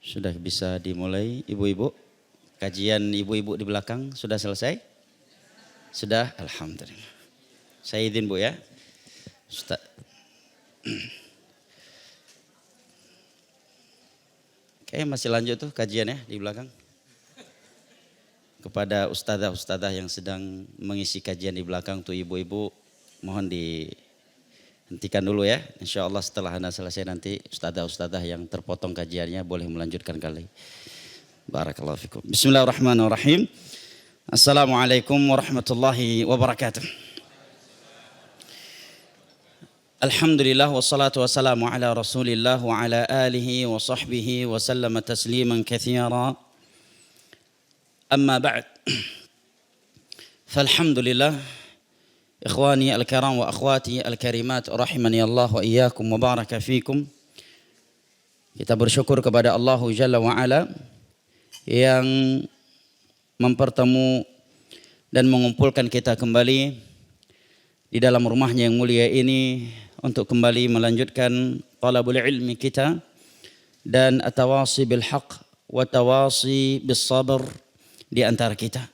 Sudah bisa dimulai ibu-ibu? Kajian ibu-ibu di belakang sudah selesai? Sudah? Alhamdulillah. Saya izin Bu ya. Ustaz. Kayaknya masih lanjut tuh kajiannya di belakang. Kepada ustadzah-ustadzah yang sedang mengisi kajian di belakang tuh ibu-ibu, mohon dihentikan dulu ya. Insya Allah setelah Anda selesai nanti ustadzah-ustadzah yang terpotong kajiannya boleh melanjutkan kali. Barakallahu fikum. Bismillahirrahmanirrahim. Assalamualaikum warahmatullahi wabarakatuh. Alhamdulillah wassalatu wassalamu ala rasulillah wa ala alihi wa sahbihi wa sallama tasliman katsira. Amma ba'd. Falhamdulillah ikhwani al-kiram wa akhwati al-karimat rahimani Allah wa iyyakum wa baraka fikum. Kita bersyukur kepada Allah Jalla wa Ala yang mempertemu dan mengumpulkan kita kembali di dalam rumahnya yang mulia ini untuk kembali melanjutkan talabul ilmi kita dan atawasi bil haq wa tawasi bis sabr di antara kita.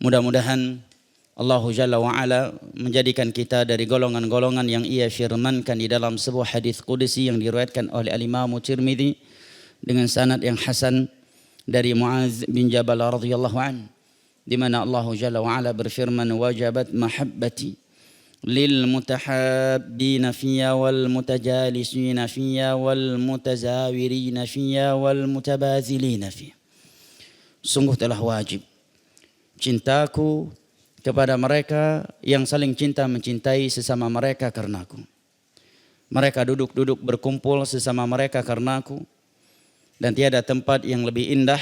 Mudah-mudahan Allah Jalla wa Ala menjadikan kita dari golongan-golongan yang Ia firmankan di dalam sebuah hadis qudsi yang diriwayatkan oleh Al-Imam Tirmidzi dengan sanad yang hasan dari Muaz bin Jabal radhiyallahu an, di mana Allah Jalla wa Ala berfirman, wajabat mahabbati lil mutahabbina fiyya wal mutajalisina fiyya wal mutazawirina fiyya wal mutabazilina fiyya. Sungguh telah wajib cintaku kepada mereka yang saling cinta mencintai sesama mereka karenaku. Mereka duduk-duduk berkumpul sesama mereka karenaku. Dan tiada tempat yang lebih indah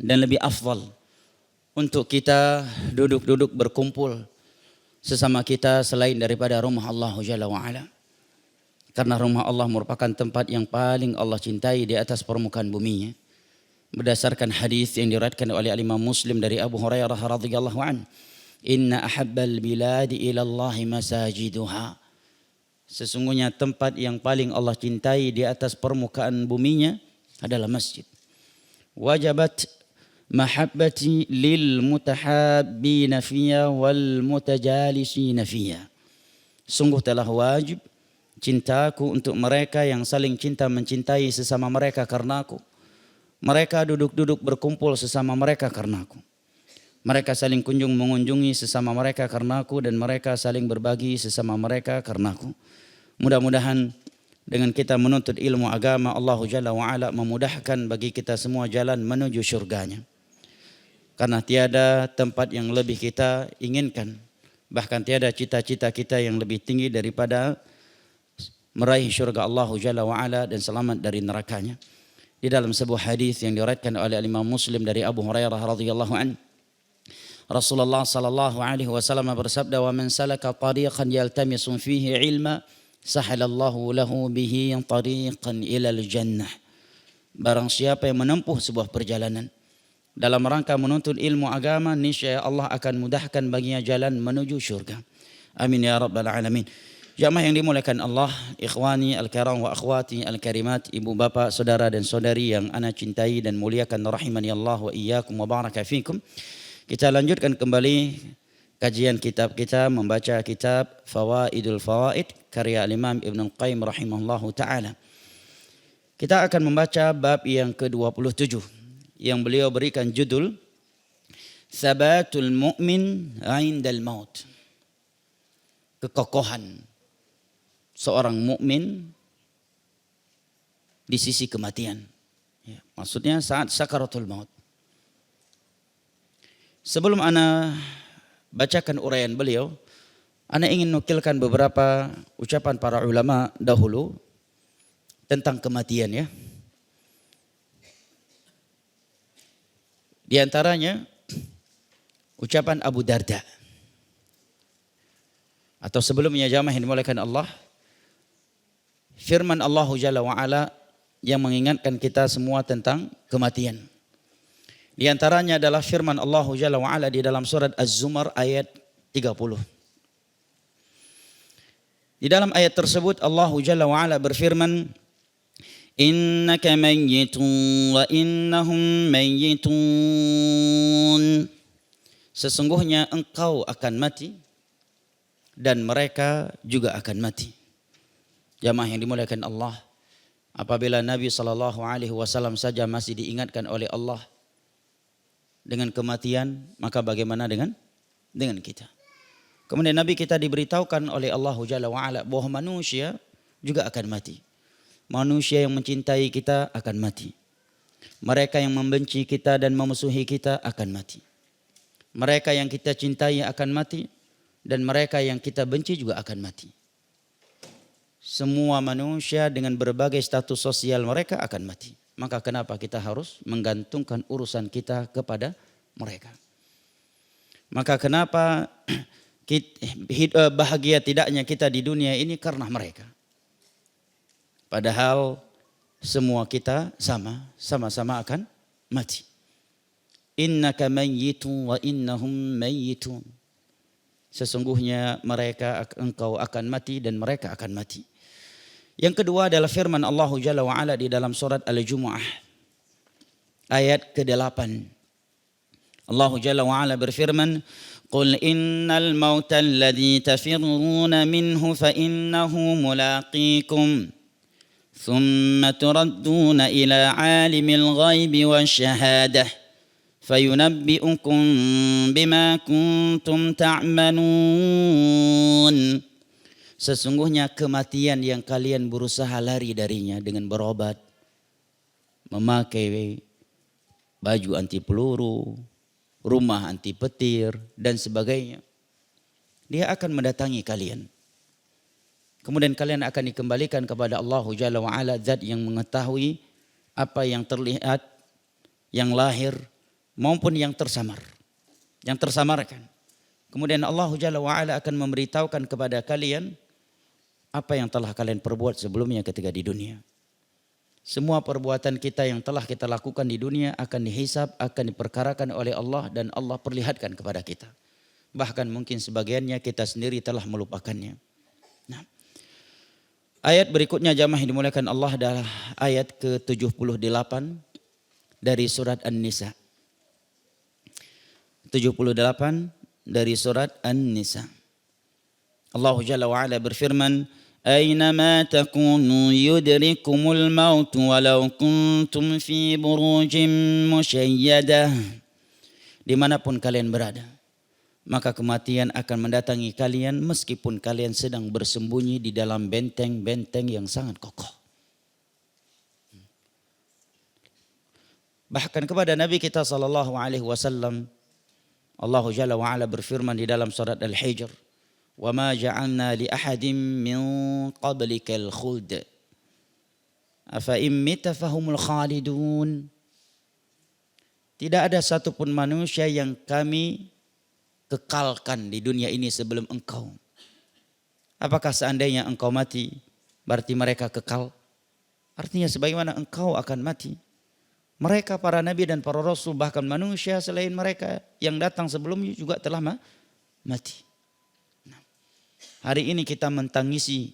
dan lebih afdal untuk kita duduk-duduk berkumpul sesama kita selain daripada rumah Allah Jalla wa Ala. Karena rumah Allah merupakan tempat yang paling Allah cintai di atas permukaan buminya. Berdasarkan hadis yang diriwayatkan oleh Imam Muslim dari Abu Hurairah radhiyallahu an, inna ahabbal biladi ila Allah masajiduha. Sesungguhnya tempat yang paling Allah cintai di atas permukaan buminya adalah masjid. Wajabat mahabbati lil mutahabbina fiyya wal mutajalisina fiyya. Sungguh telah wajib cintaku untuk mereka yang saling cinta mencintai sesama mereka karenaku. Mereka duduk-duduk berkumpul sesama mereka karenaku. Mereka saling kunjung mengunjungi sesama mereka karenaku, dan mereka saling berbagi sesama mereka karenaku. Mudah-mudahan dengan kita menuntut ilmu agama, Allah Jalla wa Ala memudahkan bagi kita semua jalan menuju syurganya. Karena tiada tempat yang lebih kita inginkan, bahkan tiada cita-cita kita yang lebih tinggi daripada meraih syurga Allah Jalla wa Ala dan selamat dari nerakanya. Di dalam sebuah hadis yang diriwayatkan oleh Imam Muslim dari Abu Hurairah radhiyallahu an, Rasulullah sallallahu alaihi wasallam bersabda, "Wa man salaka tariqan yaltamisu fihi ilma, sahalallahu lahu bihi tariqan ilal jannah." Barang siapa yang menempuh sebuah perjalanan dalam rangka menuntut ilmu agama, niscaya Allah akan mudahkan baginya jalan menuju syurga. Amin ya rabbal alamin. Jamaah yang dimuliakan Allah, ikhwani al-kiram wa akhwati al-karimat, ibu bapak, saudara dan saudari yang ana cintai dan muliakan rahimani Allah wa iyyakum wa baraka fikum. Kita lanjutkan kembali kajian kitab kita, membaca kitab Fawaidul Fawaid karya Imam Ibn Al-Qayyim rahimahullahu taala. Kita akan membaca bab yang ke-27 yang beliau berikan judul Sabatul Mu'min 'indal Maut. Kekokohan seorang mukmin di sisi kematian. Ya, maksudnya saat sakaratul maut. Sebelum ana bacakan uraian beliau, ana ingin nukilkan beberapa ucapan para ulama dahulu tentang kematian ya. Di antaranya ucapan Abu Darda. Atau sebelumnya jamaah yang dimuliakan Allah, firman Allah Jalla wa Ala yang mengingatkan kita semua tentang kematian. Di antaranya adalah firman Allah Jalla wa Ala di dalam surat Az-Zumar ayat 30. Di dalam ayat tersebut Allah Jalla wa Ala berfirman, innaka mayyitun wa innahum mayyitun. Sesungguhnya engkau akan mati dan mereka juga akan mati. Jamaah yang dimuliakan Allah, apabila Nabi SAW saja masih diingatkan oleh Allah dengan kematian, maka bagaimana dengan kita? Kemudian Nabi kita diberitahukan oleh Allah Jalla wa'ala bahwa manusia juga akan mati. Manusia yang mencintai kita akan mati. Mereka yang membenci kita dan memusuhi kita akan mati. Mereka yang kita cintai akan mati. Dan mereka yang kita benci juga akan mati. Semua manusia dengan berbagai status sosial mereka akan mati. Maka kenapa kita harus menggantungkan urusan kita kepada mereka? Maka kenapa bahagia tidaknya kita di dunia ini karena mereka? Padahal semua kita sama-sama akan mati. Innaka mayyitun wa innahum mayyitun. Sesungguhnya engkau akan mati dan mereka akan mati. Yang kedua adalah firman Allah Jalla wa'ala di dalam surat Al-Jumu'ah ayat ke-8. Allah Jalla wa'ala berfirman, Qul innal mauta alladhi tafirruna minhu fa innahu mulaqikum. Thumma turadduna ila alimil ghaibi wa syahadah. فَيُنَبِّئُكُمْ بِمَا كُنْتُمْ تَعْمَلُونَ. Sesungguhnya kematian yang kalian berusaha lari darinya dengan berobat, memakai baju anti peluru, rumah anti petir dan sebagainya, dia akan mendatangi kalian. Kemudian kalian akan dikembalikan kepada Allah Jalla wa'ala, zat yang mengetahui apa yang terlihat, yang lahir maupun yang tersamar, yang tersamarkan. Kemudian Allah Jalla wa'ala akan memberitahukan kepada kalian apa yang telah kalian perbuat sebelumnya ketika di dunia. Semua perbuatan kita yang telah kita lakukan di dunia akan dihisab, akan diperkarakan oleh Allah dan Allah perlihatkan kepada kita. Bahkan mungkin sebagiannya kita sendiri telah melupakannya. Nah, ayat berikutnya jamaah yang dimuliakan Allah adalah ayat ke-78 dari surat An-Nisa. 78 dari surat An-Nisa. Allah Jalla wa'ala berfirman, Aynama takunu yudrikumul maut walau kuntum fi burujim musyayyadah. Dimanapun kalian berada, maka kematian akan mendatangi kalian meskipun kalian sedang bersembunyi di dalam benteng-benteng yang sangat kokoh. Bahkan kepada Nabi kita sallallahu alaihi wasallam, Allah Jalla wa'ala berfirman di dalam surat Al-Hijr, "Wa ma ja'alna li ahadin min qablikal khuld. Afa in mita fahumul khalidun." Tidak ada satupun manusia yang kami kekalkan di dunia ini sebelum engkau. Apakah seandainya engkau mati, berarti mereka kekal? Artinya sebagaimana engkau akan mati, mereka para nabi dan para rasul bahkan manusia selain mereka yang datang sebelumnya juga telah mati. Nah, hari ini kita mentangisi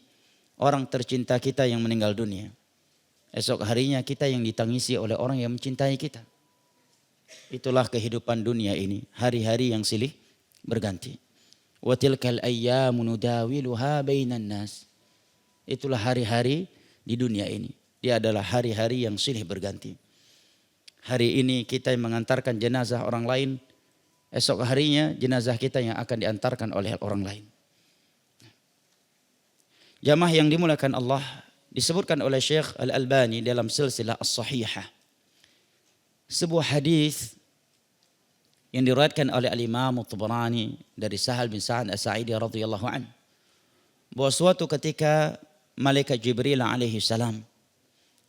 orang tercinta kita yang meninggal dunia. Esok harinya kita yang ditangisi oleh orang yang mencintai kita. Itulah kehidupan dunia ini, hari-hari yang silih berganti. Wa tilkal ayyamu nudawiluha bainan nas. Itulah hari-hari di dunia ini. Dia adalah hari-hari yang silih berganti. Hari ini kita yang mengantarkan jenazah orang lain, esok harinya jenazah kita yang akan diantarkan oleh orang lain. Jamaah yang dimuliakan Allah, disebutkan oleh Syekh Al-Albani dalam silsilah As-Sahihah, sebuah hadis yang diriwayatkan oleh Al-Imam At-Tabarani dari Sahal bin Sa'ad As-Sa'idi radhiyallahu anhu, bahwa suatu ketika malaikat Jibril alaihi salam,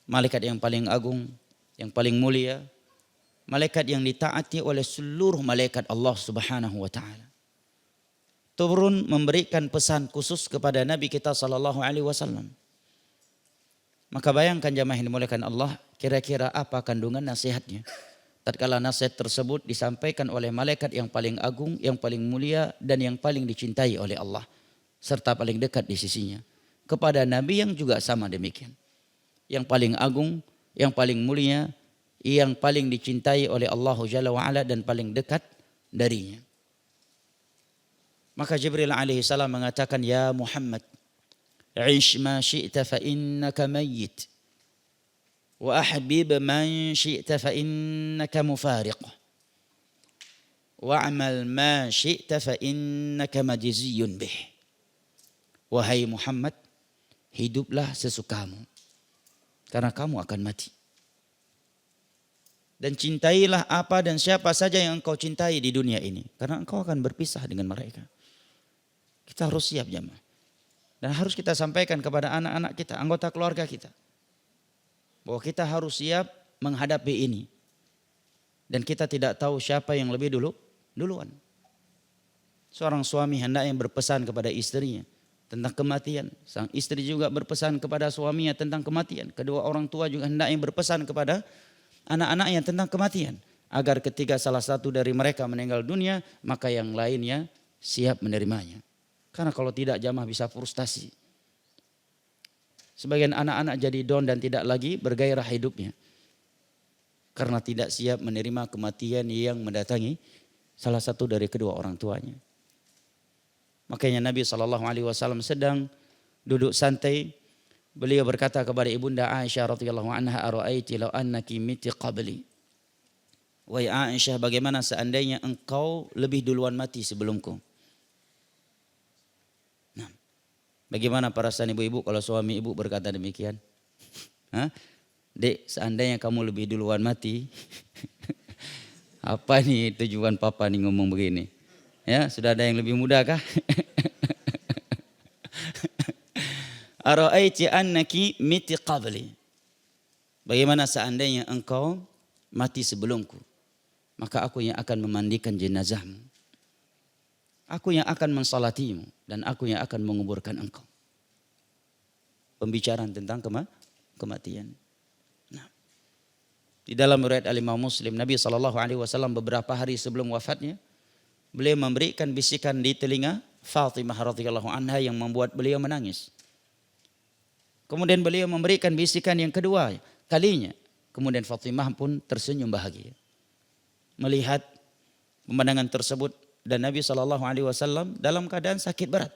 malaikat yang paling agung, yang paling mulia, malaikat yang ditaati oleh seluruh malaikat Allah Subhanahu wa taala, turun memberikan pesan khusus kepada Nabi kita sallallahu alaihi wasallam. Maka bayangkan jamaah yang dimuliakan Allah, kira-kira apa kandungan nasihatnya? Tatkala nasihat tersebut disampaikan oleh malaikat yang paling agung, yang paling mulia dan yang paling dicintai oleh Allah serta paling dekat di sisinya kepada Nabi yang juga sama demikian, yang paling agung, yang paling mulia, yang paling dicintai oleh Allah Jalla wa'ala dan paling dekat darinya. Maka Jibril alaihi salam mengatakan, ya Muhammad, ish ma syi'ta fa innaka mayyit, wa ahbib man syi'ta fa innaka mufariq, wa amal ma syi'ta fa innaka majziyun bih. Wahai Muhammad, hiduplah sesukamu, karena kamu akan mati. Dan cintailah apa dan siapa saja yang engkau cintai di dunia ini, karena engkau akan berpisah dengan mereka. Kita harus siap jemaah. Dan harus kita sampaikan kepada anak-anak kita, anggota keluarga kita, bahwa kita harus siap menghadapi ini. Dan kita tidak tahu siapa yang lebih duluan. Seorang suami hendaknya berpesan kepada istrinya tentang kematian. Sang istri juga berpesan kepada suaminya tentang kematian. Kedua orang tua juga hendaknya berpesan kepada anak-anaknya tentang kematian. Agar ketika salah satu dari mereka meninggal dunia, maka yang lainnya siap menerimanya. Karena kalau tidak jamaah bisa frustasi. Sebagian anak-anak jadi down dan tidak lagi bergairah hidupnya. Karena tidak siap menerima kematian yang mendatangi salah satu dari kedua orang tuanya. Makanya Nabi SAW sedang duduk santai. Beliau berkata kepada ibunda Aisyah radhiyallahu anha, ara'aiti law annaki miti qabli. Wahai Aisyah, bagaimana seandainya engkau lebih duluan mati sebelumku? Nah, bagaimana perasaan ibu-ibu kalau suami ibu berkata demikian? Hah? Dek, seandainya kamu lebih duluan mati, apa nih tujuan papa nih ngomong begini? Ya, sudah ada yang lebih muda kah? Ara'aiti annaki miti qabli. Bagaimana seandainya engkau mati sebelumku? Maka aku yang akan memandikan jenazahmu. Aku yang akan mensalatimu dan aku yang akan menguburkan engkau. Pembicaraan tentang kematian. Nah, di dalam riwayat Al-Imam Muslim, Nabi SAW beberapa hari sebelum wafatnya, beliau memberikan bisikan di telinga Fatimah radhiyallahu anha yang membuat beliau menangis. Kemudian beliau memberikan bisikan yang kedua kalinya. Kemudian Fatimah pun tersenyum bahagia melihat pemandangan tersebut. Dan Nabi SAW dalam keadaan sakit berat.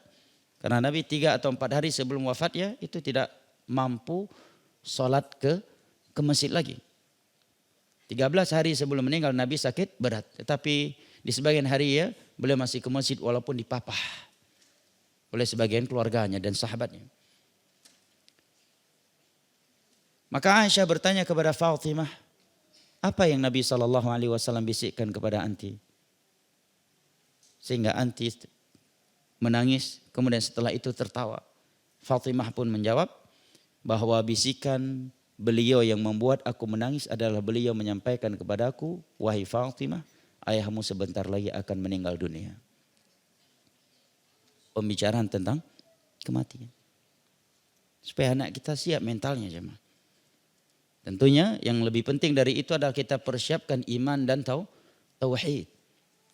Karena Nabi 3 atau 4 hari sebelum wafatnya itu tidak mampu sholat ke masjid lagi. 13 hari sebelum meninggal Nabi sakit berat. Tetapi di sebagian hari ya beliau masih ke masjid walaupun dipapah oleh sebagian keluarganya dan sahabatnya. Maka Aisyah bertanya kepada Fatimah, apa yang Nabi SAW bisikkan kepada anti? Sehingga anti menangis, kemudian setelah itu tertawa. Fatimah pun menjawab bahwa bisikan beliau yang membuat aku menangis adalah beliau menyampaikan kepadaku, wahai Fatimah, ayahmu sebentar lagi akan meninggal dunia. Pembicaraan tentang kematian. Supaya anak kita siap mentalnya jemaah. Tentunya yang lebih penting dari itu adalah kita persiapkan iman dan tauhid.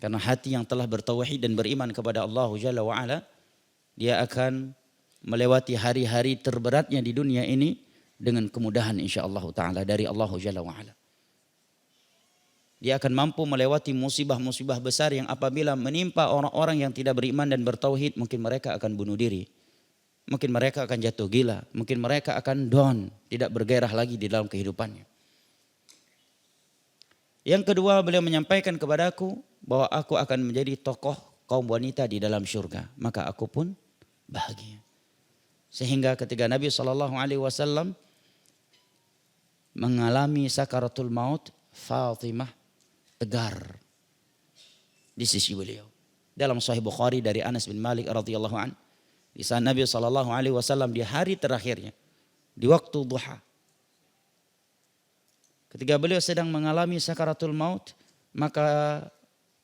Karena hati yang telah bertauhid dan beriman kepada Allah Jalla wa'ala, dia akan melewati hari-hari terberatnya di dunia ini dengan kemudahan insyaAllah ta'ala dari Allah Jalla wa'ala. Dia akan mampu melewati musibah-musibah besar yang apabila menimpa orang-orang yang tidak beriman dan bertauhid, mungkin mereka akan bunuh diri. Mungkin mereka akan jatuh gila. Mungkin mereka akan down, tidak bergairah lagi di dalam kehidupannya. Yang kedua, beliau menyampaikan kepadaku bahwa aku akan menjadi tokoh kaum wanita di dalam syurga. Maka aku pun bahagia. Sehingga ketika Nabi SAW mengalami sakaratul maut, Fatimah tegar di sisi beliau. Dalam Sahih Bukhari dari Anas bin Malik radhiyallahu an, di saat Nabi SAW di hari terakhirnya, di waktu duha, ketika beliau sedang mengalami sakaratul maut, maka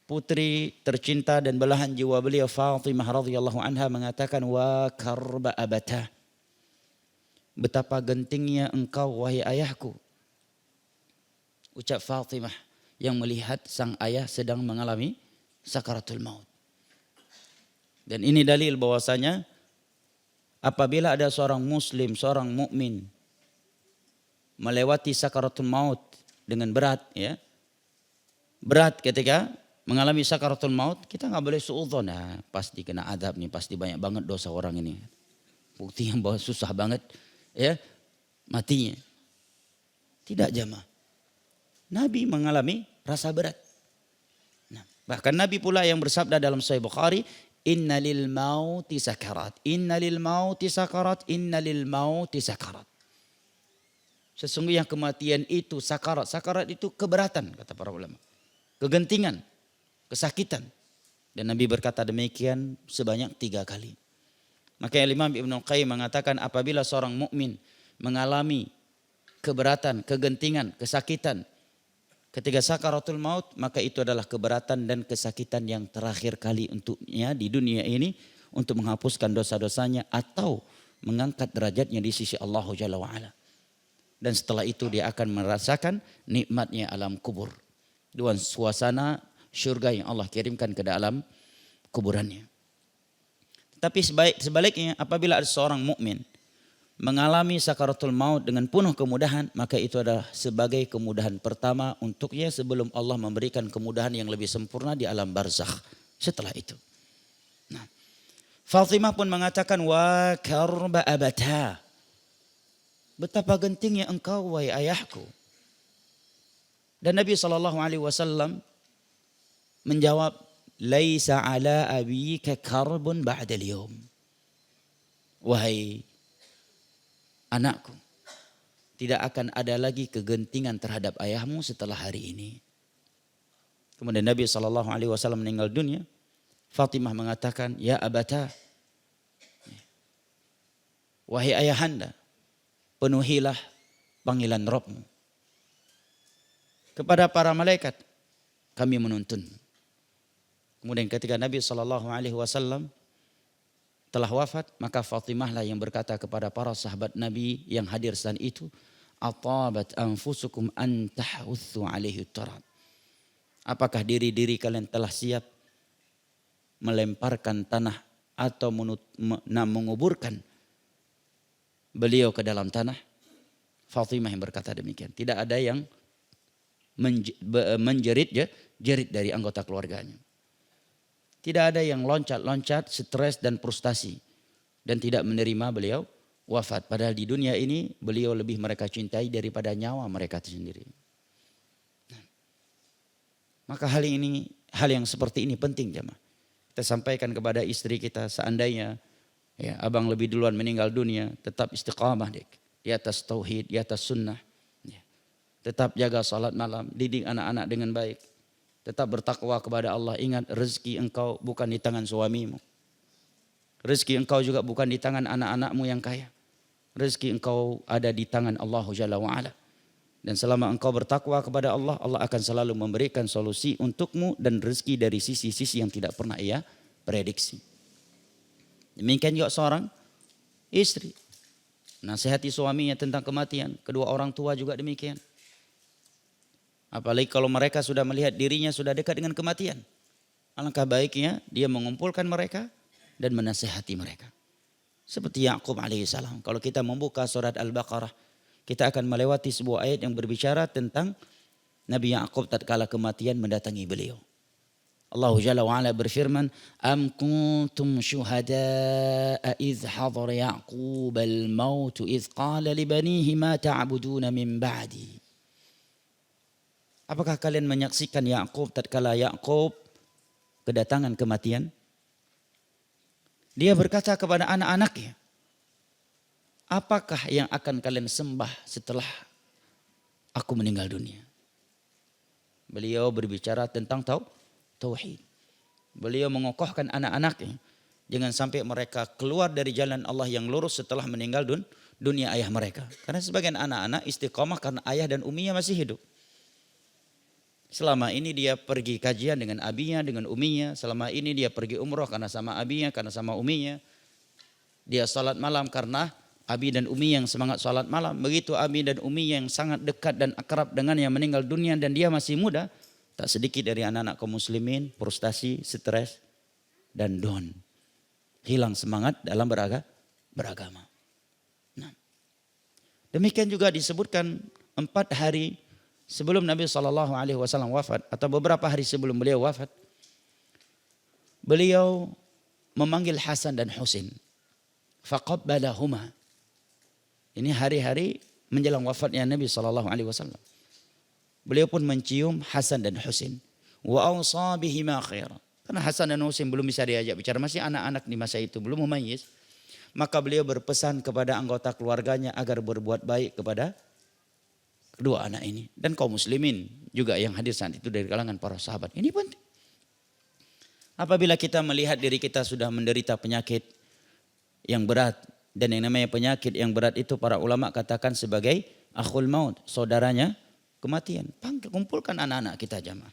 putri tercinta dan belahan jiwa beliau Fatimah radhiyallahu anha mengatakan, wa karba abata, betapa gentingnya engkau wahai ayahku. Ucap Fatimah yang melihat sang ayah sedang mengalami sakaratul maut. Dan ini dalil bahwasanya apabila ada seorang muslim, seorang mukmin melewati sakaratul maut dengan berat, ya. Berat ketika mengalami sakaratul maut, kita nggak boleh suudzon, nah, pasti kena adab nih, pasti banyak banget dosa orang ini. Bukti yang bahwa susah banget, ya, matinya. Tidak jamaah. Nabi mengalami rasa berat. Nah, bahkan Nabi pula yang bersabda dalam Sahih Bukhari, innalil mauti sakarat, innalil mauti sakarat, innalil mauti sakarat. Sesungguhnya kematian itu sakarat. Sakarat itu keberatan, kata para ulama. Kegentingan, kesakitan. Dan Nabi berkata demikian sebanyak 3 kali. Maka Imam Ibnu Qayyim mengatakan apabila seorang mukmin mengalami keberatan, kegentingan, kesakitan ketika sakaratul maut, maka itu adalah keberatan dan kesakitan yang terakhir kali untuknya di dunia ini untuk menghapuskan dosa-dosanya atau mengangkat derajatnya di sisi Allah Jalla wa'ala. Dan setelah itu dia akan merasakan nikmatnya alam kubur. Dan suasana syurga yang Allah kirimkan ke dalam kuburannya. Tapi sebaliknya apabila ada seorang mukmin mengalami sakaratul maut dengan penuh kemudahan, maka itu adalah sebagai kemudahan pertama untuknya sebelum Allah memberikan kemudahan yang lebih sempurna di alam barzakh setelah itu. Nah, Fatimah pun mengatakan wa karba abata. Betapa gentingnya engkau wahai ayahku. Dan Nabi SAW menjawab, laisa ala abika karbun ba'dal yawm. Wahai anakku, tidak akan ada lagi kegentingan terhadap ayahmu setelah hari ini. Kemudian Nabi SAW meninggal dunia. Fatimah mengatakan, ya abata, wahai ayahanda, penuhilah panggilan Rabbmu. Kepada para malaikat kami menuntun. Kemudian ketika Nabi SAW telah wafat, maka Fatimah lah yang berkata kepada para sahabat Nabi yang hadir saat itu, atabat anfusukum an tahuthu alaihi turab. Apakah diri-diri kalian telah siap melemparkan tanah atau menguburkan beliau ke dalam tanah? Fatimah yang berkata demikian. Tidak ada yang menjerit dari anggota keluarganya. Tidak ada yang loncat-loncat, stres dan frustasi. Dan tidak menerima beliau wafat. Padahal di dunia ini beliau lebih mereka cintai daripada nyawa mereka sendiri. Maka hal yang seperti ini penting jemaah. Kita sampaikan kepada istri kita, seandainya ya, abang lebih duluan meninggal dunia, tetap istiqamah di atas tauhid, di atas sunnah. Ya. Tetap jaga salat malam, didik anak-anak dengan baik. Tetap bertakwa kepada Allah. Ingat, rezeki engkau bukan di tangan suamimu. Rezeki engkau juga bukan di tangan anak-anakmu yang kaya. Rezeki engkau ada di tangan Allah Jalla wa'ala. Dan selama engkau bertakwa kepada Allah, Allah akan selalu memberikan solusi untukmu dan rezeki dari sisi-sisi yang tidak pernah ia prediksi. Demikian juga seorang istri. Nasihati suaminya tentang kematian. Kedua orang tua juga demikian. Apalagi kalau mereka sudah melihat dirinya sudah dekat dengan kematian. Alangkah baiknya dia mengumpulkan mereka dan menasihati mereka. Seperti Ya'qub alaihissalam. Kalau kita membuka surat Al-Baqarah, kita akan melewati sebuah ayat yang berbicara tentang Nabi Ya'qub tatkala kematian mendatangi beliau. Allah Jalla wa'ala berfirman, Am kuntum syuhada'a idh hadara Ya'qub al-mautu idh qala libanihi ma ta'buduna min ba'di. Apakah kalian menyaksikan Ya'qub tatkala Ya'qub kedatangan kematian? Dia berkata kepada anak-anaknya, apakah yang akan kalian sembah setelah aku meninggal dunia? Beliau berbicara tentang tauhid. Beliau mengokohkan anak-anaknya. Jangan sampai mereka keluar dari jalan Allah yang lurus setelah meninggal dunia ayah mereka. Karena sebagian anak-anak istiqomah karena ayah dan uminya masih hidup. Selama ini dia pergi kajian dengan abinya, dengan uminya. Selama ini dia pergi umroh karena sama abinya, karena sama uminya. Dia salat malam karena abi dan umi yang semangat salat malam. Begitu abi dan umi yang sangat dekat dan akrab dengan yang meninggal dunia dan dia masih muda. Tak sedikit dari anak-anak kaum muslimin frustasi, stres, dan down. Hilang semangat dalam beragama. Nah, Demikian juga disebutkan 4 hari sebelum Nabi SAW wafat atau beberapa hari sebelum beliau wafat, beliau memanggil Hasan dan Husain. Faqabbalahuma. Ini hari-hari menjelang wafatnya Nabi SAW. Beliau pun mencium Hasan dan Husain. Wa awsa bihima khaira. Karena Hasan dan Husain belum bisa diajak bicara, masih anak-anak di masa itu, belum memayyiz. Maka beliau berpesan kepada anggota keluarganya agar berbuat baik kepada kedua anak ini. Dan kaum muslimin juga yang hadir saat itu dari kalangan para sahabat. Ini penting. Apabila kita melihat diri kita sudah menderita penyakit yang berat. Dan yang namanya penyakit yang berat itu para ulama katakan sebagai akhul maut, saudaranya kematian. Panggil, kumpulkan anak-anak kita jamaah.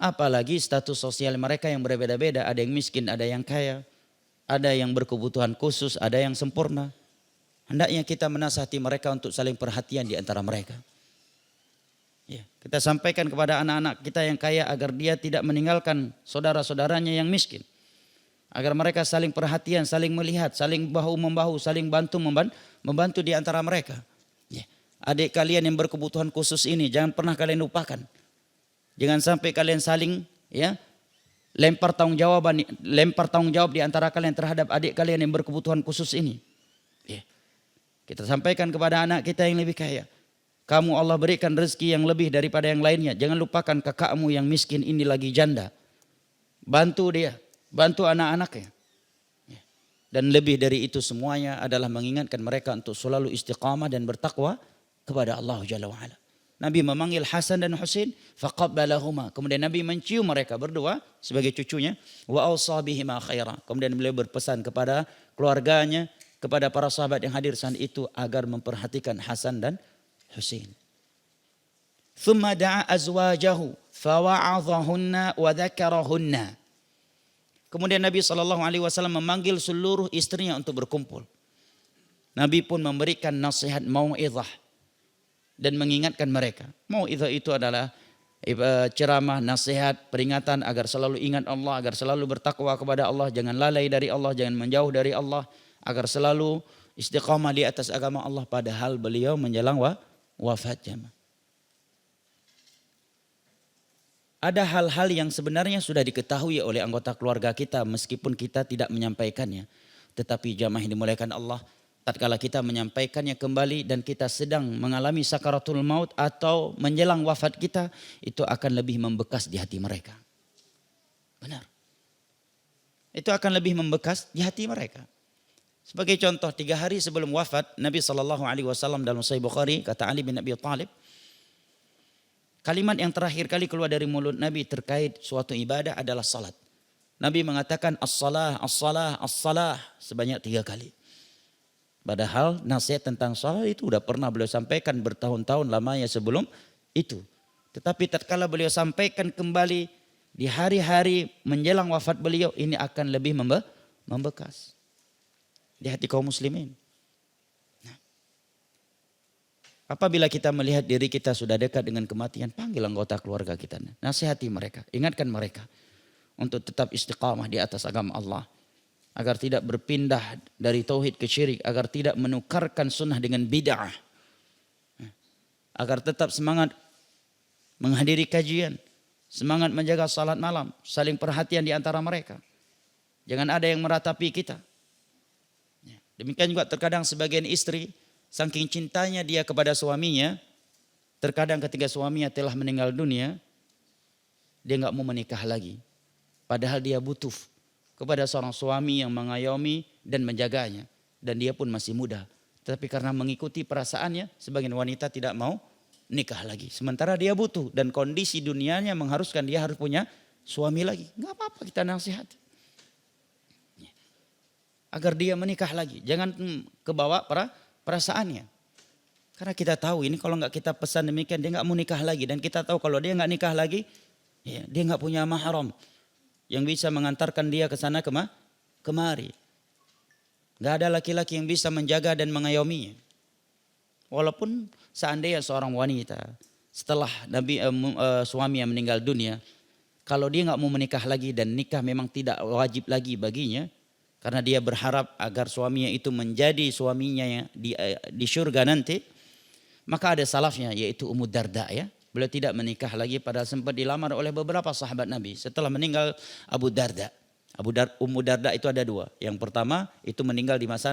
Apalagi status sosial mereka yang berbeda-beda. Ada yang miskin, ada yang kaya. Ada yang berkebutuhan khusus, ada yang sempurna. Hendaknya kita menasihati mereka untuk saling perhatian di antara mereka. Ya, kita sampaikan kepada anak-anak kita yang kaya agar dia tidak meninggalkan saudara-saudaranya yang miskin. Agar mereka saling perhatian, saling melihat, saling bahu-membahu, saling membantu di antara mereka. Ya. Adik kalian yang berkebutuhan khusus ini jangan pernah kalian lupakan. Jangan sampai kalian saling lempar tanggung jawab di antara kalian terhadap adik kalian yang berkebutuhan khusus ini. Ya. Kita sampaikan kepada anak kita yang lebih kaya. Kamu Allah berikan rezeki yang lebih daripada yang lainnya. Jangan lupakan kakakmu yang miskin ini lagi janda. Bantu dia, bantu anak-anaknya. Ya. Dan lebih dari itu semuanya adalah mengingatkan mereka untuk selalu istiqamah dan bertakwa kepada Allah Jalla wa'ala. Nabi memanggil Hasan dan Husain, faqabbalahuma. Kemudian Nabi mencium mereka berdua sebagai cucunya, wa awsa bihima khaira. Kemudian beliau berpesan kepada keluarganya, kepada para sahabat yang hadir saat itu agar memperhatikan Hasan dan Husain. Thumma da'a azwajahu fawa'adhahunna wa dzakarahunna. Kemudian Nabi SAW memanggil seluruh istrinya untuk berkumpul. Nabi pun memberikan nasihat mau'izah dan mengingatkan mereka. Mau'izah itu adalah ceramah, nasihat, peringatan agar selalu ingat Allah, agar selalu bertakwa kepada Allah, jangan lalai dari Allah, jangan menjauh dari Allah, agar selalu istiqamah di atas agama Allah padahal beliau menjelang wafatnya. Ada hal-hal yang sebenarnya sudah diketahui oleh anggota keluarga kita meskipun kita tidak menyampaikannya. Tetapi jamaah yang dimuliakan Allah, tatkala kita menyampaikannya kembali dan kita sedang mengalami sakaratul maut atau menjelang wafat kita, itu akan lebih membekas di hati mereka. Benar. Itu akan lebih membekas di hati mereka. Sebagai contoh, 3 hari sebelum wafat Nabi SAW dalam Sahih Bukhari, kata Ali bin Abi Thalib, kalimat yang terakhir kali keluar dari mulut Nabi terkait suatu ibadah adalah salat. Nabi mengatakan as-salah, as-salah, as-salah sebanyak 3 kali. Padahal nasihat tentang salat itu sudah pernah beliau sampaikan bertahun-tahun lamanya sebelum itu. Tetapi tatkala beliau sampaikan kembali di hari-hari menjelang wafat beliau, ini akan lebih membekas di hati kaum muslimin. Nah, apabila kita melihat diri kita sudah dekat dengan kematian, panggil anggota keluarga kita, nasihati mereka, ingatkan mereka untuk tetap istiqamah di atas agama Allah, agar tidak berpindah dari tauhid ke syirik, agar tidak menukarkan sunnah dengan bid'ah, agar tetap semangat menghadiri kajian, semangat menjaga salat malam, saling perhatian di antara mereka. Jangan ada yang meratapi kita. Demikian juga terkadang sebagian istri, saking cintanya dia kepada suaminya, terkadang ketika suaminya telah meninggal dunia, dia nggak mau menikah lagi. Padahal dia butuh kepada seorang suami yang mengayomi dan menjaganya. Dan dia pun masih muda. Tapi karena mengikuti perasaannya, sebagian wanita tidak mau nikah lagi. Sementara dia butuh dan kondisi dunianya mengharuskan dia harus punya suami lagi. Nggak apa-apa kita nasihat. Agar dia menikah lagi. Jangan kebawa perasaannya. Karena kita tahu ini kalau nggak kita pesan demikian dia nggak mau nikah lagi. Dan kita tahu kalau dia nggak nikah lagi, ya, dia nggak punya mahram yang bisa mengantarkan dia ke sana kemari. Nggak ada laki-laki yang bisa menjaga dan mengayominya. Walaupun seandainya seorang wanita setelah suami yang meninggal dunia, kalau dia nggak mau menikah lagi dan nikah memang tidak wajib lagi baginya, karena dia berharap agar suaminya itu menjadi suaminya di surga nanti, maka ada salafnya yaitu Ummu Darda ya. Beliau tidak menikah lagi padahal sempat dilamar oleh beberapa sahabat Nabi setelah meninggal Abu Darda. Ummu Darda itu ada dua. Yang pertama itu meninggal di masa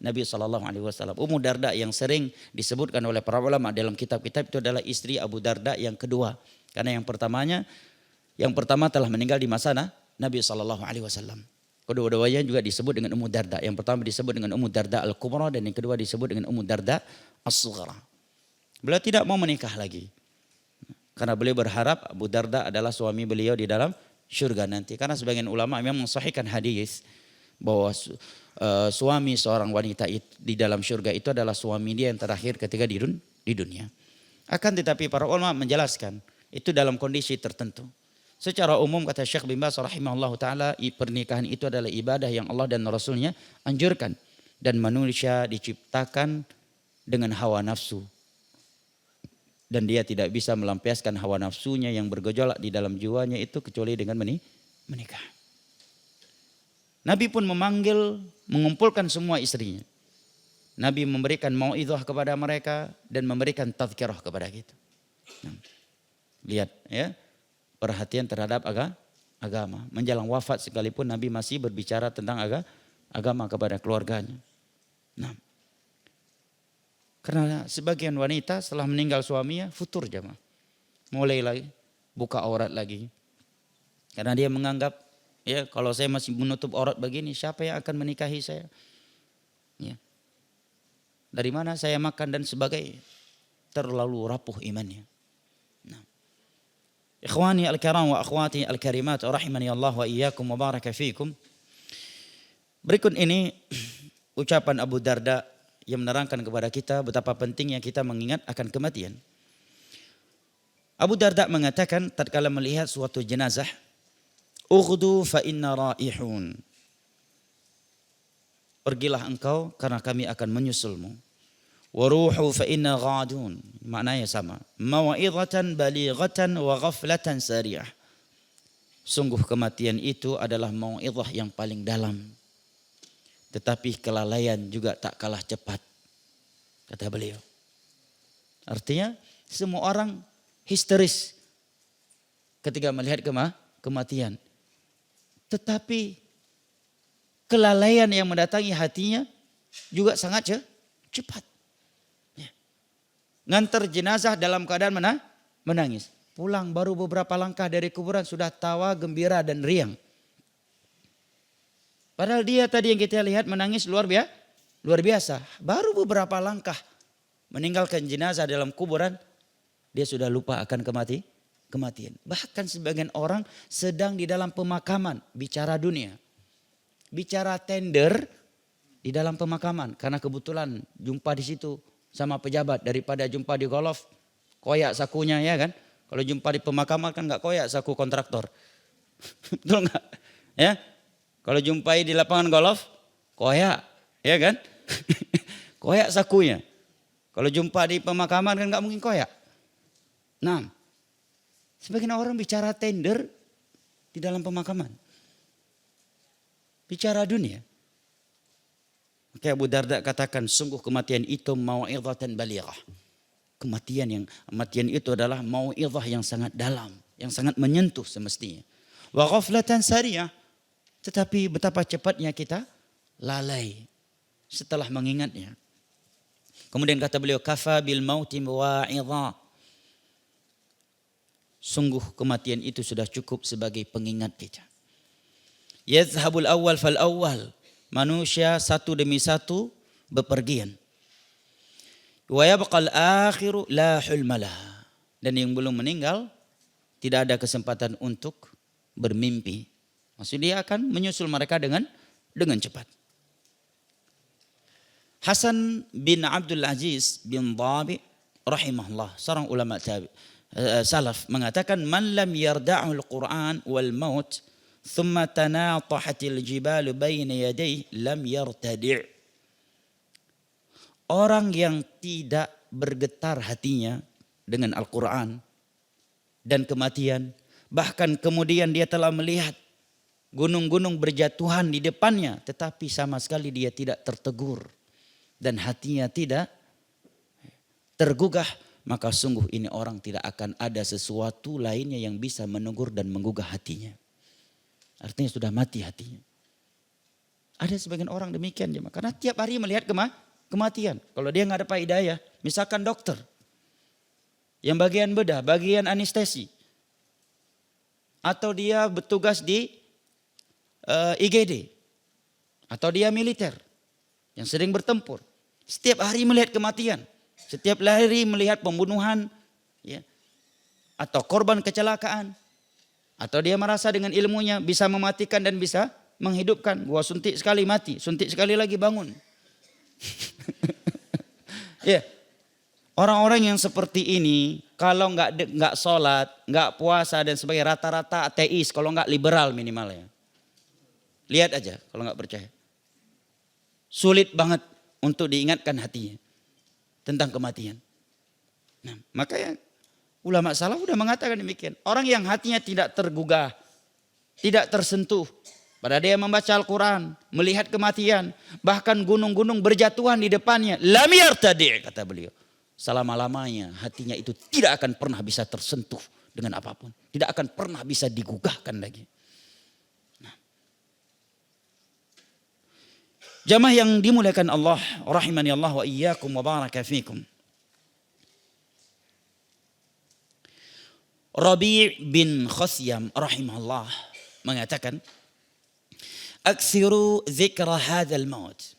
Nabi SAW. Ummu Darda yang sering disebutkan oleh para ulama dalam kitab-kitab itu adalah istri Abu Darda yang kedua. Karena yang pertama telah meninggal di masa Nabi SAW. Kedua-duanya juga disebut dengan Ummu Darda. Yang pertama disebut dengan Ummu Darda Al-Kubra dan yang kedua disebut dengan Ummu Darda As-Sughra. Beliau tidak mau menikah lagi. Karena beliau berharap Abu Darda adalah suami beliau di dalam syurga nanti. Karena sebagian ulama memang mensahihkan hadis bahwa suami seorang wanita di dalam syurga itu adalah suami dia yang terakhir ketika di dunia. Akan tetapi para ulama menjelaskan itu dalam kondisi tertentu. Secara umum kata Syekh bin Baz rahimahullah ta'ala, pernikahan itu adalah ibadah yang Allah dan Rasulnya anjurkan. Dan manusia diciptakan dengan hawa nafsu. Dan dia tidak bisa melampiaskan hawa nafsunya yang bergejolak di dalam jiwanya itu kecuali dengan menikah. Nabi pun mengumpulkan semua istrinya. Nabi memberikan mau'izah kepada mereka dan memberikan tazkirah kepada kita. Lihat ya. Perhatian terhadap agama. Menjelang wafat sekalipun Nabi masih berbicara tentang agama kepada keluarganya. Nah, karena sebagian wanita setelah meninggal suaminya futur jamaah. Mulai lagi buka aurat lagi. Karena dia menganggap ya kalau saya masih menutup aurat begini siapa yang akan menikahi saya? Ya. Dari mana saya makan dan sebagainya. Terlalu rapuh imannya. Nah. Ikhwani al-kiram wa akhwati al-karimat rahimani Allah wa iyyakum wa baraka fiikum. Berikut ini ucapan Abu Darda yang menerangkan kepada kita betapa pentingnya kita mengingat akan kematian. Abu Darda mengatakan tatkala melihat suatu jenazah, "Ughdu fa inna raihun." Pergilah engkau karena kami akan menyusulmu. Waruhu fa inna ghadun. Maknanya sama. Mau'izatan balighatan wa ghaflatan sariyah. Sungguh kematian itu adalah mau'izah yang paling dalam. Tetapi kelalaian juga tak kalah cepat. Kata beliau. Artinya semua orang histeris ketika melihat kematian. Tetapi kelalaian yang mendatangi hatinya juga sangat cepat. Ngantar jenazah dalam keadaan menangis. Pulang baru beberapa langkah dari kuburan sudah tawa, gembira dan riang. Padahal dia tadi yang kita lihat menangis luar biasa. Baru beberapa langkah meninggalkan jenazah dalam kuburan, dia sudah lupa akan kematian. Bahkan sebagian orang sedang di dalam pemakaman bicara dunia. Bicara tender di dalam pemakaman karena kebetulan jumpa di situ sama pejabat daripada jumpa di golf koyak sakunya ya kan. Kalau jumpa di pemakaman kan nggak koyak saku kontraktor. Betul nggak? Ya. Kalau jumpai di lapangan golf koyak ya kan. Koyak sakunya. Kalau jumpa di pemakaman kan nggak mungkin koyak. Nah, sebagian orang bicara tender di dalam pemakaman. Bicara dunia. Maka Abu Darda katakan sungguh kematian itu mau'izatan balighah. Kematian itu adalah mau'izah yang sangat dalam, yang sangat menyentuh semestinya. Wa ghaflatan sariyah. Tetapi betapa cepatnya kita lalai setelah mengingatnya. Kemudian kata beliau kafa bil mauti wa'idha. Sungguh kematian itu sudah cukup sebagai pengingat kita. Yazhabul awwal fal awwal. Manusia satu demi satu bepergian. Wa yabqal akhiru la hulmalah. Dan yang belum meninggal tidak ada kesempatan untuk bermimpi. Maksudnya dia akan menyusul mereka dengan cepat. Hasan bin Abdul Aziz bin Dhabi rahimahullah, seorang ulama salaf mengatakan man lam yarda'ul Qur'an wal maut thumma tanatahatil jibalu bayna yadayhi lam yartadi'. Orang yang tidak bergetar hatinya dengan Al-Quran dan kematian, bahkan kemudian dia telah melihat gunung-gunung berjatuhan di depannya, tetapi sama sekali dia tidak tertegur dan hatinya tidak tergugah, maka sungguh ini orang tidak akan ada sesuatu lainnya yang bisa menegur dan menggugah hatinya. Artinya sudah mati hatinya. Ada sebagian orang demikian jemaah, karena tiap hari melihat kematian. Kalau dia nggak ada hidayah, misalkan dokter yang bagian bedah, bagian anestesi, atau dia bertugas di IGD, atau dia militer yang sering bertempur, setiap hari melihat kematian, setiap hari melihat pembunuhan, ya, atau korban kecelakaan, atau dia merasa dengan ilmunya bisa mematikan dan bisa menghidupkan. Gua suntik sekali mati, suntik sekali lagi bangun. Ya, orang-orang yang seperti ini kalau nggak sholat, nggak puasa dan sebagainya, rata-rata ateis, kalau nggak liberal minimalnya. Lihat aja kalau nggak percaya. Sulit banget untuk diingatkan hatinya tentang kematian. Nah, makanya ulama salaf udah mengatakan demikian. Orang yang hatinya tidak tergugah, tidak tersentuh, pada dia membaca Al-Quran, melihat kematian, bahkan gunung-gunung berjatuhan di depannya, lam yartadi, kata beliau. Selama-lamanya hatinya itu tidak akan pernah bisa tersentuh dengan apapun. Tidak akan pernah bisa digugahkan lagi. Nah. Jamaah yang dimuliakan Allah, rahimani Allah wa iyyakum wa baraka fikum. Rabi' bin Khasyam rahimahullah mengatakan, aksiru zikra hadzal maut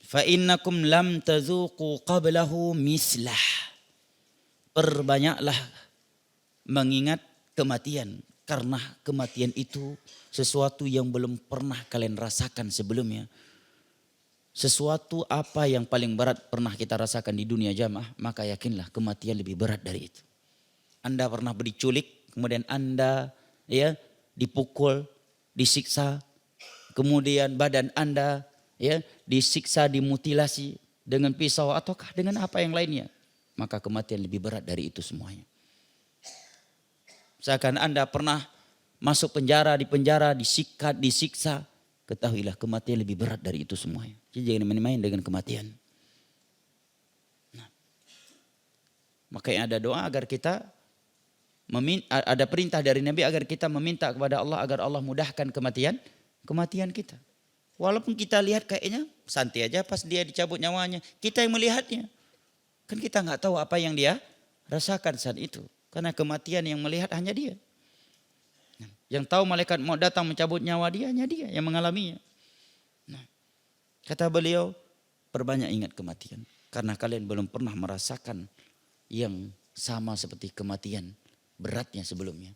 fa innakum lam tazuqu qablahu mislah. Perbanyaklah mengingat kematian, karena kematian itu sesuatu yang belum pernah kalian rasakan sebelumnya. Sesuatu apa yang paling berat pernah kita rasakan di dunia jamaah, maka yakinlah kematian lebih berat dari itu. Anda pernah diculik, kemudian Anda ya dipukul, disiksa, kemudian badan Anda ya disiksa, dimutilasi dengan pisau ataukah dengan apa yang lainnya, maka kematian lebih berat dari itu semuanya. Misalkan Anda pernah masuk penjara, di penjara, disikat, disiksa, ketahuilah kematian lebih berat dari itu semuanya. Jadi jangan main-main dengan kematian. Nah, makanya ada doa agar kita ada perintah dari Nabi agar kita meminta kepada Allah agar Allah mudahkan kematian kita. Walaupun kita lihat kayaknya santai aja pas dia dicabut nyawanya, kita yang melihatnya. Kan kita nggak tahu apa yang dia rasakan saat itu. Karena kematian yang melihat hanya dia. Yang tahu malaikat mau datang mencabut nyawa dia hanya dia yang mengalaminya. Nah, kata beliau, perbanyak ingat kematian. Karena kalian belum pernah merasakan yang sama seperti kematian beratnya sebelumnya.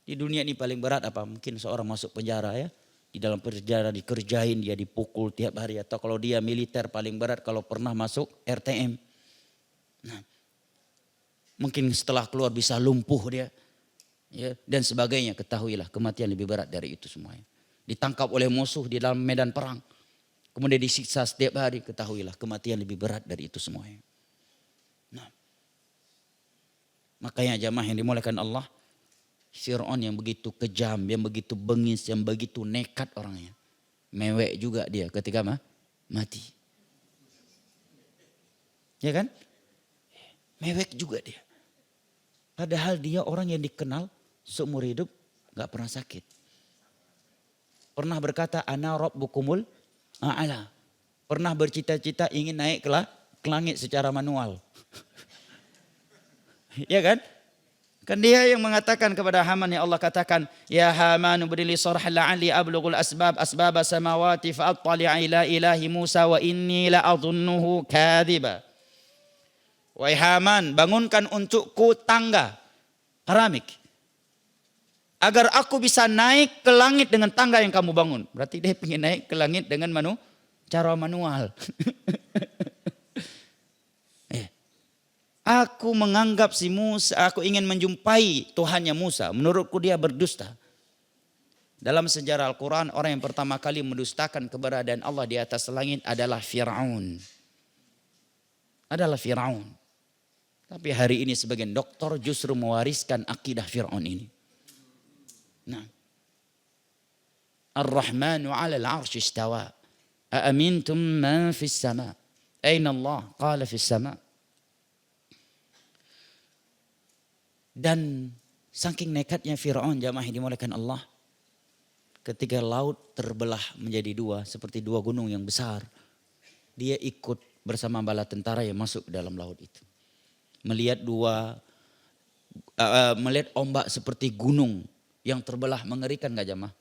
Di dunia ini paling berat apa? Mungkin seorang masuk penjara ya. Di dalam penjara dikerjain, dia dipukul tiap hari. Atau kalau dia militer paling berat kalau pernah masuk RTM. Nah, mungkin setelah keluar bisa lumpuh dia. Ya, dan sebagainya. Ketahuilah kematian lebih berat dari itu semuanya. Ditangkap oleh musuh di dalam medan perang. Kemudian disiksa setiap hari. Ketahuilah kematian lebih berat dari itu semuanya. Nah, makanya jamaah yang dimuliakan Allah, Fir'aun yang begitu kejam, yang begitu bengis, yang begitu nekat orangnya. Mewek juga dia ketika mati. Ya kan? Mewek juga dia. Padahal dia orang yang dikenal seumur hidup gak pernah sakit. Pernah berkata, ana rabbukumul a'la. Pernah bercita-cita ingin naik ke langit secara manual. Ya kan? Kan dia yang mengatakan kepada Haman, ya Allah katakan, ya Haman beri sarh la'ali ablughul asbab samawati fa'attali'a ila ilahi Musa wa inni la'adhunnuhu kadhiba. Wahai Haman, bangunkan untukku tangga keramik agar aku bisa naik ke langit dengan tangga yang kamu bangun. Berarti dia ingin naik ke langit dengan cara manual. Aku menganggap si Musa, aku ingin menjumpai Tuhannya Musa. Menurutku dia berdusta. Dalam sejarah Al-Quran, orang yang pertama kali mendustakan keberadaan Allah di atas langit adalah Fir'aun. Tapi hari ini sebagian doktor justru mewariskan akidah Fir'aun ini. Nah, Ar-Rahmanu 'alal 'arsy istawa. Aamintum man fis sama. Aina Allah? Qala fis sama. Dan saking nekatnya Fir'aun, jamaah yang dimuliakan Allah, ketika laut terbelah menjadi dua seperti dua gunung yang besar, dia ikut bersama bala tentara yang masuk ke dalam laut itu. Melihat melihat ombak seperti gunung yang terbelah, mengerikan gak jamaah?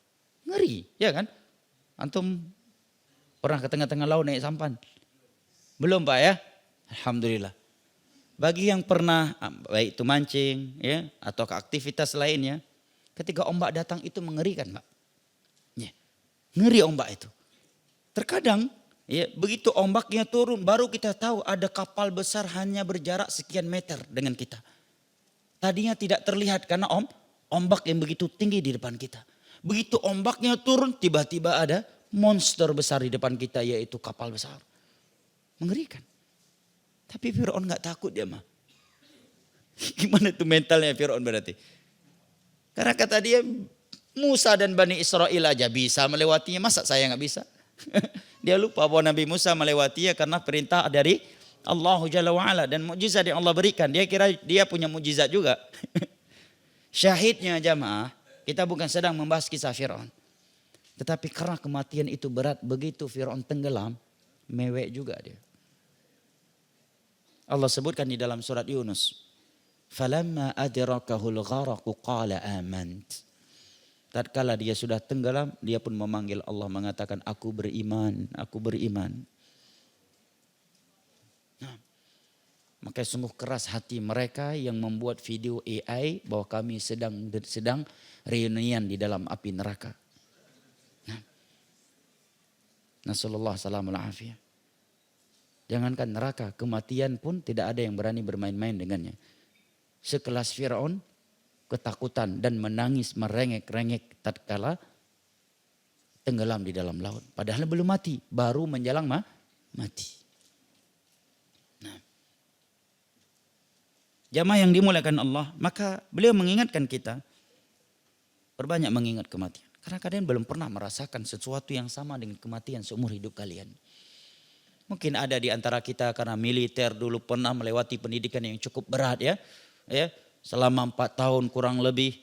Ngeri, ya kan? Antum pernah ke tengah-tengah laut naik sampan? Belum Pak ya? Alhamdulillah. Bagi yang pernah, baik itu mancing ya, atau ke aktivitas lainnya, ketika ombak datang itu mengerikan Pak. Ya, ngeri ombak itu. Terkadang ya, begitu ombaknya turun baru kita tahu ada kapal besar hanya berjarak sekian meter dengan kita. Tadinya tidak terlihat karena ombak yang begitu tinggi di depan kita. Begitu ombaknya turun tiba-tiba ada monster besar di depan kita, yaitu kapal besar. Mengerikan. Tapi Fir'aun gak takut dia mah. Gimana tuh mentalnya Fir'aun berarti? Karena kata dia, Musa dan Bani Israel aja bisa melewatinya, masa saya gak bisa? Dia lupa bahwa Nabi Musa melewatinya karena perintah dari Allah Jalla wa'ala dan mukjizat yang Allah berikan. Dia kira dia punya mukjizat juga. Syahidnya jamaah, kita bukan sedang membahas kisah Fir'aun. Tetapi karena kematian itu berat, begitu Fir'aun tenggelam, mewek juga dia. Allah sebutkan di dalam surat Yunus. Falamma adrakahul gharaqu qala amant. Tatkala dia sudah tenggelam, dia pun memanggil Allah, mengatakan aku beriman, aku beriman. Nah, maka sungguh keras hati mereka yang membuat video AI bahwa kami sedang reunian di dalam api neraka. Nah, nasallallahu salamul afiyah. Jangankan neraka, kematian pun tidak ada yang berani bermain-main dengannya. Sekelas Fir'aun ketakutan dan menangis merengek-rengek tatkala tenggelam di dalam laut. Padahal belum mati, baru menjelang mati. Nah, jamaah yang dimuliakan Allah, maka beliau mengingatkan kita, perbanyak mengingat kematian. Karena kalian belum pernah merasakan sesuatu yang sama dengan kematian seumur hidup kalian. Mungkin ada di antara kita karena militer dulu pernah melewati pendidikan yang cukup berat ya. Selama 4 tahun kurang lebih.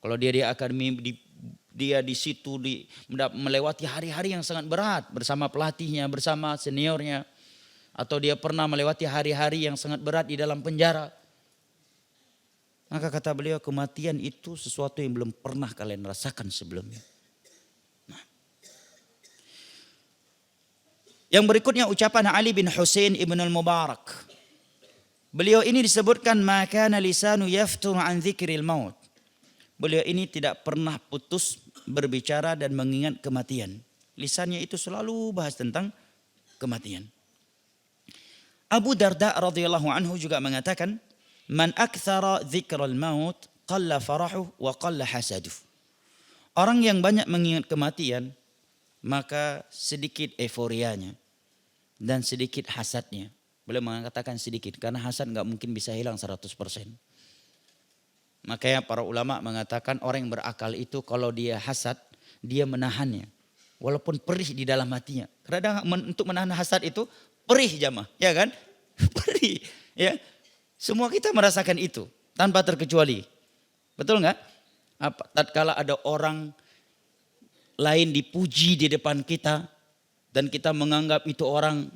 Kalau dia di akademi, dia di situ melewati hari-hari yang sangat berat bersama pelatihnya, bersama seniornya. Atau dia pernah melewati hari-hari yang sangat berat di dalam penjara. Maka kata beliau, kematian itu sesuatu yang belum pernah kalian rasakan sebelumnya. Yang berikutnya ucapan Ali bin Husain ibn al-Mubarak. Beliau ini disebutkan maka lisanu yaftur an dzikril maut. Beliau ini tidak pernah putus berbicara dan mengingat kematian. Lisannya itu selalu bahas tentang kematian. Abu Darda radhiyallahu anhu juga mengatakan, man aktsara dzikral maut qalla farahuhu wa qalla hasaduh. Orang yang banyak mengingat kematian, maka sedikit euforianya dan sedikit hasadnya. Beliau mengatakan sedikit karena hasad gak mungkin bisa hilang 100%. Makanya para ulama mengatakan orang yang berakal itu kalau dia hasad, dia menahannya. Walaupun perih di dalam hatinya. Karena untuk menahan hasad itu perih jamaah, ya kan? Perih, ya. Semua kita merasakan itu tanpa terkecuali. Betul gak? Tatkala ada orang lain dipuji di depan kita dan kita menganggap itu orang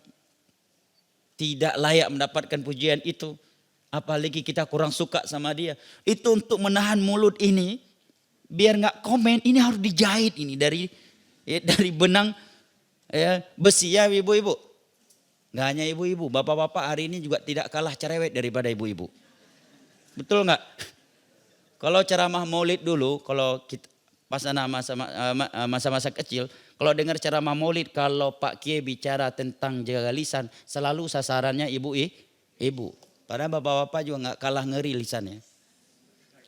tidak layak mendapatkan pujian itu, apalagi kita kurang suka sama dia, itu untuk menahan mulut ini biar nggak komen, ini harus dijahit ini dari benang ya, besi ya ibu-ibu. Nggak hanya ibu-ibu, bapak-bapak hari ini juga tidak kalah cerewet daripada ibu-ibu. Betul nggak? Kalau ceramah maulid dulu, kalau kita pas masa-masa kecil, kalau dengar ceramah maulid, kalau Pak Kiai bicara tentang jaga lisan, selalu sasarannya ibu. Padahal bapak-bapak juga nggak kalah ngeri lisannya.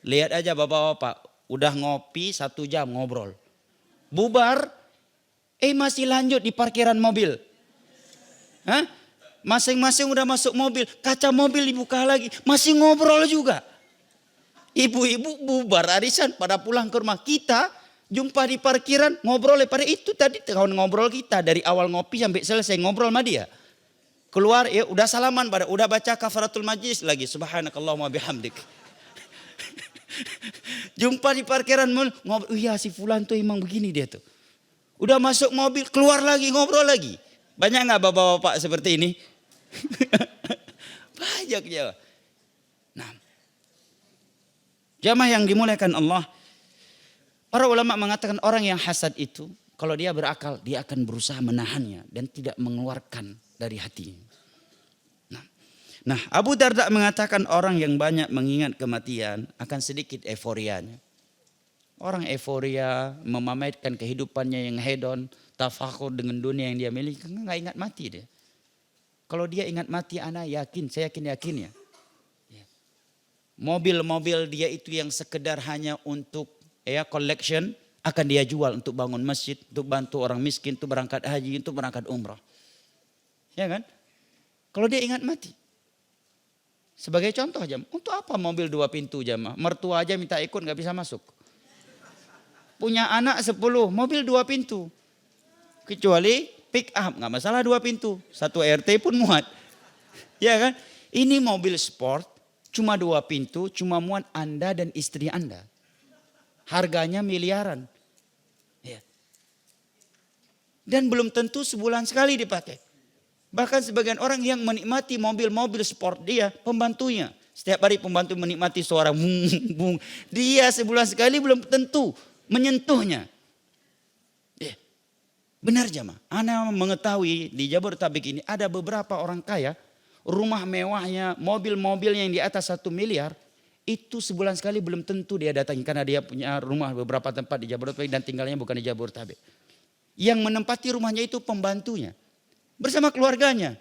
Lihat aja bapak-bapak, udah ngopi 1 jam ngobrol. Bubar, masih lanjut di parkiran mobil. Hah? Masing-masing udah masuk mobil, kaca mobil dibuka lagi, masih ngobrol juga. Ibu-ibu bubar arisan pada pulang ke rumah kita, Jumpa di parkiran, ngobrol pada itu tadi kawan ngobrol kita dari awal ngopi sampai selesai ngobrol sama dia. Keluar ya udah salaman pada, udah baca kafaratul majlis lagi. Subhanakallahumma bihamdik. Jumpa di parkiran ngobrol, iya si fulan tuh emang begini dia tuh. Udah masuk mobil, keluar lagi ngobrol lagi. Banyak nggak bapak-bapak seperti ini? Banyak ya. Nah, jamaah yang dimuliakan Allah. Para ulama mengatakan orang yang hasad itu, kalau dia berakal, dia akan berusaha menahannya dan tidak mengeluarkan dari hatinya. Nah, Abu Darda mengatakan orang yang banyak mengingat kematian akan sedikit euforianya. Orang euforia memamerkan kehidupannya yang hedon, tafakur dengan dunia yang dia miliki, nggak ingat mati dia. Kalau dia ingat mati, saya yakin ya. Mobil-mobil dia itu yang sekedar hanya untuk collection akan dia jual untuk bangun masjid, untuk bantu orang miskin, untuk berangkat haji, untuk berangkat umrah. Ya kan? Kalau dia ingat mati. Sebagai contoh aja, untuk apa mobil 2 pintu jamaah? Mertua aja minta ikut nggak bisa masuk. Punya anak 10, mobil 2 pintu. Kecuali pick up, nggak masalah 2 pintu. 1 RT pun muat. Ya kan? Ini mobil sport, cuma 2 pintu, cuma muat Anda dan istri Anda. Harganya miliaran. Ya. Dan belum tentu sebulan sekali dipakai. Bahkan sebagian orang yang menikmati mobil-mobil sport dia, pembantunya. Setiap hari pembantu menikmati suara bung. Dia sebulan sekali belum tentu menyentuhnya. Ya. Benar jamaah. Ana mengetahui di Jabodetabek ini ada beberapa orang kaya. Rumah mewahnya, mobil-mobil yang di atas 1 miliar. Itu sebulan sekali belum tentu dia datangi. Karena dia punya rumah beberapa tempat di Jabodetabek dan tinggalnya bukan di Jabodetabek. Yang menempati rumahnya itu pembantunya. Bersama keluarganya.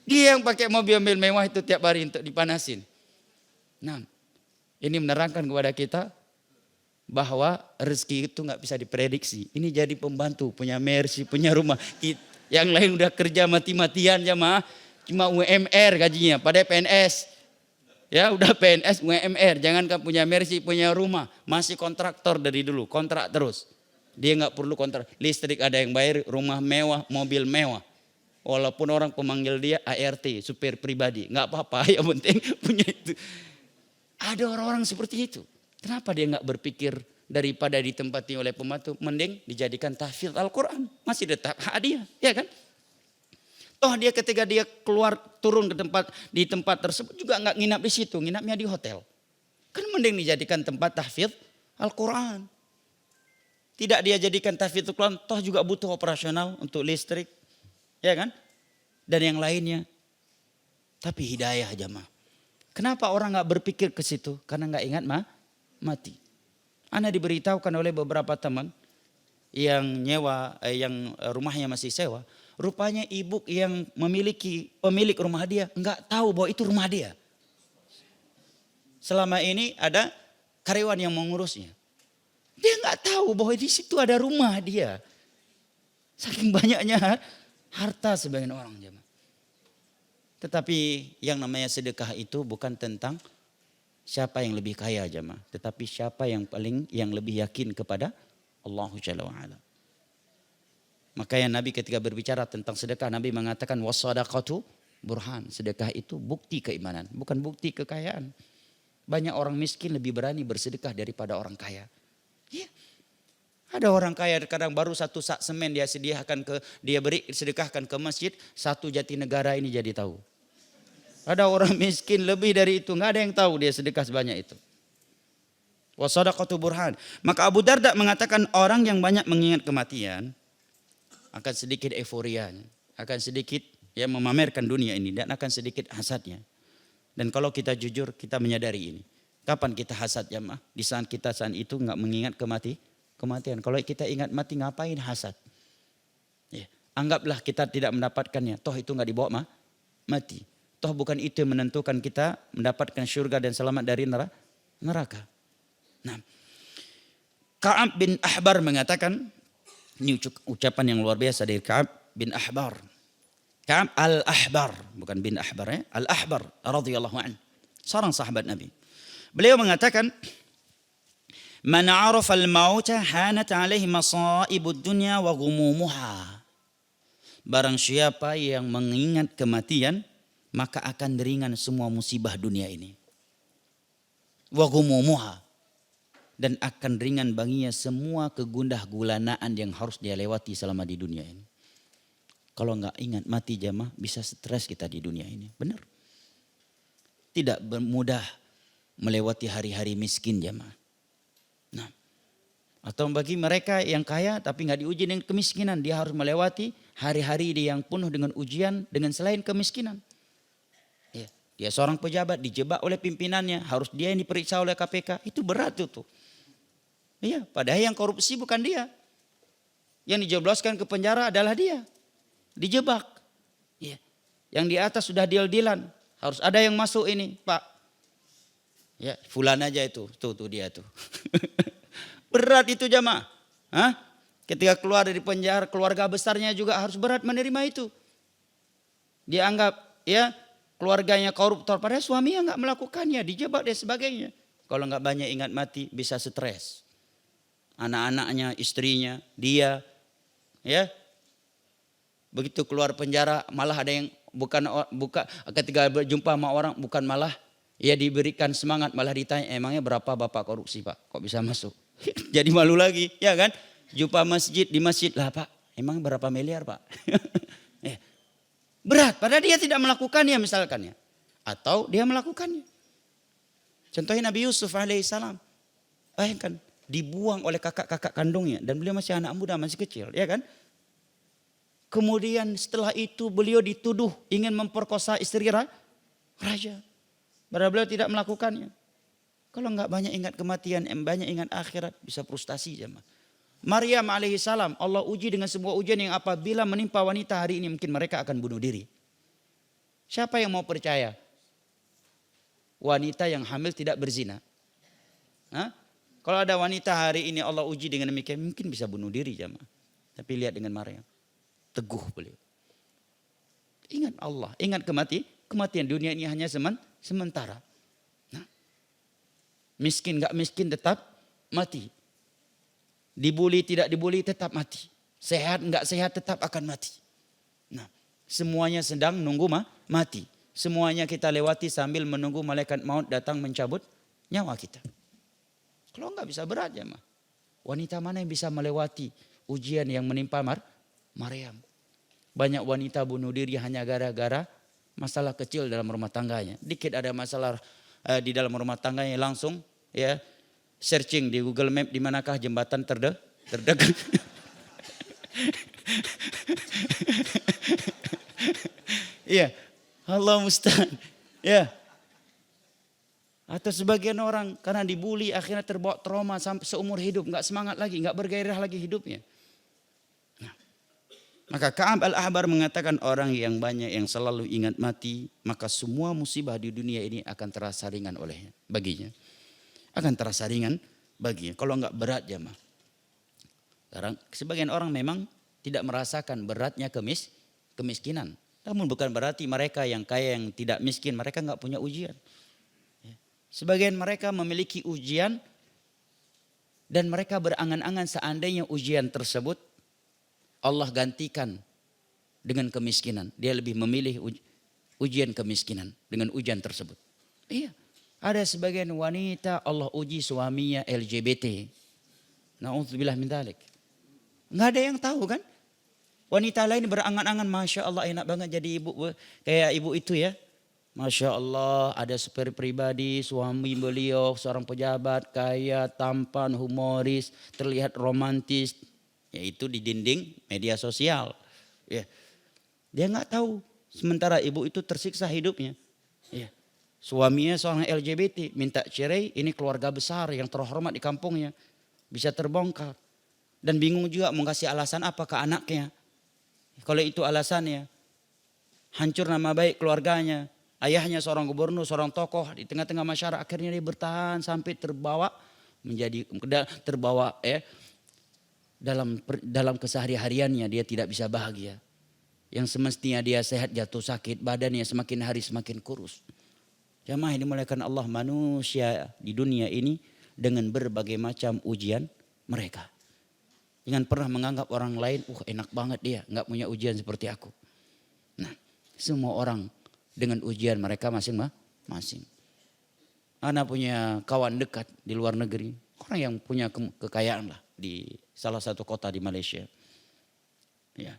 Dia yang pakai mobil-mobil mewah itu tiap hari untuk dipanasin. Nah, ini menerangkan kepada kita bahwa rezeki itu gak bisa diprediksi. Ini jadi pembantu, punya Mercy, punya rumah. Yang lain udah kerja mati-matian jamaah. Cuma UMR gajinya, pada PNS. Ya udah PNS, UMR. Jangankan punya Mercy, punya rumah. Masih kontraktor dari dulu, kontrak terus. Dia gak perlu kontrak. Listrik ada yang bayar, rumah mewah, mobil mewah. Walaupun orang pemanggil dia ART, supir pribadi. Gak apa-apa, yang penting punya itu. Ada orang-orang seperti itu. Kenapa dia gak berpikir daripada ditempati oleh pembantu, mending dijadikan tahfidz Al-Quran. Masih tetap hadiah, ya kan? Toh dia ketika dia keluar turun ke di tempat tersebut juga nggak nginap di situ, nginapnya di hotel. Kan mending dijadikan tempat tahfidz Al-Quran. Tidak dia jadikan tahfidz Al-Quran, toh juga butuh operasional untuk listrik, ya kan? Dan yang lainnya. Tapi hidayah jamaah. Kenapa orang nggak berpikir ke situ? Karena nggak ingat mati. Ana diberitahukan oleh beberapa teman yang nyewa, yang rumahnya masih sewa. Rupanya ibu yang pemilik rumah dia nggak tahu bahwa itu rumah dia. Selama ini ada karyawan yang mengurusnya. Dia nggak tahu bahwa di situ ada rumah dia. Saking banyaknya harta sebagian orang jemaah. Tetapi yang namanya sedekah itu bukan tentang siapa yang lebih kaya jemaah, tetapi siapa yang lebih yakin kepada Allah Jalla wa Ala. Makanya Nabi ketika berbicara tentang sedekah, Nabi mengatakan wassadaqatu burhan. Sedekah itu bukti keimanan, bukan bukti kekayaan. Banyak orang miskin lebih berani bersedekah daripada orang kaya. Ya. Ada orang kaya kadang baru 1 sak semen dia sedekahkan ke masjid, 1 Jatinegara ini jadi tahu. Ada orang miskin lebih dari itu, nggak ada yang tahu dia sedekah sebanyak itu. Wassadaqatu burhan. Maka Abu Darda mengatakan orang yang banyak mengingat kematian akan sedikit euforianya, akan sedikit memamerkan dunia ini dan akan sedikit hasadnya. Dan kalau kita jujur, kita menyadari ini. Kapan kita hasad jamaah? Di saat kita saat itu nggak mengingat kematian. Kalau kita ingat mati, ngapain hasad? Ya, anggaplah kita tidak mendapatkannya. Toh itu nggak dibawa mati. Toh bukan itu yang menentukan kita mendapatkan surga dan selamat dari neraka. Nah, Ka'ab bin Ahbar mengatakan, ini ucapan yang luar biasa dari Ka'ab bin Ahbar. Ka'ab al-Ahbar, bukan bin Ahbar ya. Al-Ahbar radhiyallahu anhu. Seorang sahabat Nabi. Beliau mengatakan, Man 'arafa al-mauta hanat 'alaihi masaibud dunya wa ghumumuha. Barang siapa yang mengingat kematian, maka akan ringan semua musibah dunia ini. Wa ghumumuha. Dan akan ringan baginya semua kegundah gulanaan yang harus dia lewati selama di dunia ini. Kalau enggak ingat mati jamaah, bisa stres kita di dunia ini. Benar. Tidak mudah melewati hari-hari miskin jamaah. Nah, atau bagi mereka yang kaya tapi enggak diuji dengan kemiskinan, dia harus melewati hari-hari yang penuh dengan ujian dengan selain kemiskinan. Ya, dia seorang pejabat dijebak oleh pimpinannya, harus dia yang diperiksa oleh KPK, itu berat itu. Iya, padahal yang korupsi bukan dia. Yang dijebloskan ke penjara adalah dia. Dijebak. Iya. Yang di atas sudah deal-dealan. Harus ada yang masuk ini, Pak. Ya, fulan aja itu. Tuh dia tuh. Berat itu jamaah. Hah? Ketika keluar dari penjara, keluarga besarnya juga harus berat menerima itu. Dia anggap ya keluarganya koruptor, padahal suaminya enggak melakukannya, dijebak dan sebagainya. Kalau enggak banyak ingat mati, bisa stres. Anak-anaknya, istrinya, dia, ya. Begitu keluar penjara, malah ada yang bukan ketika berjumpa sama orang, bukan malah ya diberikan semangat, malah ditanya, emangnya berapa bapak korupsi Pak? Kok bisa masuk? Jadi malu lagi, ya kan? Jumpa di masjid lah Pak, emang berapa miliar Pak? Berat, padahal dia tidak melakukannya misalkan ya. Atau dia melakukannya. Contohnya Nabi Yusuf alaihissalam. Bayangkan. Dibuang oleh kakak-kakak kandungnya. Dan beliau masih anak muda, masih kecil. Ya kan? Kemudian setelah itu beliau dituduh ingin memperkosa istri raja. Padahal beliau tidak melakukannya. Kalau enggak banyak ingat kematian, banyak ingat akhirat, bisa frustasi jemaah. Maryam alaihissalam, Allah uji dengan sebuah ujian yang apabila menimpa wanita hari ini mungkin mereka akan bunuh diri. Siapa yang mau percaya? Wanita yang hamil tidak berzina. Hah? Kalau ada wanita hari ini Allah uji dengan demikian, mungkin bisa bunuh diri jamaah. Tapi lihat dengan Maryam. Teguh beliau. Ingat Allah, ingat kematian dunia ini hanya sementara. Nah, miskin gak miskin tetap mati. Dibuli tidak dibuli tetap mati. Sehat gak sehat tetap akan mati. Nah, semuanya sedang nunggu mati. Semuanya kita lewati sambil menunggu malaikat maut datang mencabut nyawa kita. Kalau enggak bisa berat ya mah. Wanita mana yang bisa melewati ujian yang menimpa Maryam? Banyak wanita bunuh diri hanya gara-gara masalah kecil dalam rumah tangganya. Dikit ada masalah di dalam rumah tangganya langsung ya searching di Google Map di manakah jembatan terdekat. Iya, Allah musta'an. Ya. Atau sebagian orang karena dibully akhirnya terbawa trauma sampai seumur hidup. Enggak semangat lagi, enggak bergairah lagi hidupnya. Nah, maka Ka'ab al-Ahbar mengatakan orang yang banyak yang selalu ingat mati. Maka semua musibah di dunia ini akan terasa ringan olehnya, baginya. Akan terasa ringan baginya. Kalau enggak berat jemaah. Sekarang sebagian orang memang tidak merasakan beratnya kemiskinan. Namun bukan berarti mereka yang kaya yang tidak miskin mereka enggak punya ujian. Sebagian mereka memiliki ujian dan mereka berangan-angan seandainya ujian tersebut Allah gantikan dengan kemiskinan. Dia lebih memilih ujian kemiskinan dengan ujian tersebut. Iya, ada sebagian wanita Allah uji suaminya LGBT. Na'udzubillah min dzalik. Enggak ada yang tahu kan? Wanita lain berangan-angan, Masya Allah enak banget jadi ibu kayak ibu itu ya. Masya Allah ada super pribadi, suami beliau seorang pejabat, kaya, tampan, humoris, terlihat romantis. Yaitu di dinding media sosial. Ya. Dia nggak tahu, sementara ibu itu tersiksa hidupnya. Ya. Suaminya seorang LGBT, minta cerai, ini keluarga besar yang terhormat di kampungnya. Bisa terbongkar. Dan bingung juga mau kasih alasan apa ke anaknya. Kalau itu alasannya, hancur nama baik keluarganya. Ayahnya seorang gubernur, seorang tokoh di tengah-tengah masyarakat, akhirnya dia bertahan sampai terbawa dalam kesehari-hariannya dia tidak bisa bahagia. Yang semestinya dia sehat jatuh sakit, badannya semakin hari semakin kurus. Jamaah ini dimuliakan Allah, manusia di dunia ini dengan berbagai macam ujian mereka. Jangan pernah menganggap orang lain, enak banget dia, nggak punya ujian seperti aku. Nah, semua orang dengan ujian mereka masing-masing. Ana punya kawan dekat di luar negeri, orang yang punya kekayaan lah di salah satu kota di Malaysia. Ya,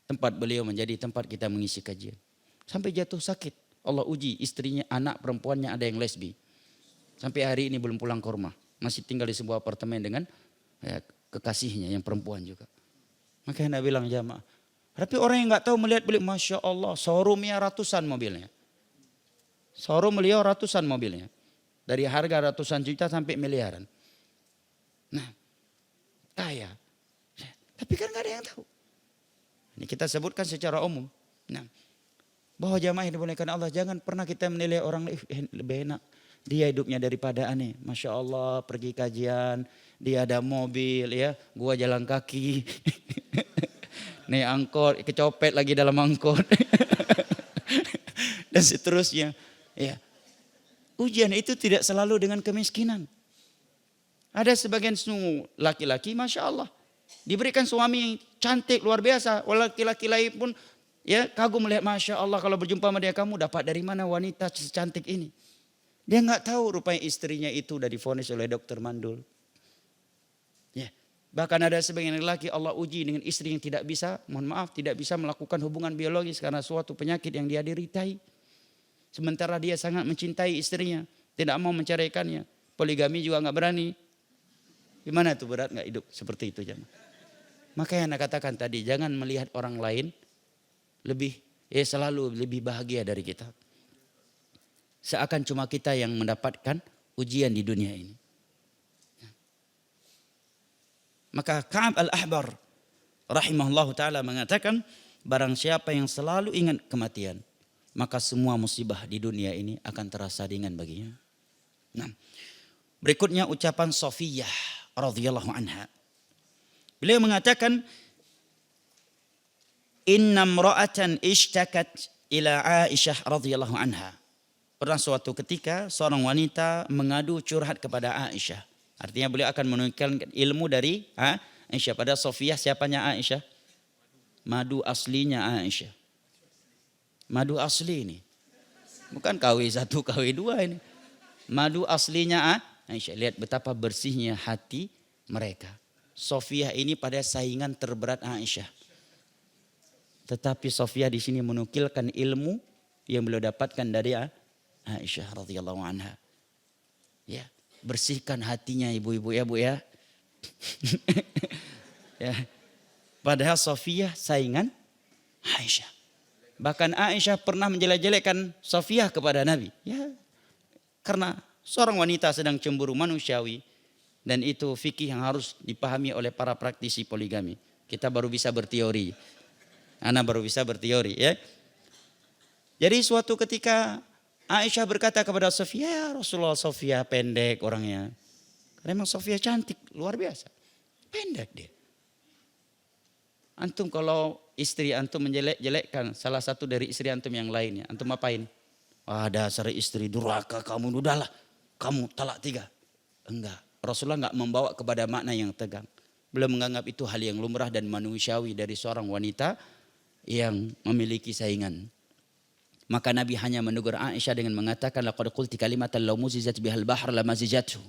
tempat beliau menjadi tempat kita mengisi kajian. Sampai jatuh sakit, Allah uji istrinya, anak perempuannya ada yang lesbi. Sampai hari ini belum pulang ke rumah, masih tinggal di sebuah apartemen dengan kekasihnya yang perempuan juga. Makanya Anda bilang jamaah. Tapi orang yang nggak tahu melihat beliau, masya Allah, showroomnya ratusan mobilnya. Showroom beliau ratusan mobilnya, dari harga ratusan juta sampai miliaran. Nah, kaya. Tapi kan nggak ada yang tahu. Ini kita sebutkan secara umum. Nah, bahwa jamaah yang dimuliakan Allah, jangan pernah kita menilai orang lebih enak. Dia hidupnya daripada aneh. Masya Allah, pergi kajian, dia ada mobil ya, gua jalan kaki. Nih angkot, kecopet lagi dalam angkot. Dan seterusnya. Ya. Ujian itu tidak selalu dengan kemiskinan. Ada sebagian laki-laki, Masya Allah, diberikan suami yang cantik luar biasa. Laki-laki lain pun ya kagum melihat, Masya Allah, kalau berjumpa sama dia, kamu dapat dari mana wanita secantik ini? Dia nggak tahu rupanya istrinya itu udah divonis oleh dokter mandul. Ya. Bahkan ada sebagian laki Allah uji dengan istri yang tidak bisa, mohon maaf, tidak bisa melakukan hubungan biologis karena suatu penyakit yang dia deritai. Sementara dia sangat mencintai istrinya, tidak mau menceraikannya. Poligami juga nggak berani. Gimana tuh, berat nggak hidup seperti itu jemaah? Makanya Anda katakan tadi, jangan melihat orang lain selalu lebih bahagia dari kita. Seakan cuma kita yang mendapatkan ujian di dunia ini. Maka Ka'ab al-Ahbar rahimahullah ta'ala mengatakan, barang siapa yang selalu ingat kematian, maka semua musibah di dunia ini akan terasa ringan baginya. Nah, berikutnya ucapan Safiyah radhiyallahu anha. Beliau mengatakan, inna imra'atan ishtakat ila Aisyah radhiyallahu anha. Pernah suatu ketika seorang wanita mengadu curhat kepada Aisyah. Artinya beliau akan menukilkan ilmu dari Aisyah. Pada Safiyah siapanya Aisyah? Madu aslinya Aisyah. Madu asli ini. Bukan KW1, KW2 ini. Madu aslinya Aisyah. Lihat betapa bersihnya hati mereka. Safiyah ini pada saingan terberat Aisyah. Tetapi Safiyah di sini menukilkan ilmu yang beliau dapatkan dari Aisyah radhiyallahu anha. Ya, bersihkan hatinya ibu-ibu ya, Bu ya. Ya. Padahal Safiyah saingan Aisyah. Bahkan Aisyah pernah menjelek-jelekkan Safiyah kepada Nabi. Ya, karena seorang wanita sedang cemburu manusiawi. Dan itu fikih yang harus dipahami oleh para praktisi poligami. Kita baru bisa berteori. Ana baru bisa berteori ya. Jadi suatu ketika Aisyah berkata kepada Safiyah, ya Rasulullah, Safiyah pendek orangnya. Karena memang Safiyah cantik, luar biasa. Pendek dia. Antum kalau istri antum menjelek-jelekkan salah satu dari istri antum yang lainnya, antum apain? Dasar istri durhaka kamu, udahlah kamu talak 3. Enggak, Rasulullah enggak membawa kepada makna yang tegang. Beliau menganggap itu hal yang lumrah dan manusiawi dari seorang wanita yang memiliki saingan. Maka Nabi hanya menegur Aisyah dengan mengatakan, laqad qulti kalimatan law muzizat bihal bahr lamazijathu.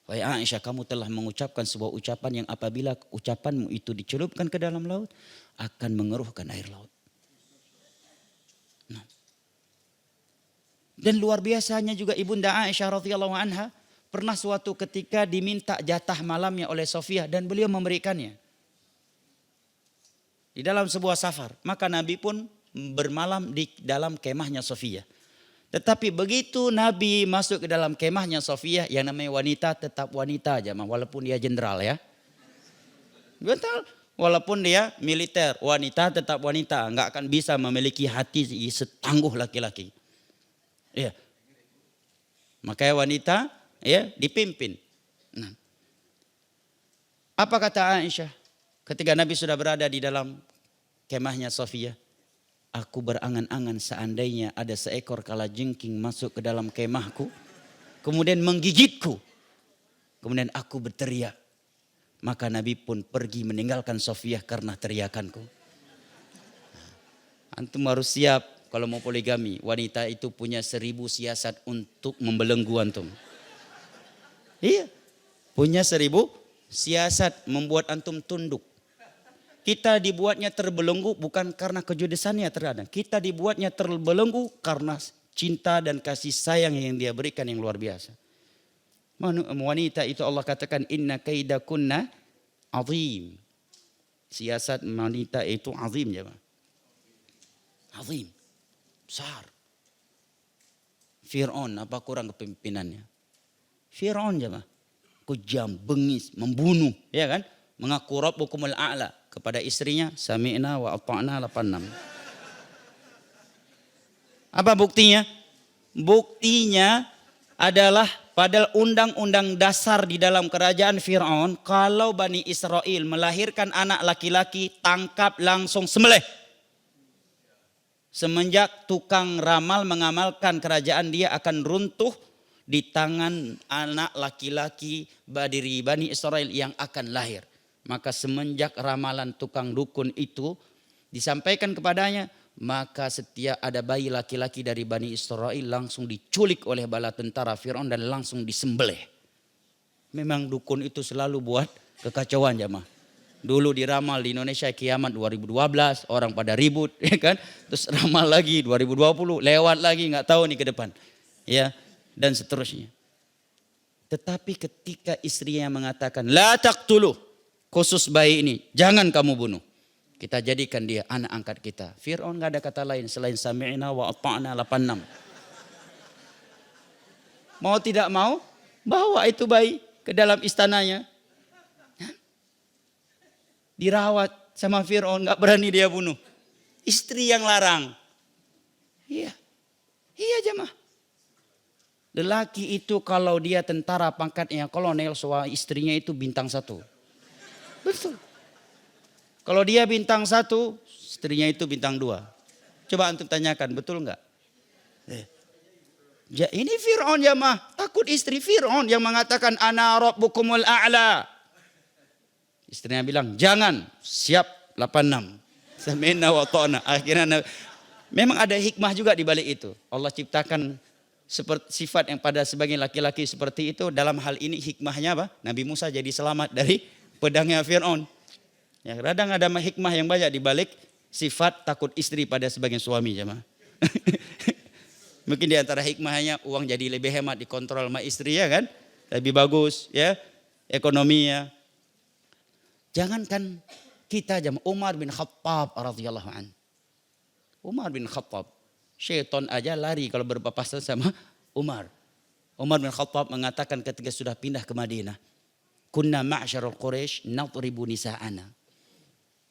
Wahai Aisyah, kamu telah mengucapkan sebuah ucapan yang apabila ucapanmu itu dicelupkan ke dalam laut, akan mengeruhkan air laut. Nah. Dan luar biasanya juga Ibunda Aisyah radhiyallahu anha pernah suatu ketika diminta jatah malamnya oleh Safiyah dan beliau memberikannya. Di dalam sebuah safar, maka Nabi pun bermalam di dalam kemahnya Safiyah. Tetapi begitu Nabi masuk ke dalam kemahnya Safiyah, yang namanya wanita tetap wanita aja, walaupun dia jenderal ya. Betul, walaupun dia militer, wanita tetap wanita, nggak akan bisa memiliki hati setangguh laki-laki. Iya. Makanya wanita ya dipimpin. Nah. Apa kata Aisyah ketika Nabi sudah berada di dalam kemahnya Safiyah? Aku berangan-angan seandainya ada seekor kalajengking masuk ke dalam kemahku, kemudian menggigitku. Kemudian aku berteriak. Maka Nabi pun pergi meninggalkan Sofiyah karena teriakanku. Antum harus siap kalau mau poligami. Wanita itu punya 1000 siasat untuk membelenggu antum. Iya, punya 1000 siasat membuat antum tunduk. Kita dibuatnya terbelenggu bukan karena kejudesannya terhadap. Kita dibuatnya terbelenggu karena cinta dan kasih sayang yang dia berikan yang luar biasa. Wanita itu Allah katakan inna kaidakunna azim. Siasat wanita itu azim ya, Pak. Azim. Besar. Fir'aun apa kurang kepemimpinannya? Fir'aun ya, Pak. Kejam, bengis, membunuh, ya kan? Mengaku Rabbukumul A'la kepada istrinya, sami'na wa ata'na 86. Apa buktinya? Buktinya adalah padahal undang-undang dasar di dalam kerajaan Fir'aun, kalau Bani Israel melahirkan anak laki-laki, tangkap langsung sembelih. Semenjak tukang ramal mengamalkan kerajaan dia akan runtuh di tangan anak laki-laki dari Bani Israel yang akan lahir. Maka semenjak ramalan tukang dukun itu disampaikan kepadanya, maka setiap ada bayi laki-laki dari Bani Israel langsung diculik oleh bala tentara Fir'aun dan langsung disembelih. Memang dukun itu selalu buat kekacauan jamaah. Dulu diramal di Indonesia kiamat 2012, orang pada ribut, ya kan? Terus ramal lagi 2020, lewat lagi nggak tahu nih ke depan, ya, dan seterusnya. Tetapi ketika istrinya mengatakan, la taqtuluh, khusus bayi ini, jangan kamu bunuh. Kita jadikan dia anak angkat kita. Fir'aun nggak ada kata lain selain sami'na wa ata'na 86. Mau tidak mau, bawa itu bayi ke dalam istananya. Dirawat sama Fir'aun, gak berani dia bunuh. Istri yang larang. Iya. Iya jemaah. Lelaki itu kalau dia tentara pangkatnya kolonel, istrinya itu bintang 1. Betul. Kalau dia bintang 1, istrinya itu bintang 2. Coba antum tanyakan, betul enggak? Ini Fir'aun jemaah. Takut istri Fir'aun yang mengatakan ana rabbukumul a'la. Istrinya bilang, jangan, siap 86. Sami'na wa ta'na. Akhirnya memang ada hikmah juga di balik itu. Allah ciptakan seperti sifat yang pada sebagian laki-laki seperti itu. Dalam hal ini hikmahnya apa? Nabi Musa jadi selamat dari pedangnya Fir'aun. Ya, kadang ada hikmah yang banyak di balik sifat takut istri pada sebagian suami jemaah. Mungkin di antara hikmahnya uang jadi lebih hemat dikontrol sama istri ya kan? Lebih bagus ya ekonominya. Jangankan kita jam Umar bin Khattab radhiyallahu an. Umar bin Khattab, syaitan aja lari kalau berpapasan sama Umar. Umar bin Khattab mengatakan ketika sudah pindah ke Madinah, kunna ma'syarul Quraisy nadribu nisa'ana.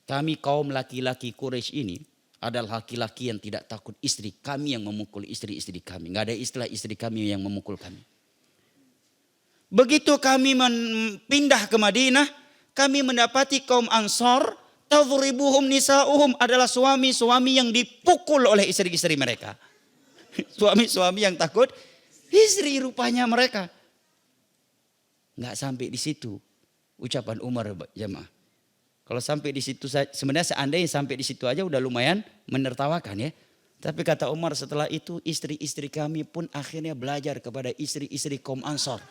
Kami kaum laki-laki Quraisy ini adalah laki-laki yang tidak takut istri. Kami yang memukul istri-istri kami. Enggak ada istilah istri kami yang memukul kami. Begitu kami pindah ke Madinah, kami mendapati kaum Ansar tadribuhum nisa'uhum adalah suami-suami yang dipukul oleh istri-istri mereka. Suami-suami yang takut istri rupanya mereka. Enggak sampai di situ ucapan Umar jemaah. Kalau sampai di situ sebenarnya seandainya sampai di situ aja udah lumayan menertawakan ya. Tapi kata Umar setelah itu istri-istri kami pun akhirnya belajar kepada istri-istri kaum Ansar.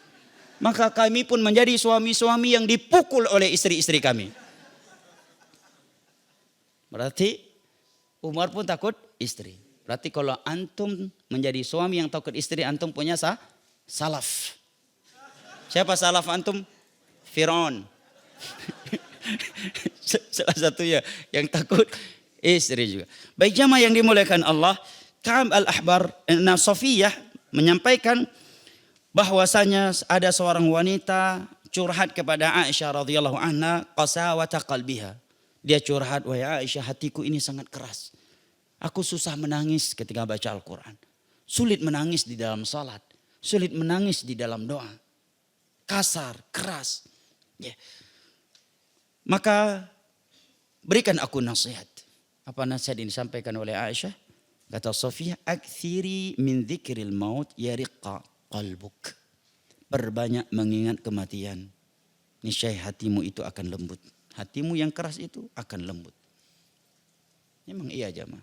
Maka kami pun menjadi suami-suami yang dipukul oleh istri-istri kami. Berarti Umar pun takut istri. Berarti kalau antum menjadi suami yang takut istri, antum punya salaf. Siapa salaf antum? Fir'aun. Salah satunya yang takut istri juga. Baik jamaah yang dimuliakan Allah, Ka'ab al-Ahbar Sofiyah menyampaikan bahwasanya ada seorang wanita curhat kepada Aisyah radhiyallahu anha qasawata qalbiha. Dia curhat, wahai Aisyah, hatiku ini sangat keras. Aku susah menangis ketika baca Al-Quran. Sulit menangis di dalam salat. Sulit menangis di dalam doa. Kasar, keras. Ya. Maka berikan aku nasihat. Apa nasihat ini disampaikan oleh Aisyah? Kata Sofiyah, akthiri min dzikril maut yariqqa qalbuk. perbanyak mengingat kematian. Niscaya hatimu itu akan lembut. Hatimu yang keras itu akan lembut. Memang iya jamaah.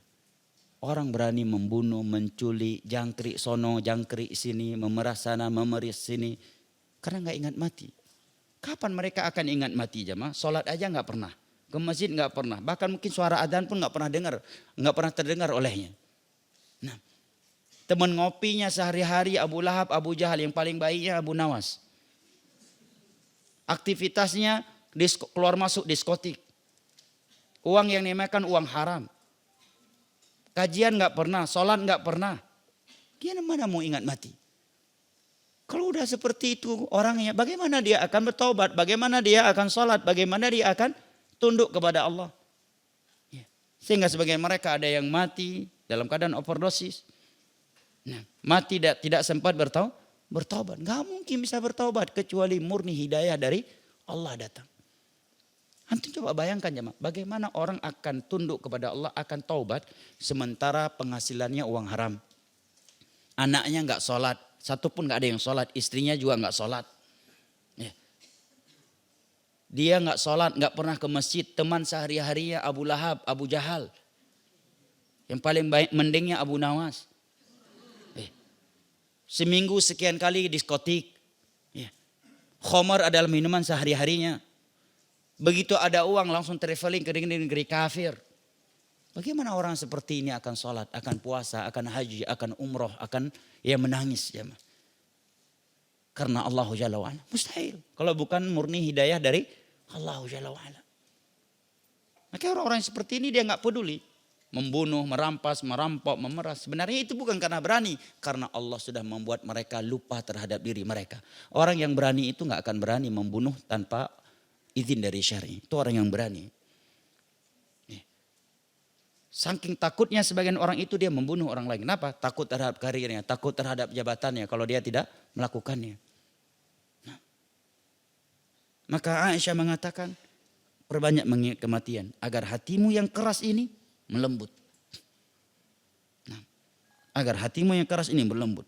Orang berani membunuh, menculik, jangkrik sono, jangkrik sini, memeras sana, memeris sini. Karena nggak ingat mati. Kapan mereka akan ingat mati jamaah? Sholat aja nggak pernah. Ke masjid nggak pernah. Bahkan mungkin suara adzan pun nggak pernah dengar. Nggak pernah terdengar olehnya. Nah, teman ngopinya sehari-hari Abu Lahab, Abu Jahal. Yang paling baiknya Abu Nawas. Aktivitasnya keluar masuk diskotik. Uang yang dimakan uang haram. Kajian nggak pernah, sholat nggak pernah. Dia mana mau ingat mati? Kalau udah seperti itu orangnya, bagaimana dia akan bertobat? Bagaimana dia akan sholat? Bagaimana dia akan tunduk kepada Allah? Ya. Sehingga sebagian mereka ada yang mati dalam keadaan overdosis. Nah, mati tidak sempat bertobat. Nggak mungkin bisa bertobat kecuali murni hidayah dari Allah datang. Antum coba bayangkan jemaah, bagaimana orang akan tunduk kepada Allah, akan taubat sementara penghasilannya uang haram. Anaknya nggak sholat, satu pun nggak ada yang sholat, istrinya juga nggak sholat. Ya. Dia nggak sholat, nggak pernah ke masjid, teman sehari-harinya Abu Lahab, Abu Jahal. Yang paling baik mendingnya Abu Nawas. Seminggu sekian kali diskotik. Ya. Khamar adalah minuman sehari-harinya. Begitu ada uang langsung traveling ke negeri kafir. Bagaimana orang seperti ini akan sholat, akan puasa, akan haji, akan umroh, akan menangis. Ya. Karena Allah Jalla wa'ala. Mustahil. Kalau bukan murni hidayah dari Allah Jalla wa'ala. Maka orang-orang seperti ini dia gak peduli. Membunuh, merampas, merampok, memeras. Sebenarnya itu bukan karena berani. Karena Allah sudah membuat mereka lupa terhadap diri mereka. Orang yang berani itu gak akan berani membunuh tanpa izin dari syar'i. Itu orang yang berani. Saking takutnya sebagian orang itu dia membunuh orang lain. Kenapa? Takut terhadap karirnya, takut terhadap jabatannya kalau dia tidak melakukannya. Nah, maka Aisyah mengatakan, perbanyak mengingat kematian agar hatimu yang keras ini melembut. Nah, agar hatimu yang keras ini melembut.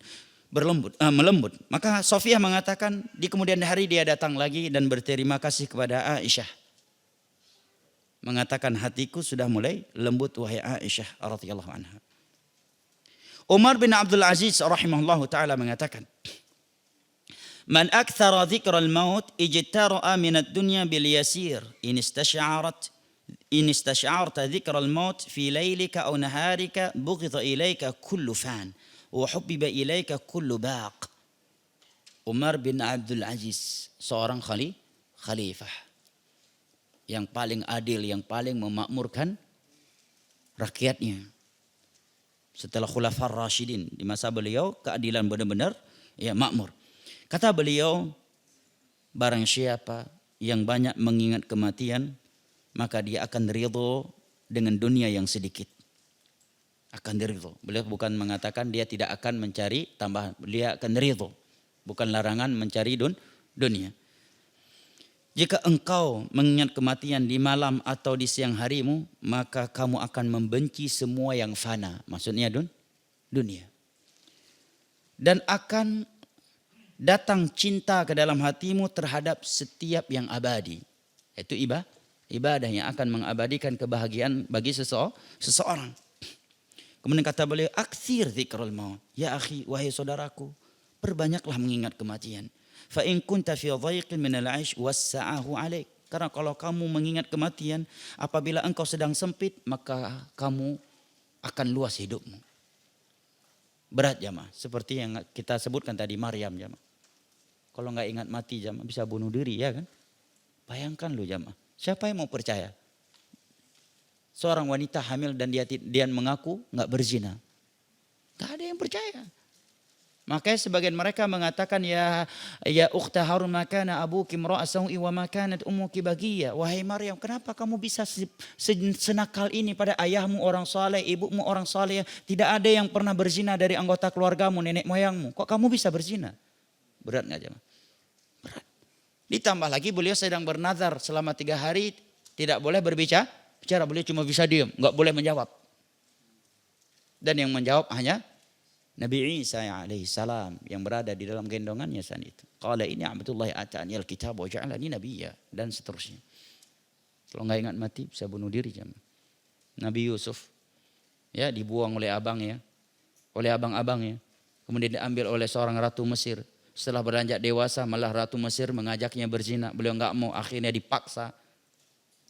Maka Sofiyah mengatakan di kemudian hari dia datang lagi dan berterima kasih kepada Aisyah. Mengatakan hatiku sudah mulai lembut wahai Aisyah radhiyallahu anha. Umar bin Abdul Aziz rahimahullahu taala mengatakan, "Man aktsara dzikral maut ijtara'a min ad-dunya bil yasir in istash'arta dzikral maut fi lailika aw naharika bughidha ilaika kullu fan. Wahubbiba ilaika kullu baq." Umar bin Abdul Aziz, seorang khalifah yang paling adil, yang paling memakmurkan rakyatnya. Setelah Khulafar Rasyidin, di masa beliau keadilan benar-benar makmur. Kata beliau, barang siapa yang banyak mengingat kematian, maka dia akan ridho dengan dunia yang sedikit. Akan ridho. Beliau bukan mengatakan dia tidak akan mencari tambahan. Dia akan ridho. Bukan larangan mencari dunia. Jika engkau mengingat kematian di malam atau di siang harimu, maka kamu akan membenci semua yang fana. Maksudnya dunia. Dan akan datang cinta ke dalam hatimu terhadap setiap yang abadi. Itu ibadah yang akan mengabadikan kebahagiaan bagi seseorang. Kemudian kata beliau, aktsir dzikrul maut. Ya akhi, wahai saudaraku, perbanyaklah mengingat kematian. Fa in kunta fi dhaiqin min al-'aish wassa'ahu 'alaik. Karena kalau kamu mengingat kematian, apabila engkau sedang sempit, maka kamu akan luas hidupmu. Berat jamaah, seperti yang kita sebutkan tadi Maryam jamaah. Kalau enggak ingat mati jamaah bisa bunuh diri ya kan? Bayangkan lu jamaah, siapa yang mau percaya? Seorang wanita hamil dan dia mengaku nggak berzina. Gak ada yang percaya. Makanya sebagian mereka mengatakan ya ukhta Harun makana abuki imra'asahu wa makanat ummuki baghiyah. Wahai Maryam, kenapa kamu bisa senakal ini pada ayahmu orang saleh, ibumu orang saleh, tidak ada yang pernah berzina dari anggota keluargamu, nenek moyangmu. Kok kamu bisa berzina? Berat enggak jemaah? Berat. Ditambah lagi beliau sedang bernazar selama 3 hari tidak boleh berbicara. Beliau cuma bisa diam, nggak boleh menjawab. Dan yang menjawab hanya Nabi Isa alaihi salam yang berada di dalam gendongannya saat itu. Qala ini Abdullah ata'ani al-kitab wa ja'alani nabiyya dan seterusnya. Kalau nggak ingat mati bisa bunuh diri jemaah. Nabi Yusuf ya dibuang oleh abangnya, oleh abang-abangnya. Kemudian diambil oleh seorang ratu Mesir. Setelah beranjak dewasa malah ratu Mesir mengajaknya berzina. Beliau nggak mau, akhirnya dipaksa.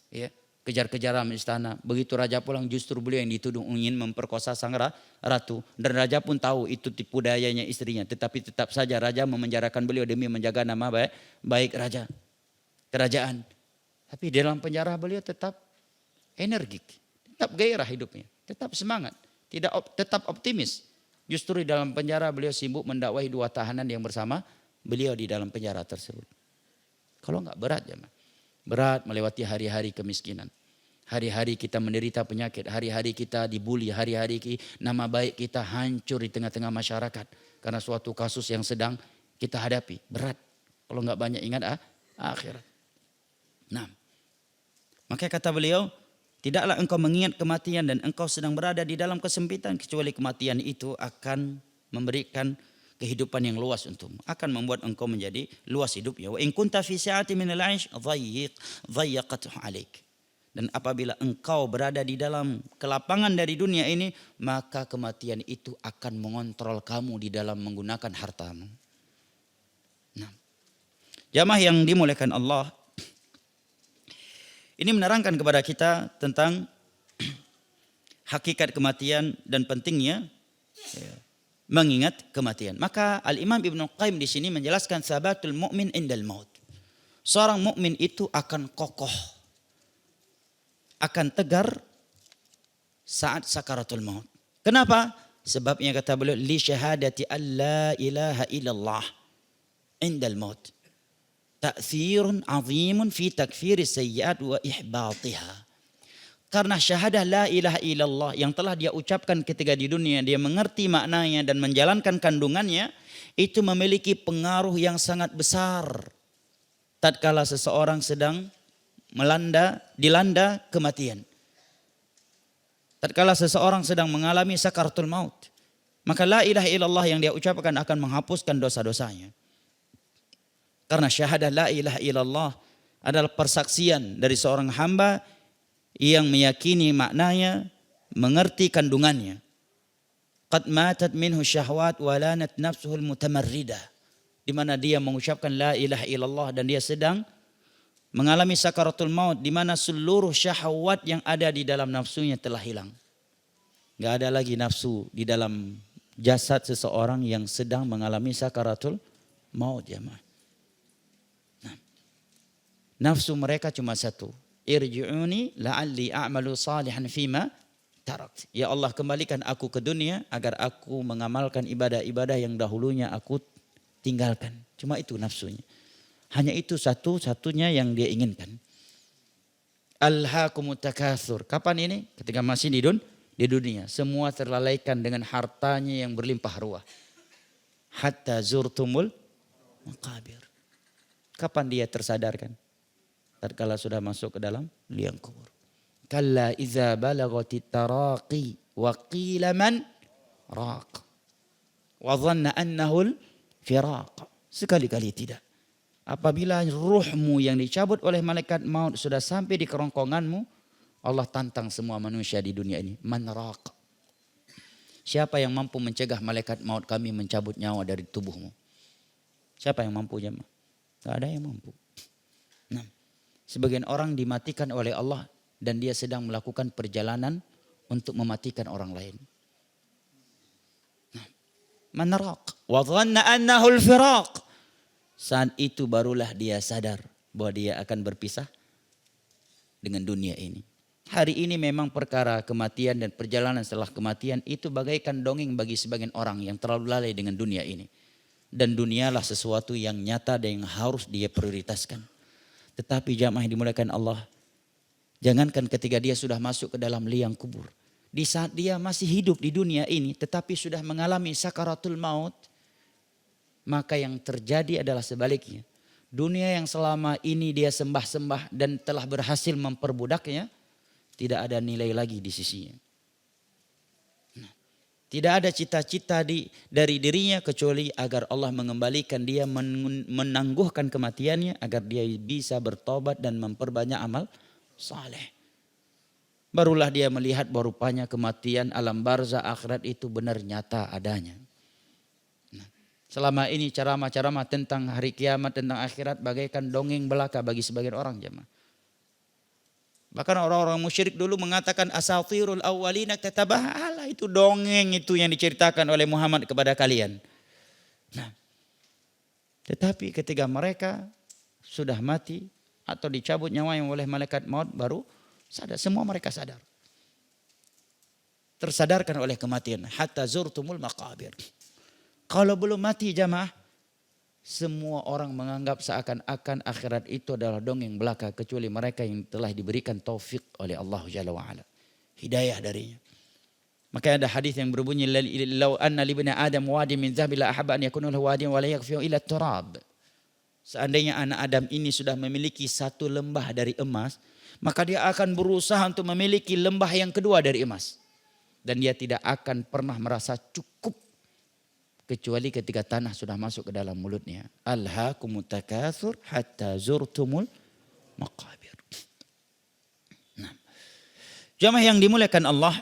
Ya, kejar-kejaran istana. Begitu raja pulang justru beliau yang dituduh ingin memperkosa sang ratu. Dan raja pun tahu itu tipu dayanya istrinya. Tetapi tetap saja raja memenjarakan beliau demi menjaga nama baik raja. Kerajaan. Tapi di dalam penjara beliau tetap energik. Tetap gairah hidupnya. Tetap semangat. Tetap optimis. Justru di dalam penjara beliau sibuk mendakwahi 2 tahanan yang bersama beliau di dalam penjara tersebut. Kalau enggak berat ya, berat melewati hari-hari kemiskinan. Hari-hari kita menderita penyakit, hari-hari kita dibully, hari-hari nama baik kita hancur di tengah-tengah masyarakat. Karena suatu kasus yang sedang kita hadapi, berat. Kalau enggak banyak ingat akhirat. Nah, makanya kata beliau, tidaklah engkau mengingat kematian dan engkau sedang berada di dalam kesempitan kecuali kematian itu akan memberikan kehidupan yang luas untukmu, akan membuat engkau menjadi luas hidupnya. Wa in kunta fi sa'ati min al-'aish dhayyaqathu 'alaik. Dan apabila engkau berada di dalam kelapangan dari dunia ini, maka kematian itu akan mengontrol kamu di dalam menggunakan hartamu. Nah, jamaah yang dimuliakan Allah, ini menerangkan kepada kita tentang hakikat kematian dan pentingnya mengingat kematian. Maka Al-Imam Ibnu Qayyim di sini menjelaskan sabatul mu'min indal maut. Seorang mukmin itu akan kokoh, akan tegar saat sakaratul maut. Kenapa? Sebabnya kata beliau li syahadati alla ilaha illallah indal maut. Ta'thirun azimun fi takfiri sayyiat wa ihbatiha. Karena syahadah la ilaha illallah yang telah dia ucapkan ketika di dunia, dia mengerti maknanya dan menjalankan kandungannya, itu memiliki pengaruh yang sangat besar tatkala seseorang sedang dilanda kematian. Tatkala seseorang sedang mengalami sakaratul maut, maka la ilaha illallah yang dia ucapkan akan menghapuskan dosa-dosanya. Karena syahadah la ilaha illallah adalah persaksian dari seorang hamba yang meyakini maknanya, mengerti kandungannya. Qad matat minhu syahwat wa lanat nafsuhul mutamarridah. Di mana dia mengucapkan la ilaha illallah dan dia sedang mengalami sakaratul maut, di mana seluruh syahwat yang ada di dalam nafsunya telah hilang. Enggak ada lagi nafsu di dalam jasad seseorang yang sedang mengalami sakaratul maut, jemaah. Nafsu mereka cuma satu. Irji'uni la'alli a'malu salihan fima tarakt. Ya Allah, kembalikan aku ke dunia agar aku mengamalkan ibadah-ibadah yang dahulunya aku tinggalkan. Cuma itu nafsunya. Hanya itu satu-satunya yang dia inginkan. Alhaakumut takatsur. Kapan ini? Ketika masih di dunia. Semua terlalaikan dengan hartanya yang berlimpah ruah. Hatta zurtumul maqabir. Kapan dia tersadarkan? Tatkala sudah masuk ke dalam liang kubur. Kalla idza balagatit taraqi wa qila man raq wa dhanna annahu al-firaq. Sekali-kali tidak. Apabila ruhmu yang dicabut oleh malaikat maut sudah sampai di kerongkonganmu, Allah tantang semua manusia di dunia ini. Man raq. Siapa yang mampu mencegah malaikat maut kami mencabut nyawa dari tubuhmu? Siapa yang mampu, jemaah? Tidak ada yang mampu. Nah, sebagian orang dimatikan oleh Allah dan dia sedang melakukan perjalanan untuk mematikan orang lain. Nah, man raq wa dhanna annahu al-firaq. Saat itu barulah dia sadar bahwa dia akan berpisah dengan dunia ini. Hari ini memang perkara kematian dan perjalanan setelah kematian itu bagaikan dongeng bagi sebagian orang yang terlalu lalai dengan dunia ini. Dan dunialah sesuatu yang nyata dan yang harus dia prioritaskan. Tetapi jamaah yang dimuliakan Allah, jangankan ketika dia sudah masuk ke dalam liang kubur. Di saat dia masih hidup di dunia ini tetapi sudah mengalami sakaratul maut, maka yang terjadi adalah sebaliknya. Dunia yang selama ini dia sembah-sembah dan telah berhasil memperbudaknya, tidak ada nilai lagi di sisinya. Nah, Tidak ada cita-cita dari dirinya kecuali agar Allah mengembalikan dia, menangguhkan kematiannya agar dia bisa bertobat dan memperbanyak amal saleh. Barulah dia melihat bahwa rupanya kematian alam barzah akhirat itu benar nyata adanya. Nah, selama ini ceramah-ceramah tentang hari kiamat, tentang akhirat bagaikan dongeng belaka bagi sebagian orang jemaah. Bahkan orang-orang musyrik dulu mengatakan asatirul awwalina katabaha, alah itu dongeng itu yang diceritakan oleh Muhammad kepada kalian. Nah, tetapi ketika mereka sudah mati atau dicabut nyawanya oleh malaikat maut baru sadar, semua mereka sadar. Tersadarkan oleh kematian. Hatta zurtumul maqabir. Kalau belum mati jamaah, semua orang menganggap seakan-akan akhirat itu adalah dongeng belaka kecuali mereka yang telah diberikan taufik oleh Allah Jalla wa'ala. Hidayah darinya. Maka ada hadis yang berbunyi, "Lau anna li ibni Adam wadi min dhahab la ahabba an yakuna lahu wadiyan wa la yakfiu ila turab." Seandainya anak Adam ini sudah memiliki satu lembah dari emas, maka dia akan berusaha untuk memiliki lembah yang kedua dari emas. Dan dia tidak akan pernah merasa cukup kecuali ketika tanah sudah masuk ke dalam mulutnya. Alhaakumut takatsur hatta zurtumul maqabir. Nah, jamaah yang dimuliakan Allah.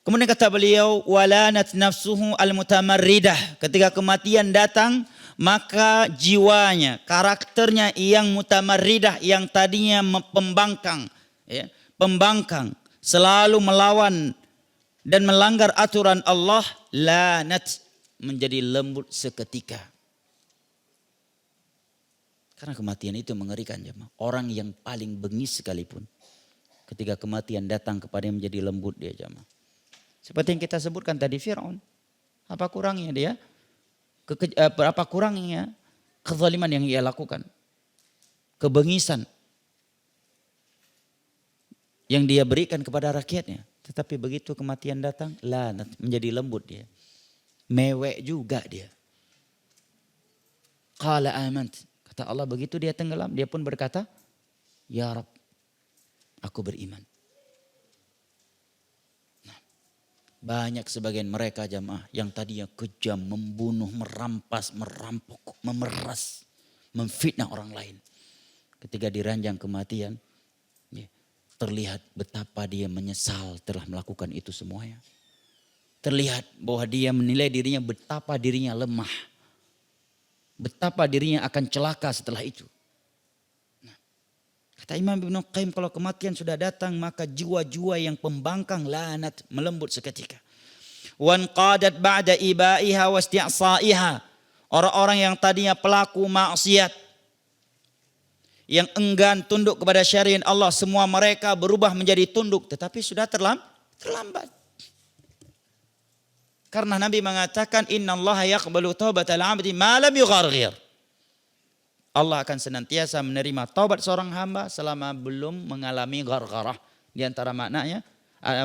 Kemudian kata beliau, walanat nafsuhu al-mutamarridah. Ketika kematian datang, maka jiwanya, karakternya yang mutamarridah, yang tadinya pembangkang, ya, pembangkang, selalu melawan dan melanggar aturan Allah, lanat, menjadi lembut seketika. Karena kematian itu mengerikan jemaah. Orang yang paling bengis sekalipun, ketika kematian datang kepadanya menjadi lembut dia jemaah. Seperti yang kita sebutkan tadi, Fir'aun. Apa kurangnya dia? Apa kurangnya kezaliman yang ia lakukan? Kebengisan yang dia berikan kepada rakyatnya. Tetapi begitu kematian datang, lanat, menjadi lembut dia. Mewek juga dia. Qala amant. Kata Allah, begitu dia tenggelam, dia pun berkata, Ya Rabb, aku beriman. Nah, banyak sebagian mereka jamaah yang tadinya kejam, membunuh, merampas, merampok, memeras, memfitnah orang lain. Ketika diranjang kematian, terlihat betapa dia menyesal telah melakukan itu semuanya. Terlihat bahwa dia menilai dirinya betapa dirinya lemah. Betapa dirinya akan celaka setelah itu. Nah, kata Imam Ibnu Qayyim, kalau kematian sudah datang maka jiwa-jiwa yang pembangkang lanat, melembut seketika. Wan qadat ba'da ibaiha wasti'saiha. Orang-orang yang tadinya pelaku maksiat, yang enggan tunduk kepada syariat Allah, semua mereka berubah menjadi tunduk, tetapi sudah terlambat. Karena Nabi mengatakan, innallaha yaqbalu taubatal 'abdi ma lam yugharghir. Allah akan senantiasa menerima taubat seorang hamba selama belum mengalami ghargharah. Di antara maknanya,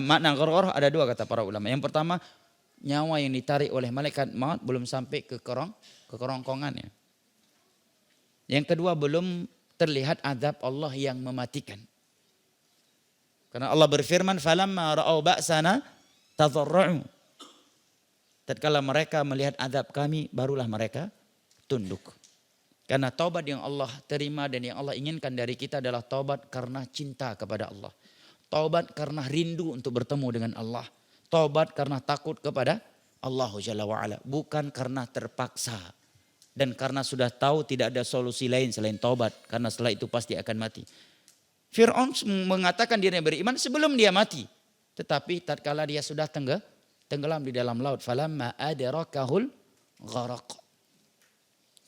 makna ghargharah ada dua kata para ulama. Yang pertama, nyawa yang ditarik oleh malaikat maut belum sampai ke kerongkongannya. Yang kedua, belum terlihat azab Allah yang mematikan. Karena Allah berfirman, falamma ra'au ba'sana tadharra'u. Tatkala mereka melihat azab kami, barulah mereka tunduk. Karena taubat yang Allah terima dan yang Allah inginkan dari kita adalah taubat karena cinta kepada Allah. Taubat karena rindu untuk bertemu dengan Allah. Taubat karena takut kepada Allah Jalla wa'ala. Bukan karena terpaksa. Dan karena sudah tahu tidak ada solusi lain selain taubat. Karena setelah itu pasti akan mati. Fir'aun mengatakan dirinya beriman sebelum dia mati. Tetapi tatkala dia sudah tenggelam di dalam laut. Falamma adrakahul gharaq.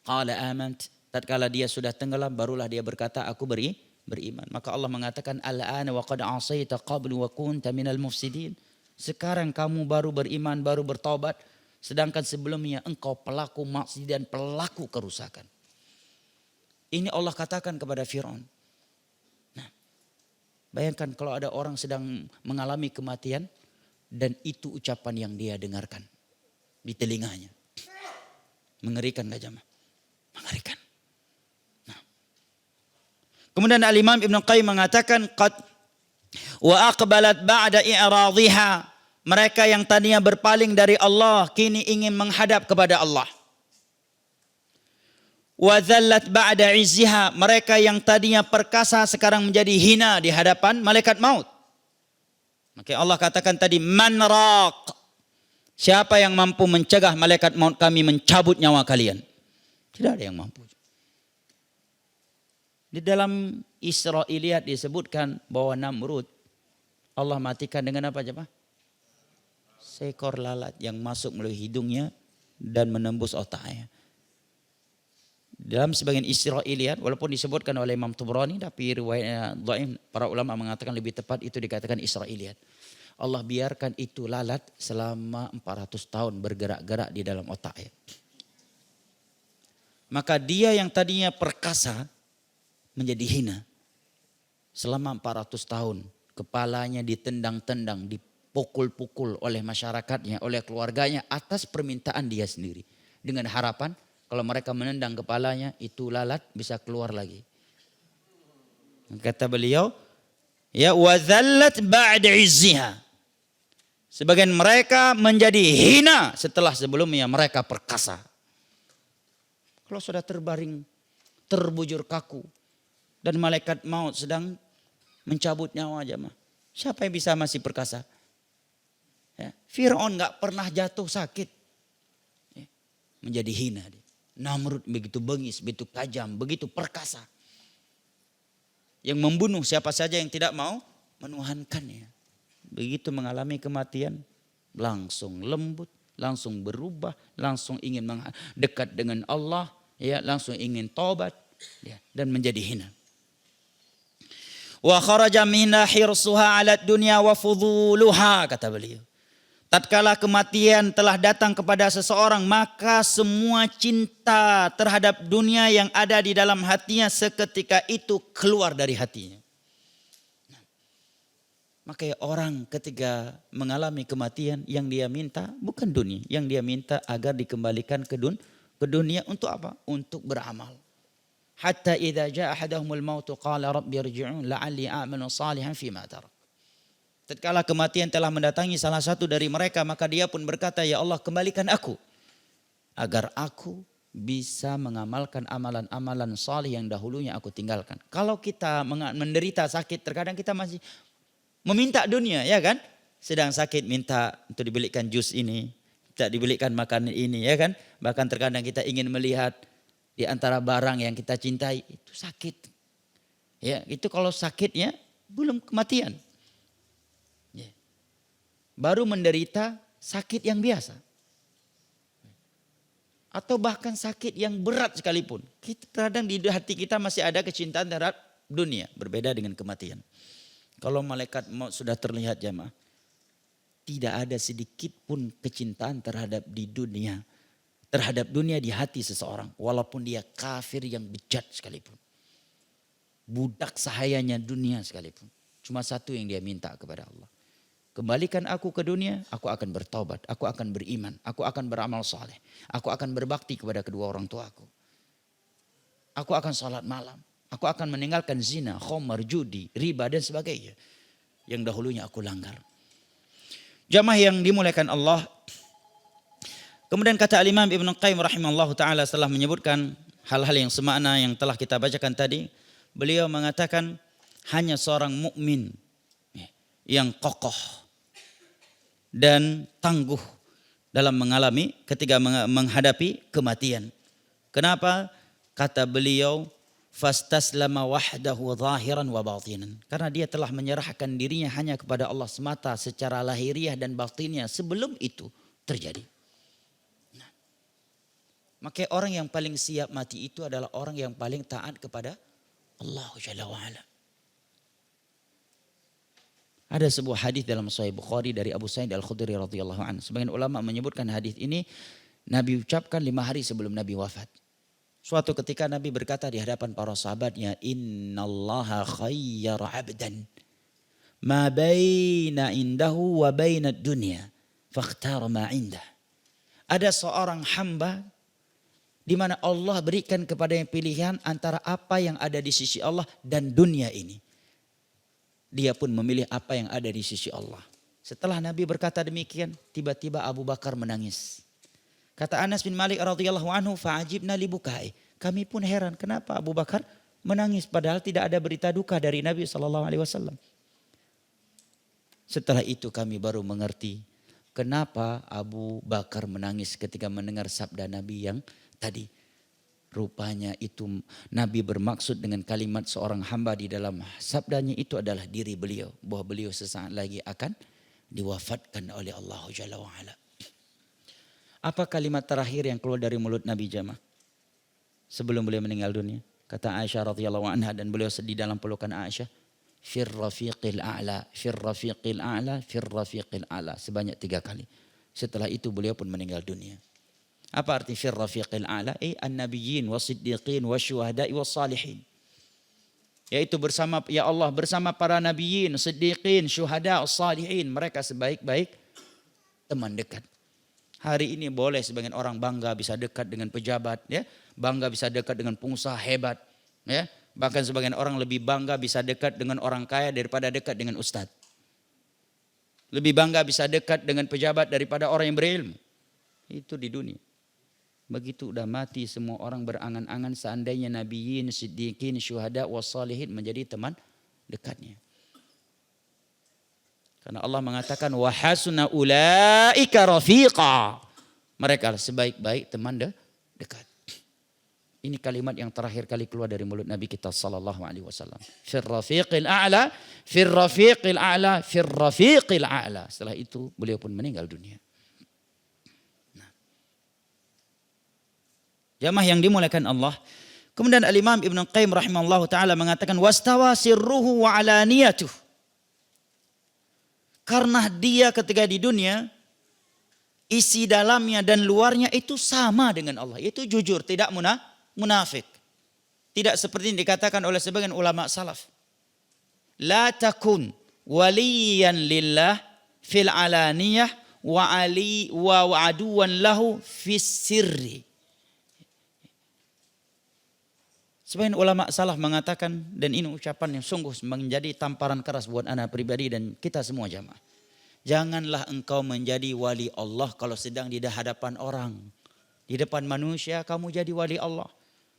Qala amant. Tatkala dia sudah tenggelam barulah dia berkata aku beriman. Maka Allah mengatakan al-ana wa qad asaita qablu wa kunta minal mufsidin. Sekarang kamu baru beriman, baru bertaubat. Sedangkan sebelumnya engkau pelaku maksiat dan pelaku kerusakan. Ini Allah katakan kepada Fir'aun. Nah, bayangkan kalau ada orang sedang mengalami kematian dan itu ucapan yang dia dengarkan di telinganya. Mengerikan gak jamaah? Mengerikan. Nah. Kemudian Al-Imam Ibnu Qayyim mengatakan qad wa aqbalat ba'da i'radhiha. Mereka yang tadinya berpaling dari Allah kini ingin menghadap kepada Allah. Wa dzallat ba'da izziha, mereka yang tadinya perkasa sekarang menjadi hina di hadapan malaikat maut. Maka Allah katakan tadi, man raq, siapa yang mampu mencegah malaikat maut kami mencabut nyawa kalian? Tidak ada yang mampu. Di dalam Israiliyat disebutkan bahwa Namrud Allah matikan dengan apa coba? Seekor lalat yang masuk melalui hidungnya dan menembus otaknya. Dalam sebagian Israiliyat, walaupun disebutkan oleh Imam Tabrani, tapi riwayatnya dhaif, para ulama mengatakan lebih tepat itu dikatakan Israiliyat. Allah biarkan itu lalat selama 400 tahun bergerak-gerak di dalam otaknya. Maka dia yang tadinya perkasa menjadi hina. Selama 400 tahun kepalanya ditendang-tendang, dipukul-pukul oleh masyarakatnya, oleh keluarganya atas permintaan dia sendiri. Dengan harapan kalau mereka menendang kepalanya itu lalat bisa keluar lagi. Kata beliau, ya wa dzallat ba'da izziha. Sebagian mereka menjadi hina setelah sebelumnya mereka perkasa. Kalau sudah terbaring, terbujur kaku dan malaikat maut sedang mencabut nyawa jemaah, siapa yang bisa masih perkasa? Ya, Fir'aun enggak pernah jatuh sakit. Ya, menjadi hina dia. Namrud begitu bengis, begitu tajam, begitu perkasa. Yang membunuh siapa saja yang tidak mau menuhankannya. Begitu mengalami kematian, langsung lembut, langsung berubah, langsung ingin dekat dengan Allah, ya, langsung ingin taubat, ya, dan menjadi hina. Wa kharaja minha hirsuha 'ala dunya wa fuduluha, kata beliau. Tatkala kematian telah datang kepada seseorang, maka semua cinta terhadap dunia yang ada di dalam hatinya seketika itu keluar dari hatinya. Maka orang ketika mengalami kematian yang dia minta bukan dunia. Yang dia minta agar dikembalikan ke dunia untuk apa? Untuk beramal. Hatta idza jaa ahaduhumul maut qala rabbi irji'un la'alli a'malu salihan fima tarak. Tatkala kematian telah mendatangi salah satu dari mereka, maka dia pun berkata, ya Allah kembalikan aku. Agar aku bisa mengamalkan amalan-amalan salih yang dahulunya aku tinggalkan. Kalau kita menderita sakit, terkadang kita masih meminta dunia, ya kan? Sedang sakit minta untuk dibelikan jus ini, tidak dibelikan makanan ini, ya kan? Bahkan terkadang kita ingin melihat di antara barang yang kita cintai, itu sakit. Ya, itu kalau sakitnya belum kematian. Baru menderita sakit yang biasa. Atau bahkan sakit yang berat sekalipun. Kadang di hati kita masih ada kecintaan terhadap dunia. Berbeda dengan kematian. Kalau malaikat maut sudah terlihat jemaah. Tidak ada sedikit pun kecintaan terhadap di dunia. Terhadap dunia di hati seseorang. Walaupun dia kafir yang bejat sekalipun. Budak sahayanya dunia sekalipun. Cuma satu yang dia minta kepada Allah. Kembalikan aku ke dunia, aku akan bertobat, aku akan beriman, aku akan beramal saleh, aku akan berbakti kepada kedua orang tuaku. Aku akan salat malam, aku akan meninggalkan zina, khamar, judi, riba dan sebagainya. Yang dahulunya aku langgar. Jamaah yang dimuliakan Allah. Kemudian kata Al-Imam Ibn Qayyim rahimahullah ta'ala setelah menyebutkan hal-hal yang semakna yang telah kita bacakan tadi. Beliau mengatakan hanya seorang mukmin yang kokoh dan tangguh dalam mengalami ketika menghadapi kematian. Kenapa? Kata beliau, fastaslama wahdahu zahiran wa batinan. Karena dia telah menyerahkan dirinya hanya kepada Allah semata secara lahiriah dan batinnya sebelum itu terjadi. Nah, maka orang yang paling siap mati itu adalah orang yang paling taat kepada Allah Jalla wa'ala. Ada sebuah hadis dalam Sahih Bukhari dari Abu Sa'id Al-Khudri radhiyallahu anhu. Sebagian ulama menyebutkan hadis ini Nabi ucapkan 5 hari sebelum Nabi wafat. Suatu ketika Nabi berkata di hadapan para sahabatnya, "Innallaha khayyara 'abdan ma baina indahu wa baina dunya, fakhtara ma indah." Ada seorang hamba di mana Allah berikan kepadanya pilihan antara apa yang ada di sisi Allah dan dunia ini. Dia pun memilih apa yang ada di sisi Allah. Setelah Nabi berkata demikian, tiba-tiba Abu Bakar menangis. Kata Anas bin Malik radhiyallahu anhu, fa'ajibna libukai. Kami pun heran kenapa Abu Bakar menangis padahal tidak ada berita duka dari Nabi SAW. Setelah itu kami baru mengerti kenapa Abu Bakar menangis ketika mendengar sabda Nabi yang tadi. Rupanya itu Nabi bermaksud dengan kalimat seorang hamba di dalam sabdanya itu adalah diri beliau. Bahwa beliau sesaat lagi akan diwafatkan oleh Allah Jalla wa'ala. Apa kalimat terakhir yang keluar dari mulut Nabi jamaah sebelum beliau meninggal dunia? Kata Aisyah radhiyallahu anha, dan beliau sedih dalam pelukan Aisyah, fir rafiqil a'la, fir rafiqil a'la, fir rafiqil a'la, sebanyak 3 kali. Setelah itu beliau pun meninggal dunia. Apa arti fir rafiqil a'la? An-nabiyyin was-siddiqin wasyuhada'i was-salihin. Yaitu bersama, ya Allah, bersama para nabiyyin, siddiqin, syuhada, salihin, mereka sebaik-baik teman dekat. Hari ini boleh sebagian orang bangga bisa dekat dengan pejabat, ya, bangga bisa dekat dengan pengusaha hebat, ya. Bahkan sebagian orang lebih bangga bisa dekat dengan orang kaya daripada dekat dengan ustadz. Lebih bangga bisa dekat dengan pejabat daripada orang yang berilmu. Itu di dunia. Begitu udah mati semua orang berangan-angan seandainya nabiyyin, siddiqin, syuhada, wassalihin menjadi teman dekatnya. Karena Allah mengatakan wa hasuna ulaika rafiqa. Mereka sebaik-baik teman dekat. Ini kalimat yang terakhir kali keluar dari mulut Nabi kita sallallahu alaihi wasallam. Fir rafiqil a'la, fir rafiqil a'la, fir rafiqil a'la. Setelah itu beliau pun meninggal dunia. Jamaah yang dimuliakan Allah. Kemudian Al-Imam Ibn Qayyim rahimahullah ta'ala mengatakan wastawa sirruhu wa alaniyatuh. Karena dia ketika di dunia isi dalamnya dan luarnya itu sama dengan Allah. Itu jujur, tidak munafik. Tidak seperti yang dikatakan oleh sebagian ulama salaf. La takun waliyan lillah fil alaniyah wa aduwan lahu fis sirri. Sebagian ulama salaf mengatakan, dan ini ucapan yang sungguh menjadi tamparan keras buat anak pribadi dan kita semua jamaah. Janganlah engkau menjadi wali Allah kalau sedang di hadapan orang. Di depan manusia kamu jadi wali Allah.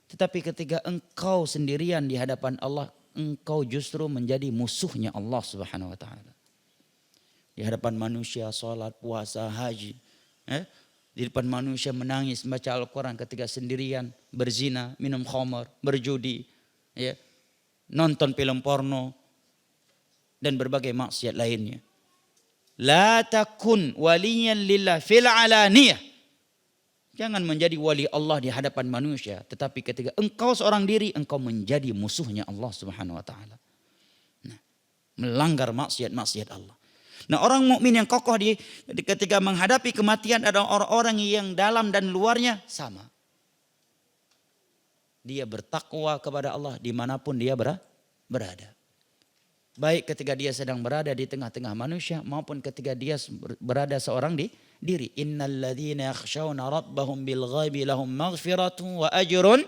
Tetapi ketika engkau sendirian di hadapan Allah, engkau justru menjadi musuhnya Allah Subhanahu wa ta'ala. Di hadapan manusia salat, puasa, haji. Di depan manusia menangis membaca Al-Quran ketika sendirian, berzina, minum khamar, berjudi, ya, nonton film porno, dan berbagai maksiat lainnya. La takun waliyan lillah fil alaniyah. Jangan menjadi wali Allah di hadapan manusia, tetapi ketika engkau seorang diri, engkau menjadi musuhnya Allah Subhanahu wa taala. Nah, melanggar maksiat Allah. Nah, orang mukmin yang kokoh ketika menghadapi kematian adalah orang-orang yang dalam dan luarnya sama. Dia bertakwa kepada Allah dimanapun dia berada. Baik ketika dia sedang berada di tengah-tengah manusia maupun ketika dia berada seorang diri. Innal ladzina yakhshawna rabbahum bil ghaibi lahum maghfiratun wa ajrun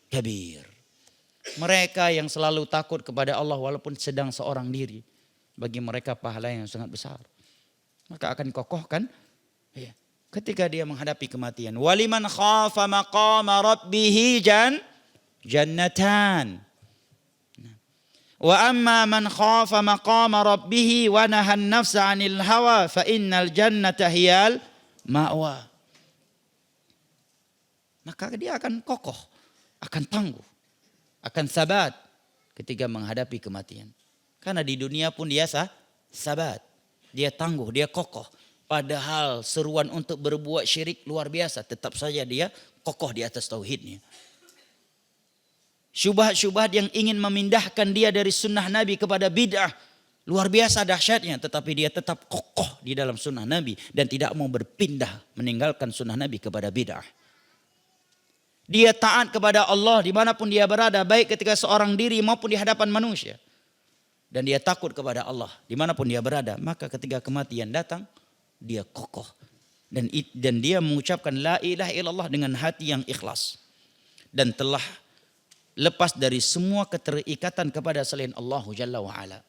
kabir. Mereka yang selalu takut kepada Allah walaupun sedang seorang diri, bagi mereka pahala yang sangat besar. Maka akan kokohkan ya, ketika dia menghadapi kematian. Waliman khafa maqama rabbih jannatan. Wa amma man khafa maqama rabbih wa nahan nafsa 'anil hawa fa innal jannata hiyal ma'wa. Maka dia akan kokoh, akan tangguh, akan sabat ketika menghadapi kematian. Karena di dunia pun dia sabat, dia tangguh, dia kokoh. Padahal seruan untuk berbuat syirik luar biasa, tetap saja dia kokoh di atas tauhidnya. Syubhat-syubhat yang ingin memindahkan dia dari sunnah Nabi kepada bid'ah, luar biasa dahsyatnya, tetapi dia tetap kokoh di dalam sunnah Nabi dan tidak mau berpindah meninggalkan sunnah Nabi kepada bid'ah. Dia taat kepada Allah dimanapun dia berada, baik ketika seorang diri maupun di hadapan manusia. Dan dia takut kepada Allah dimanapun dia berada. Maka ketika kematian datang, dia kokoh. Dan dia mengucapkan la ilaha illallah dengan hati yang ikhlas. Dan telah lepas dari semua keterikatan kepada selain Allah Jalla wa'ala.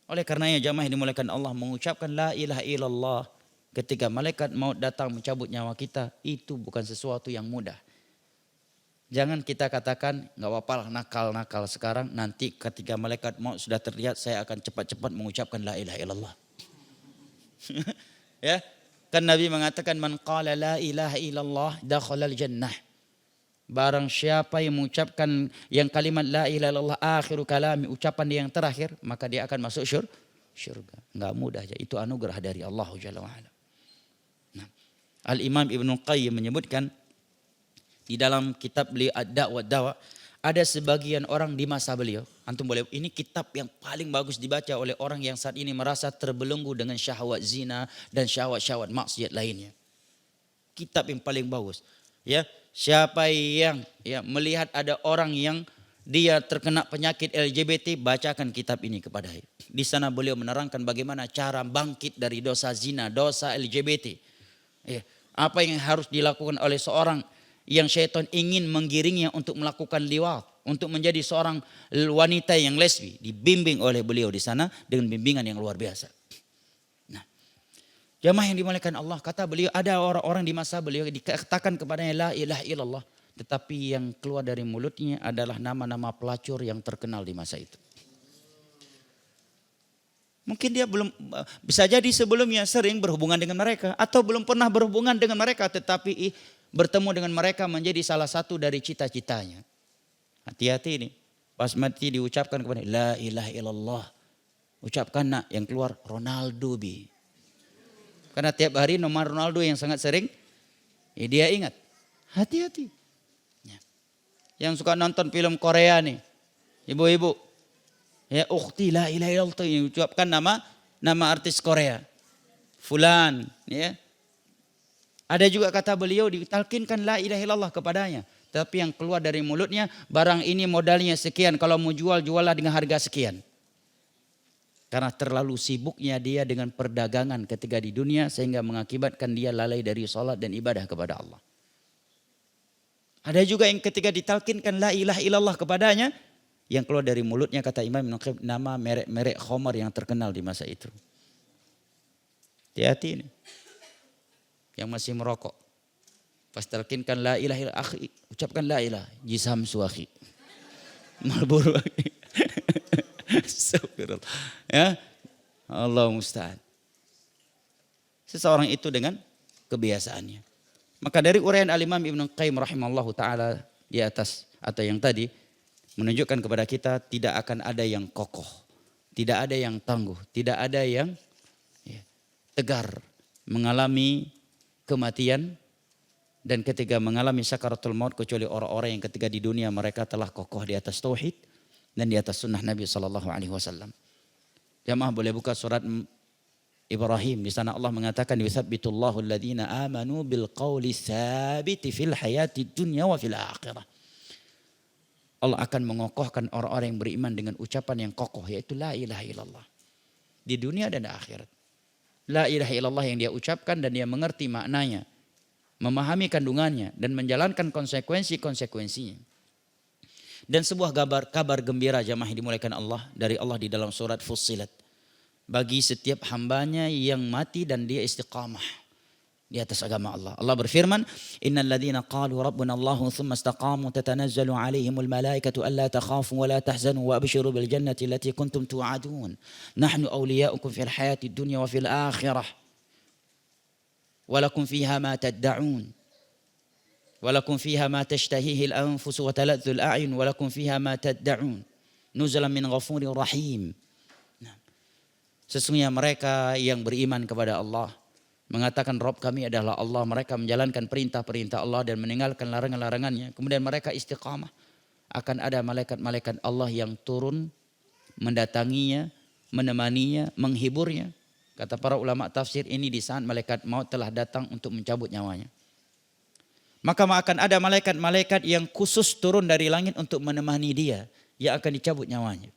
Oleh karenanya jamaah yang dimuliakan Allah, mengucapkan la ilaha illallah ketika malaikat maut datang mencabut nyawa kita, itu bukan sesuatu yang mudah. Jangan kita katakan nggak apa-apa lah nakal-nakal sekarang, nanti ketika malaikat maut sudah terlihat saya akan cepat-cepat mengucapkan la ilaha illallah. Ya, kan Nabi mengatakan man qala la ilaha illallah dakhalal jannah. Barang siapa yang mengucapkan yang kalimat la ilaha illallah akhiru kalami, ucapan dia yang terakhir, maka dia akan masuk syurga. Enggak mudah aja, itu anugerah dari Allah Jalla wa ala. Nah, Al-Imam Ibnu Qayyim menyebutkan di dalam kitab beliau Ad-Da' Dawa, ada sebagian orang di masa beliau, antum boleh, ini kitab yang paling bagus dibaca oleh orang yang saat ini merasa terbelenggu dengan syahwat zina dan syahwat-syahwat maksiat lainnya. Kitab yang paling bagus. Ya, siapa yang melihat ada orang yang dia terkena penyakit LGBT, bacakan kitab ini kepada dia. Di sana beliau menerangkan bagaimana cara bangkit dari dosa zina, dosa LGBT. Ya, apa yang harus dilakukan oleh seorang yang syaitan ingin menggiringnya untuk melakukan liwat, untuk menjadi seorang wanita yang lesbi, dibimbing oleh beliau di sana dengan bimbingan yang luar biasa. Nah, jamaah yang dimuliakan Allah, kata beliau ada orang-orang di masa beliau dikatakan kepadanya la ilaha illallah, tetapi yang keluar dari mulutnya adalah nama-nama pelacur yang terkenal di masa itu. Mungkin dia belum, bisa jadi sebelumnya sering berhubungan dengan mereka atau belum pernah berhubungan dengan mereka, tetapi bertemu dengan mereka menjadi salah satu dari cita-citanya. Hati-hati ini. Pas mati diucapkan kepada la ilaha illallah. Ucapkan nak, yang keluar Ronaldo bi. Karena tiap hari nomor Ronaldo yang sangat sering dia ingat. Hati-hati. Ya. Yang suka nonton film Korea nih. Ibu-ibu. Ya ukhti la ilaha illallah. Yang ucapkan nama artis Korea. Fulan. Ya. Ada juga kata beliau ditalkinkan la ilaha illallah kepadanya. Tapi yang keluar dari mulutnya, barang ini modalnya sekian, kalau mau juallah dengan harga sekian. Karena terlalu sibuknya dia dengan perdagangan ketika di dunia, sehingga mengakibatkan dia lalai dari salat dan ibadah kepada Allah. Ada juga yang ketika ditalkinkan la ilaha illallah kepadanya, yang keluar dari mulutnya kata Imam Ibnu Qayyim, nama merek-merek khamar yang terkenal di masa itu. Hati-hati ini. Yang masih merokok. Pas talkinkan la ilaha illallah akhi, ucapkan la ilaha, jisam suakhi. Marlboro. Astagfirullah. Ya. Allah musta'an. Seseorang itu dengan kebiasaannya. Maka dari uraian Al-Imam Ibnu Qayyim rahimallahu taala di atas atau yang tadi menunjukkan kepada kita tidak akan ada yang kokoh, tidak ada yang tangguh, tidak ada yang tegar mengalami kematian dan ketika mengalami sakaratul maut kecuali orang-orang yang ketika di dunia mereka telah kokoh di atas tauhid dan di atas sunnah Nabi SAW. Jamaah boleh buka surat Ibrahim, di sana Allah mengatakan yutsabbitullahu alladhina amanu bil qawli tsabiti fil hayati dunya wa fil akhirah. Allah akan mengokohkan orang-orang yang beriman dengan ucapan yang kokoh, yaitu la ilaha illallah di dunia dan di akhirat. La ilaha illallah yang dia ucapkan dan dia mengerti maknanya, memahami kandungannya dan menjalankan konsekuensi-konsekuensinya. Dan sebuah kabar gembira jamaah dimuliakan Allah dari Allah di dalam surat Fussilat. Bagi setiap hambanya yang mati dan dia istiqamah di atas agama Allah. Allah berfirman, innal ladzina qalu rabbuna Allahu tsumma istaqamu tatanazzalu alaihimul malaikatu alla takhafu wa la tahzanu wa abshiru bil jannati allati kuntum tu'adun. Nahnu awliya'ukum fil hayati dunya wa fil akhirah. Wa lakum fiha ma tad'un. Wa lakum fiha ma tashtahihi al anfus wa taladhdhu al a'yun wa lakum fiha ma tad'un. Nuzulan min ghafurir rahim. Sesungguhnya mereka yang beriman kepada Allah mengatakan Rabb kami adalah Allah, mereka menjalankan perintah-perintah Allah dan meninggalkan larangan-larangannya. Kemudian mereka istiqamah. Akan ada malaikat-malaikat Allah yang turun mendatanginya, menemaninya, menghiburnya. Kata para ulama tafsir, ini di saat malaikat maut telah datang untuk mencabut nyawanya. Maka akan ada malaikat-malaikat yang khusus turun dari langit untuk menemani dia yang akan dicabut nyawanya.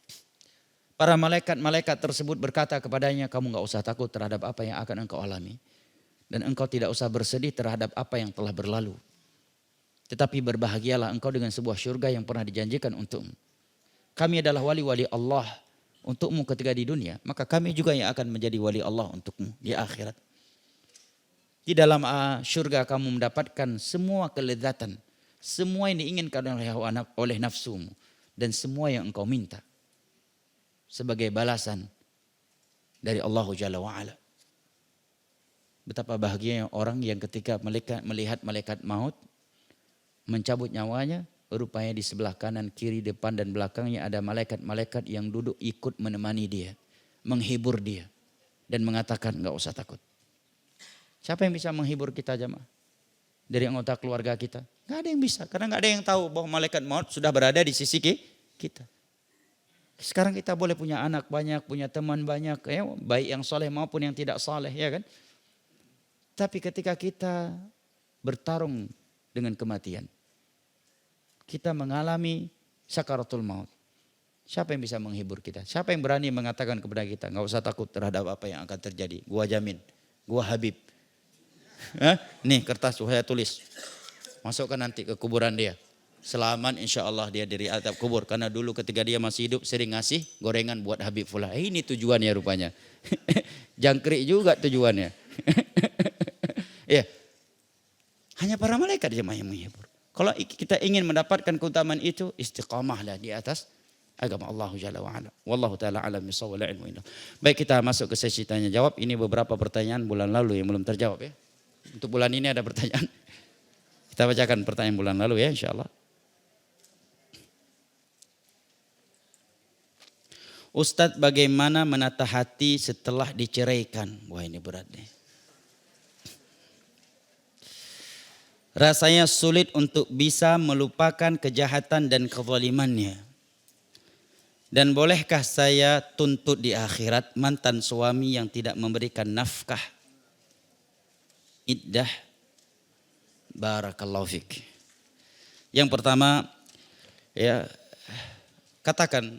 Para malaikat-malaikat tersebut berkata kepadanya, kamu gak usah takut terhadap apa yang akan engkau alami. Dan engkau tidak usah bersedih terhadap apa yang telah berlalu. Tetapi berbahagialah engkau dengan sebuah syurga yang pernah dijanjikan untukmu. Kami adalah wali-wali Allah untukmu ketika di dunia, maka kami juga yang akan menjadi wali Allah untukmu di akhirat. Di dalam syurga kamu mendapatkan semua kelezatan, semua yang diinginkan oleh nafsumu, dan semua yang engkau minta sebagai balasan dari Allah Jalla wa'ala. Betapa bahagianya orang yang ketika melihat malaikat maut mencabut nyawanya, rupanya di sebelah kanan, kiri, depan dan belakangnya ada malaikat-malaikat yang duduk ikut menemani dia, menghibur dia dan mengatakan enggak usah takut. Siapa yang bisa menghibur kita jemaah? Dari anggota keluarga kita? Enggak ada yang bisa, karena enggak ada yang tahu bahwa malaikat maut sudah berada di sisi kita. Sekarang kita boleh punya anak banyak, punya teman banyak, ya, baik yang soleh maupun yang tidak soleh, ya kan? Tapi ketika kita bertarung dengan kematian, kita mengalami sakaratul maut, siapa yang bisa menghibur kita? Siapa yang berani mengatakan kepada kita, enggak usah takut terhadap apa yang akan terjadi, gua jamin, gua Habib. Nih kertas saya tulis, masukkan nanti ke kuburan dia. Selamat insya Allah dia dari atap kubur. Karena dulu ketika dia masih hidup sering ngasih gorengan buat Habib Fulah. Ini tujuannya rupanya. Jangkrik juga tujuannya. Ya, hanya para malaikat jemaah yang menghibur. Kalau kita ingin mendapatkan keutamaan itu, istiqamahlah di atas agama Allah Jalla wa'ala. Wallahu ta'ala alam bisawab, la ilmu illallah. Baik, kita masuk ke sesi tanya jawab. Ini beberapa pertanyaan bulan lalu yang belum terjawab ya. Untuk bulan ini ada pertanyaan. Kita bacakan pertanyaan bulan lalu ya insya Allah. Ustadz, bagaimana menata hati setelah diceraikan? Wah, ini berat nih. Rasanya sulit untuk bisa melupakan kejahatan dan kezalimannya. Dan bolehkah saya tuntut di akhirat mantan suami yang tidak memberikan nafkah, iddah? Barakallahu fik. Yang pertama, ya, katakan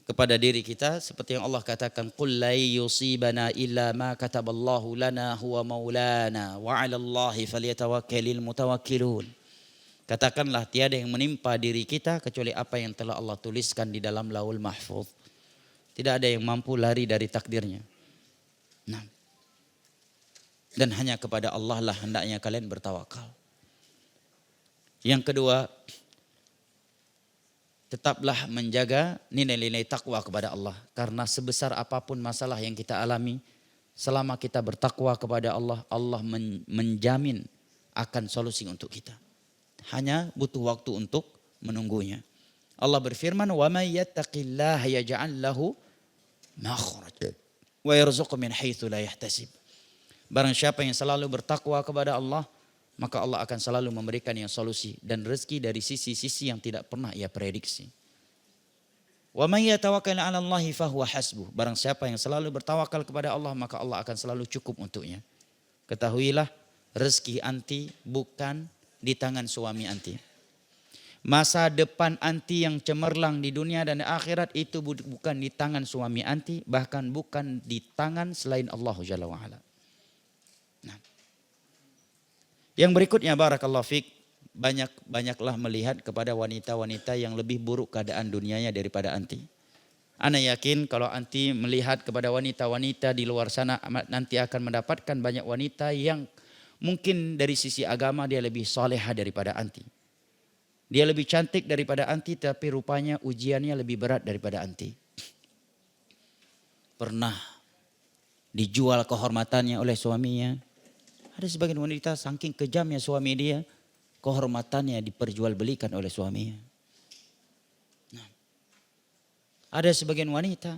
kepada diri kita seperti yang Allah katakan, qul la yusibana illa ma kataballahu lana huwa maulana wa 'alallahi falyatawakkalul mutawakkilun. Katakanlah, tiada yang menimpa diri kita kecuali apa yang telah Allah tuliskan di dalam Lauhul Mahfuz. Tidak ada yang mampu lari dari takdirnya. Nah, dan hanya kepada Allah lah hendaknya kalian bertawakal. Yang kedua, tetaplah menjaga nilai-nilai takwa kepada Allah. Karena sebesar apapun masalah yang kita alami, selama kita bertakwa kepada Allah, Allah menjamin akan solusi untuk kita. Hanya butuh waktu untuk menunggunya. Allah berfirman, "Wa may yattaqillaha yaj'al lahu makhraja wa yarzuqhu min haitsu la yahtasib." Barang siapa yang selalu bertakwa kepada Allah, maka Allah akan selalu memberikan yang solusi dan rezeki dari sisi-sisi yang tidak pernah ia prediksi. Wa may yatawakkal 'ala Allahi fahuwa hasbuh. Barang siapa yang selalu bertawakal kepada Allah, maka Allah akan selalu cukup untuknya. Ketahuilah, rezeki anti bukan di tangan suami anti. Masa depan anti yang cemerlang di dunia dan di akhirat itu bukan di tangan suami anti, bahkan bukan di tangan selain Allah Jalla wa'ala. Nah, yang berikutnya, barakallahu fik, banyaklah melihat kepada wanita-wanita yang lebih buruk keadaan dunianya daripada anti. Ana yakin kalau anti melihat kepada wanita-wanita di luar sana, nanti akan mendapatkan banyak wanita yang mungkin dari sisi agama dia lebih salehah daripada anti. Dia lebih cantik daripada anti, tapi rupanya ujiannya lebih berat daripada anti. Pernah dijual kehormatannya oleh suaminya. Ada sebagian wanita saking kejamnya suami dia, kehormatannya diperjualbelikan oleh suaminya. Nah, ada sebagian wanita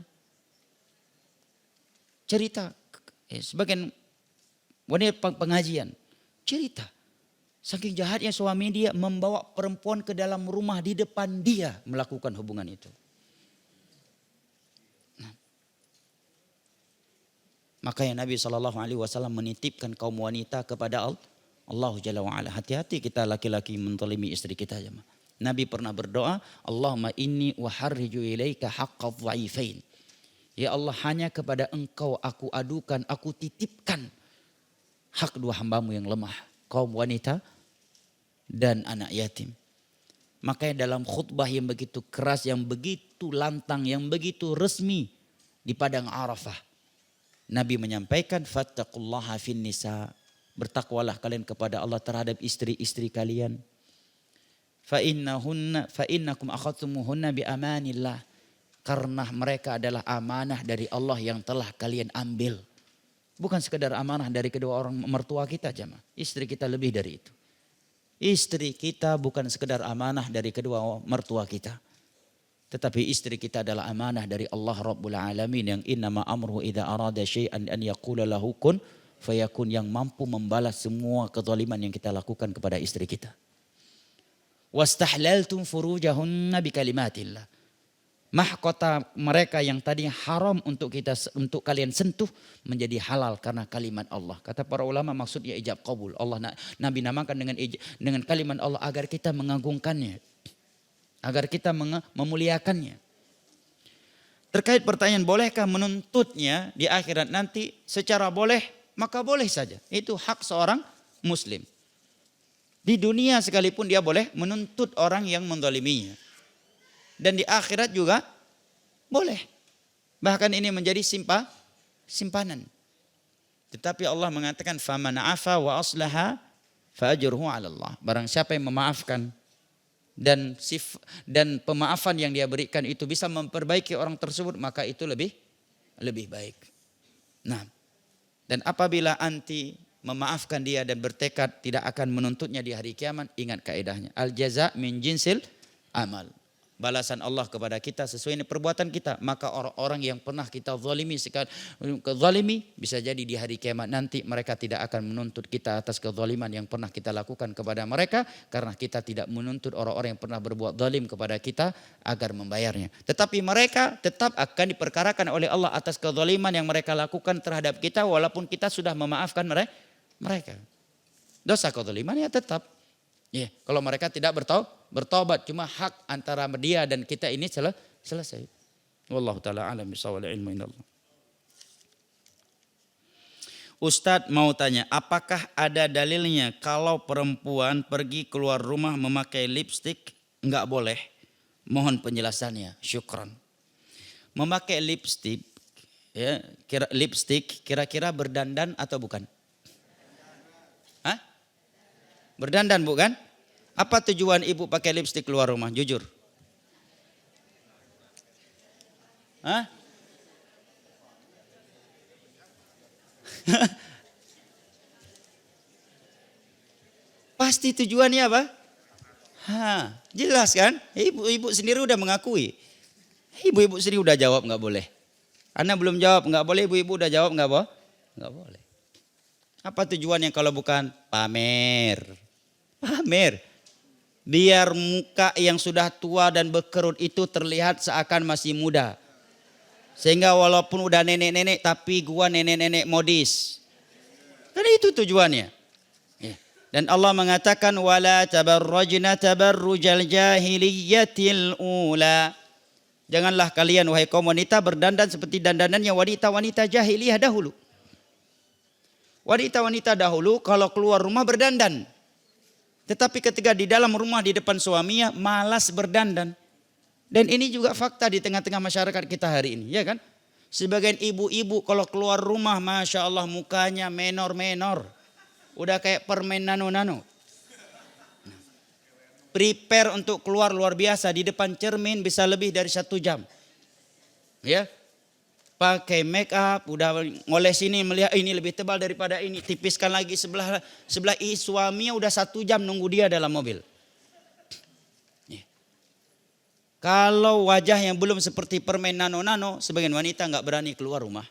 cerita, sebagian wanita pengajian cerita, saking jahatnya suami dia membawa perempuan ke dalam rumah di depan dia melakukan hubungan itu. Makanya Nabi SAW menitipkan kaum wanita kepada Allah Jalla wa'ala. Hati-hati kita laki-laki mentolimi istri kita. Nabi pernah berdoa, Allahumma inni uharriju ilaika haqqadh dha'ifain. Ya Allah, hanya kepada engkau aku adukan, aku titipkan hak dua hambamu yang lemah, kaum wanita dan anak yatim. Makanya dalam khutbah yang begitu keras, yang begitu lantang, yang begitu resmi di padang Arafah, Nabi menyampaikan fattaqullaha fin nisa, bertakwalah kalian kepada Allah terhadap istri-istri kalian. Fa innakum akhadtumuhunna bi amanillah, karena mereka adalah amanah dari Allah yang telah kalian ambil. Bukan sekedar amanah dari kedua orang mertua kita, jemaah. Istri kita lebih dari itu. Istri kita bukan sekedar amanah dari kedua mertua kita, tetapi istri kita adalah amanah dari Allah Rabbul Alamin yang innama amruhu idza arada syai'an an yaqula lahu kun fayakun, yang mampu membalas semua kezaliman yang kita lakukan kepada istri kita. Wastahlaltum furujahunna bikalimatillah, mahkota mereka yang tadi haram untuk kalian sentuh menjadi halal karena kalimat Allah. Kata para ulama maksudnya ijab qabul. Nabi namakan dengan kalimat Allah agar kita mengagungkannya, agar kita memuliakannya. Terkait pertanyaan bolehkah menuntutnya di akhirat nanti secara boleh, maka boleh saja. Itu hak seorang muslim. Di dunia sekalipun dia boleh menuntut orang yang menzaliminya. Dan di akhirat juga boleh. Bahkan ini menjadi simpanan. Tetapi Allah mengatakan faman afa wa aslaha fa ajruhu 'ala Allah. Barang siapa yang memaafkan dan pemaafan yang dia berikan itu bisa memperbaiki orang tersebut, maka itu lebih baik. Nah, dan apabila anti memaafkan dia dan bertekad tidak akan menuntutnya di hari kiamat, ingat kaidahnya. Al jaza min jinsil amal. Balasan Allah kepada kita sesuai dengan perbuatan kita. Maka orang-orang yang pernah kita zalimi bisa jadi di hari kiamat nanti mereka tidak akan menuntut kita atas kezaliman yang pernah kita lakukan kepada mereka, karena kita tidak menuntut orang-orang yang pernah berbuat zalim kepada kita agar membayarnya. Tetapi mereka tetap akan diperkarakan oleh Allah atas kezaliman yang mereka lakukan terhadap kita walaupun kita sudah memaafkan mereka. Dosa kezaliman ya tetap. Ya, kalau mereka tidak bertobat, cuma hak antara dia dan kita ini selesai. Wallahu taala alam bisawab, ilmu indallah. Ustadz mau tanya, apakah ada dalilnya kalau perempuan pergi keluar rumah memakai lipstik enggak boleh? Mohon penjelasannya. Syukran. Memakai lipstik, ya, kira-kira berdandan atau bukan? Hah? Berdandan bukan? Apa tujuan ibu pakai lipstik keluar rumah? Jujur. Hah? Pasti tujuannya apa? Jelas kan? Ibu sendiri udah mengakui. Ibu sendiri udah jawab nggak boleh. Anda belum jawab nggak boleh, ibu udah jawab nggak boleh. Apa tujuannya kalau bukan pamer? Pamer. Biar muka yang sudah tua dan berkerut itu terlihat seakan masih muda. Sehingga walaupun udah nenek-nenek tapi gua nenek-nenek modis. Dan itu tujuannya. Dan Allah mengatakan wala tabarrajna tabarrujal jahiliyatil ula. Janganlah kalian wahai kaum wanita berdandan seperti dandanannya wanita-wanita jahiliyah dahulu. Wanita-wanita dahulu kalau keluar rumah berdandan. Tetapi ketika di dalam rumah di depan suaminya malas berdandan. Dan ini juga fakta di tengah-tengah masyarakat kita hari ini, ya kan? Sebagian ibu-ibu kalau keluar rumah Masya Allah mukanya menor-menor. Udah kayak permen nano-nano. Prepare untuk keluar luar biasa, di depan cermin bisa lebih dari 1 jam. Ya. Pakai make up, udah ngoles ini, melihat ini lebih tebal daripada ini, tipiskan lagi sebelah suaminya udah 1 jam nunggu dia dalam mobil. Ya. Kalau wajah yang belum seperti permen nano-nano, sebagian wanita nggak berani keluar rumah.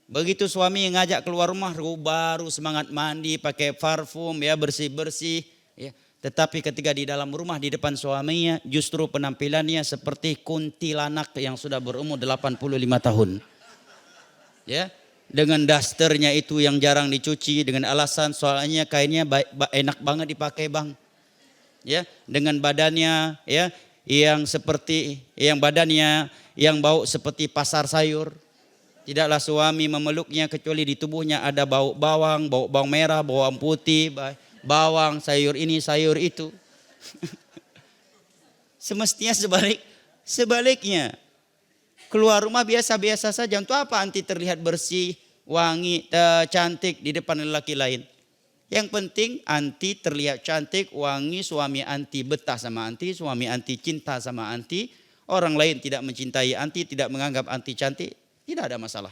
Begitu suami ngajak keluar rumah, baru semangat mandi, pakai parfum, ya bersih-bersih. Ya. Tetapi ketika di dalam rumah di depan suaminya justru penampilannya seperti kuntilanak yang sudah berumur 85 tahun. Ya, dengan dasternya itu yang jarang dicuci dengan alasan soalnya kainnya enak banget dipakai bang. Ya, dengan badannya ya yang badannya yang bau seperti pasar sayur. Tidaklah suami memeluknya kecuali di tubuhnya ada bau bawang merah, bawang putih, bawang, sayur ini, sayur itu. Semestinya sebaliknya. Keluar rumah biasa-biasa saja. Untuk apa anti terlihat bersih, wangi, cantik di depan lelaki lain? Yang penting anti terlihat cantik, wangi, suami anti betah sama anti, suami anti cinta sama anti, orang lain tidak mencintai anti, tidak menganggap anti cantik, tidak ada masalah.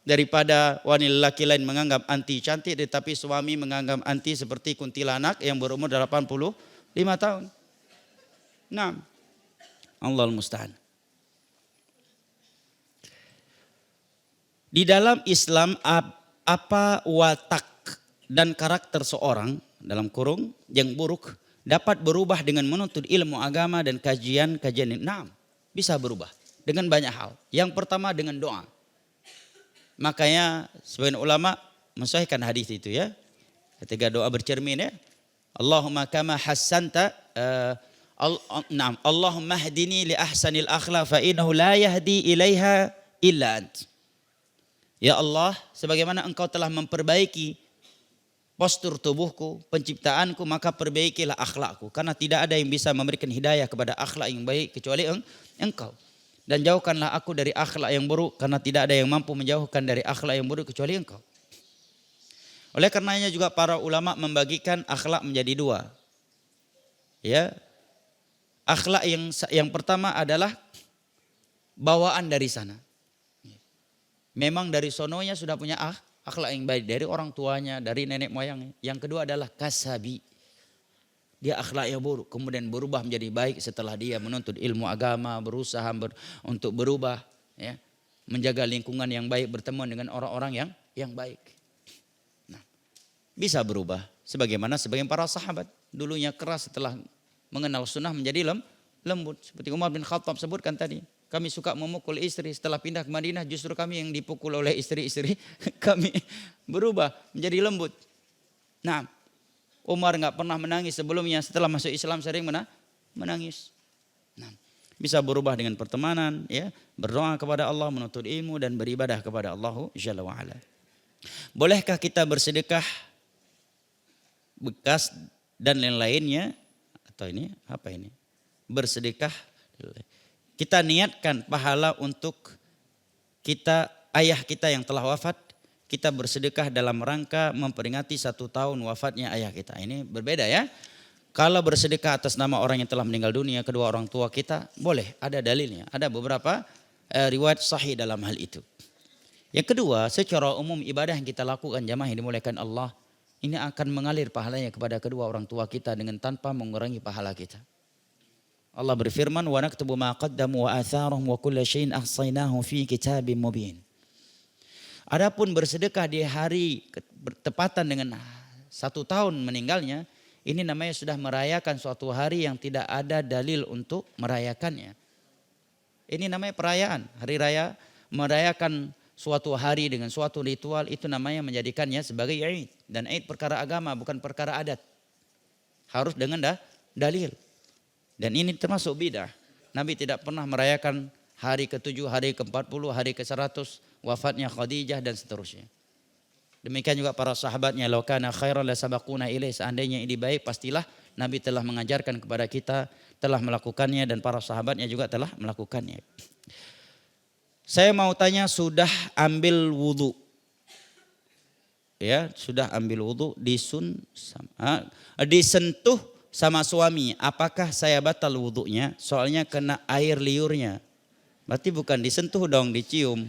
Daripada wanita lelaki lain menganggap anti cantik, tetapi suami menganggap anti seperti kuntilanak yang berumur 85 tahun. Nah, Allahul Musta'an. Di dalam Islam apa watak dan karakter seorang dalam kurung yang buruk dapat berubah dengan menuntut ilmu agama dan kajian-kajian. Nah, bisa berubah dengan banyak hal. Yang pertama dengan doa. Makanya sebagian ulama mensahihkan hadis itu ya. Ketika doa bercermin ya. Allahumma kama hassanta Allahumma hdini li ahsanil akhlaq fa innahu la yahdi ilaiha illa ant. Ya Allah, sebagaimana engkau telah memperbaiki postur tubuhku, penciptaanku, maka perbaikilah akhlakku. Karena tidak ada yang bisa memberikan hidayah kepada akhlak yang baik kecuali engkau. Dan jauhkanlah aku dari akhlak yang buruk, karena tidak ada yang mampu menjauhkan dari akhlak yang buruk kecuali engkau. Oleh karenanya juga para ulama membagikan akhlak menjadi dua. Ya, akhlak yang pertama adalah bawaan dari sana. Memang dari sononya sudah punya akhlak yang baik dari orang tuanya, dari nenek moyangnya. Yang kedua adalah kasabi. Dia akhlaknya buruk, kemudian berubah menjadi baik setelah dia menuntut ilmu agama, berusaha untuk berubah, ya, menjaga lingkungan yang baik, bertemu dengan orang-orang yang baik. Nah, bisa berubah. Sebagaimana sebagian para sahabat dulunya keras, setelah mengenal sunnah menjadi lembut. Seperti Umar bin Khattab sebutkan tadi. Kami suka memukul istri, setelah pindah ke Madinah justru kami yang dipukul oleh istri-istri kami, berubah menjadi lembut. Nah, Umar nggak pernah menangis sebelumnya, setelah masuk Islam sering menangis. Nah, bisa berubah dengan pertemanan, ya, berdoa kepada Allah, menuntut ilmu dan beribadah kepada Allah Jalla wa Ala. Bolehkah kita bersedekah bekas dan lain-lainnya? Atau ini apa ini? Bersedekah. Kita niatkan pahala untuk ayah kita yang telah wafat. Kita bersedekah dalam rangka memperingati 1 tahun wafatnya ayah kita. Ini berbeda ya. Kalau bersedekah atas nama orang yang telah meninggal dunia, kedua orang tua kita, boleh, ada dalilnya. Ada beberapa riwayat sahih dalam hal itu. Yang kedua, secara umum ibadah yang kita lakukan jamaah yang dimuliakan Allah, ini akan mengalir pahalanya kepada kedua orang tua kita dengan tanpa mengurangi pahala kita. Allah berfirman, wa naktubu ma qaddamu wa atharahum wa kulla syai'in ahsaynahu fi kitabim mubin. Adapun bersedekah di hari bertepatan dengan 1 tahun meninggalnya, ini namanya sudah merayakan suatu hari yang tidak ada dalil untuk merayakannya. Ini namanya perayaan, hari raya, merayakan suatu hari dengan suatu ritual, itu namanya menjadikannya sebagai Id. Dan Id perkara agama, bukan perkara adat. Harus dengan dalil. Dan ini termasuk bidah. Nabi tidak pernah merayakan hari ke-7, hari ke-40, hari ke-100, wafatnya Khadijah dan seterusnya. Demikian juga para sahabatnya, law kana khairan la sabaquna ilaih, seandainya ini baik pastilah Nabi telah mengajarkan kepada kita, telah melakukannya dan para sahabatnya juga telah melakukannya. Saya mau tanya, sudah ambil wudu? Ya, sudah ambil wudu, disentuh sama suami, apakah saya batal wudunya? Soalnya kena air liurnya. Berarti bukan disentuh dong, dicium.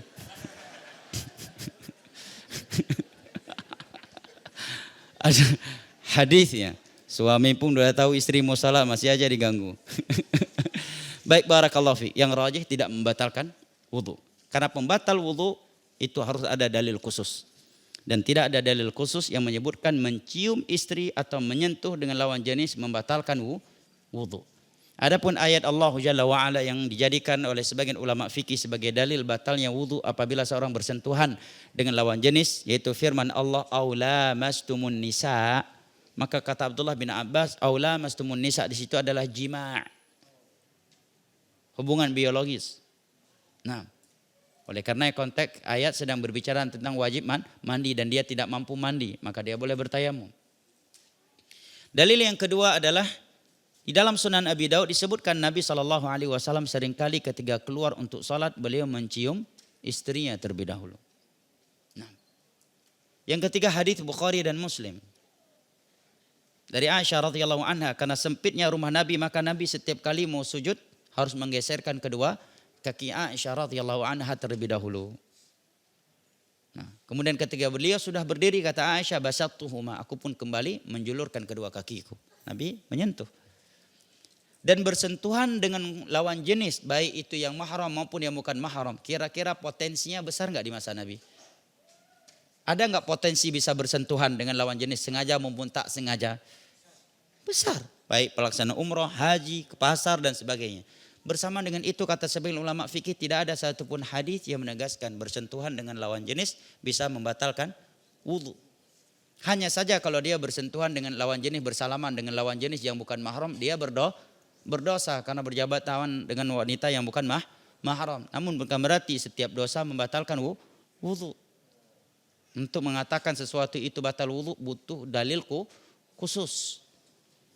Ada hadisnya, suami pun sudah tahu istri mau salah masih aja diganggu. Baik, barakallahu fi. Yang rajih tidak membatalkan wudu. Karena pembatal wudu itu harus ada dalil khusus. Dan tidak ada dalil khusus yang menyebutkan mencium istri atau menyentuh dengan lawan jenis membatalkan wudu. Adapun ayat Allah Jalla wa Ala yang dijadikan oleh sebagian ulama fikih sebagai dalil batalnya wudu apabila seorang bersentuhan dengan lawan jenis, yaitu firman Allah, aula mastumun nisa. Maka kata Abdullah bin Abbas, aula mastumun nisa di situ adalah jima', hubungan biologis. Nah, oleh karena konteks ayat sedang berbicara tentang wajib mandi dan dia tidak mampu mandi, maka dia boleh bertayamum. Dalil yang kedua adalah Di dalam Sunan Abi Daud disebutkan Nabi SAW seringkali ketika keluar untuk salat beliau mencium istrinya terlebih dahulu. Nah, yang ketiga hadis Bukhari dan Muslim. Dari Aisyah radhiyallahu anha, karena sempitnya rumah Nabi maka Nabi setiap kali mau sujud harus menggeserkan kedua kaki Aisyah radhiyallahu anha terlebih dahulu. Nah, kemudian ketika beliau sudah berdiri kata Aisyah, basattuhuma, aku pun kembali menjulurkan kedua kakiku. Nabi menyentuh. Dan bersentuhan dengan lawan jenis, baik itu yang mahram maupun yang bukan mahram. Kira-kira potensinya besar enggak di masa Nabi? Ada enggak potensi bisa bersentuhan dengan lawan jenis sengaja maupun tak sengaja? Besar. Baik pelaksana umroh, haji, ke pasar dan sebagainya. Bersama dengan itu kata sebagian ulama fikih tidak ada satupun hadis yang menegaskan bersentuhan dengan lawan jenis bisa membatalkan wudu. Hanya saja kalau dia bersentuhan dengan lawan jenis, bersalaman dengan lawan jenis yang bukan mahram, dia berdosa karena berjabat tangan dengan wanita yang bukan mahram. Namun bukan berarti setiap dosa membatalkan wudu. Untuk mengatakan sesuatu itu batal wudu butuh dalil khusus.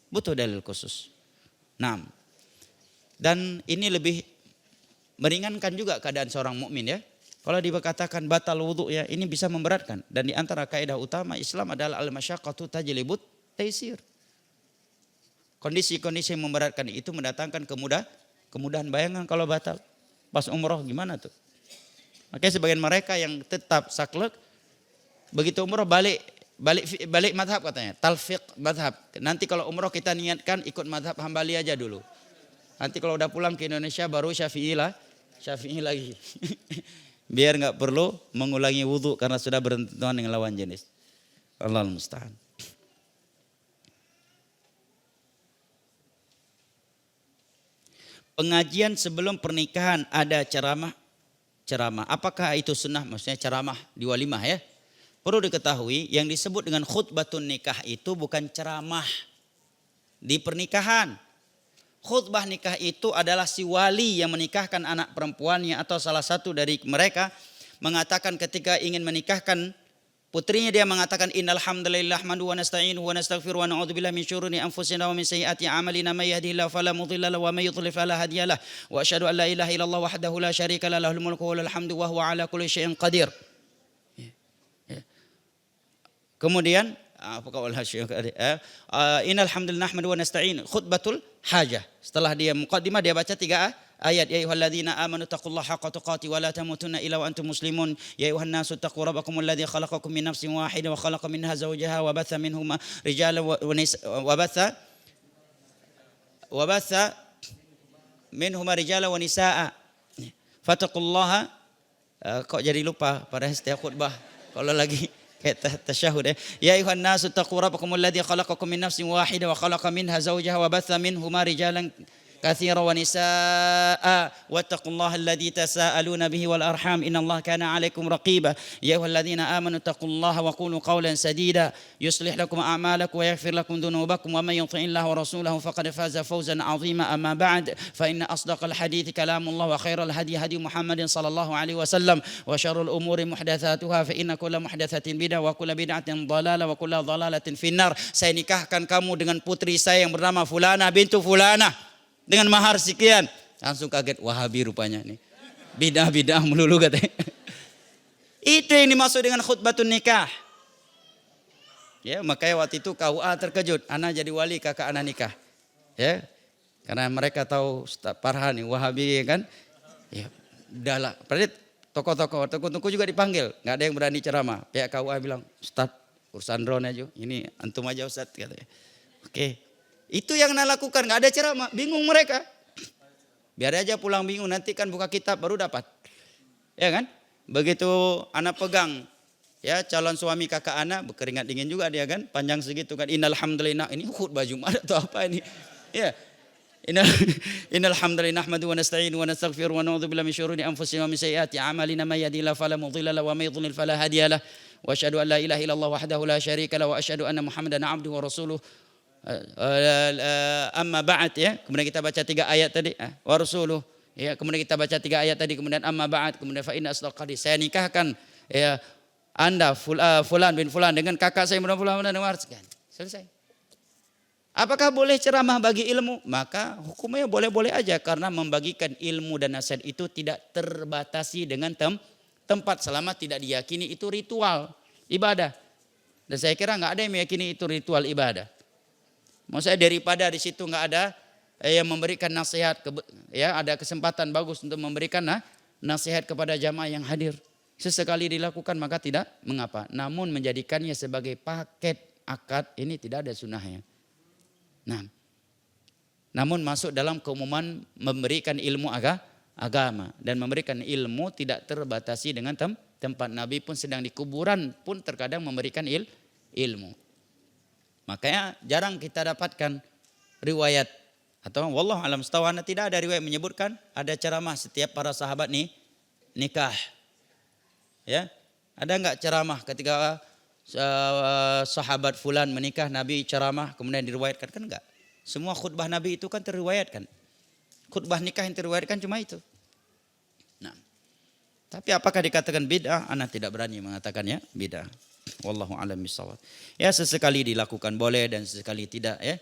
Butuh dalil khusus. Nah, dan ini lebih meringankan juga keadaan seorang mukmin ya. Kalau dikatakan batal wudu ya, ini bisa memberatkan. Dan di antara kaidah utama Islam adalah al-masyaqqatu tajlibut taisir. Kondisi-kondisi yang memberatkan itu mendatangkan kemudahan. Bayangkan kalau batal pas umroh gimana tuh? Makanya sebagian mereka yang tetap saklek begitu umroh balik madhab katanya, talfiq madhab. Nanti kalau umroh kita niatkan ikut madhab Hambali aja dulu. Nanti kalau udah pulang ke Indonesia baru Syafi'i lagi. Biar nggak perlu mengulangi wudu karena sudah bersentuhan dengan lawan jenis. Allahul musta'an. Pengajian sebelum pernikahan ada ceramah. Apakah itu sunnah? Maksudnya ceramah di walimah ya. Perlu diketahui yang disebut dengan khutbatun nikah itu bukan ceramah di pernikahan. Khutbah nikah itu adalah si wali yang menikahkan anak perempuannya atau salah satu dari mereka mengatakan ketika ingin menikahkan putrinya dia mengatakan innal hamdalillah nahmaduhu wa nasta'inuhu wa nastaghfiruhu wa na'udzubillahi min syururi anfusina wa min sayyiati a'malina may yahdihillahu fala mudilla lahu wa may yudlil fala hadiyalah wa asyhadu an la ilaha illallah wahdahu la syarika lahu lahul mulku wa lahul hamdu wa huwa ala kulli syai'in qadir. Kemudian innal hamdalillah nahmaduhu wa nasta'in khutbatul hajah. Setelah dia muqaddimah dia baca 3 ayat ya ayyuhalladzina amanu taqullaha haqqa tuqatih wa la tamutunna illa wa antum muslimun ya ayyuhan nasu taqu rabbakum alladzi khalaqakum min nafsin wahidah wa khalaqa minha zawjaha wa batha minhuma rijalan wa batha minhuma rijalan wa nisaa fattaqullaha. Kok jadi lupa pada setiap khutbah kalau lagi tasyahud ya ayuhan nasu taqu rabbakum alladzi khalaqakum min nafsin wahidah wa khalaqa minha zawjaha wa batha minhuma rijalan katsiran wa nisaa wattaqullaha alladzi tasaaluna bihi wal arham innallaha kana 'alaikum raqiba ya ayyuhalladzina amanu taqullaha wa qulu qawlan sadida yuslih lakum a'malakum wa yaghfir lakum dhunubakum wa may yuti'illaha wa rasulahu faqad faza fawzan 'azima amma ba'd fa inna asdaqal hadithi kalamullah wa khairal hadi Muhammadin sallallahu alaihi wasallam wa syarrul umuri muhdatsatuha fa inna kulla muhdatsatin bidah wa kulla bid'atin dhalalah wa kulla dhalalatin finnar. Saya nikahkan kamu dengan putri saya yang bernama Fulana bintu Fulana dengan mahar sekian. Langsung kaget, Wahabi rupanya nih. Bidah melulu katanya. Itu yang dimaksud dengan khutbatun nikah. Ya, makanya waktu itu KUA terkejut, ana jadi wali kakak ana nikah. Ya. Karena mereka tahu Ustaz Farhan nih Wahabi kan. Ya, udahlah. Padahal tokoh-tokoh juga dipanggil, enggak ada yang berani ceramah. Pihak KUA bilang, "Ustaz, urusan drone aja. Ini antum aja Ustaz," katanya. Oke. Itu yang nak lakukan, nggak ada ceramah, bingung mereka. Biar aja pulang bingung, nanti kan buka kitab baru dapat. Ya kan? Begitu anak pegang, ya calon suami kakak anak berkeringat dingin juga dia kan, panjang segitu kan. Innal hamdalillah, ini khutbah Jumat atau apa ini? Ya. Innal hamdalillah nahmaduhu wa nasta'inuhu wa nastaghfiruhu wa na'udzubillahi min syururi anfusina wa min sayyiati a'malina may yahdihillahu fala mudilla lahu wa may yudlil fala hadiyalah wa asyhadu an la ilaha illallah wahdahu la syarika lahu wa asyhadu anna Muhammadan 'abduhu wa rasuluh. Amma ba'd ya, kemudian kita baca 3 ayat tadi wa rasuluh ya, kemudian kita baca 3 ayat tadi, kemudian amma ba'd, kemudian fa inna asdaqal hadits, saya nikahkan ya Anda fulan bin fulan dengan kakak saya mudah-mudahan dengan waris. Selesai. Apakah boleh ceramah bagi ilmu? Maka hukumnya boleh-boleh aja karena membagikan ilmu dan nasihat itu tidak terbatasi dengan tempat selama tidak diyakini itu ritual ibadah. Dan saya kira nggak ada yang meyakini itu ritual ibadah. Maksudnya daripada di situ nggak ada yang memberikan nasihat, ya ada kesempatan bagus untuk memberikan nasihat kepada jamaah yang hadir. Sesekali dilakukan maka tidak mengapa. Namun menjadikannya sebagai paket akad ini tidak ada sunnahnya. Nah, namun masuk dalam keumuman memberikan ilmu agama dan memberikan ilmu tidak terbatasi dengan tempat. Nabi pun sedang di kuburan pun terkadang memberikan ilmu. Makanya jarang kita dapatkan riwayat atau wallahu alam setahu ana tidak ada riwayat menyebutkan ada ceramah setiap para sahabat nikah. Ya, ada enggak ceramah ketika sahabat fulan menikah Nabi ceramah kemudian diriwayatkan? Kan enggak. Semua khutbah Nabi itu kan terriwayatkan. Khutbah nikah yang terriwayatkan cuma itu. Nah, tapi apakah dikatakan bid'ah? Ana tidak berani mengatakannya bid'ah. Wallahu a'lam bishawab. Ya sesekali dilakukan boleh dan sesekali tidak ya.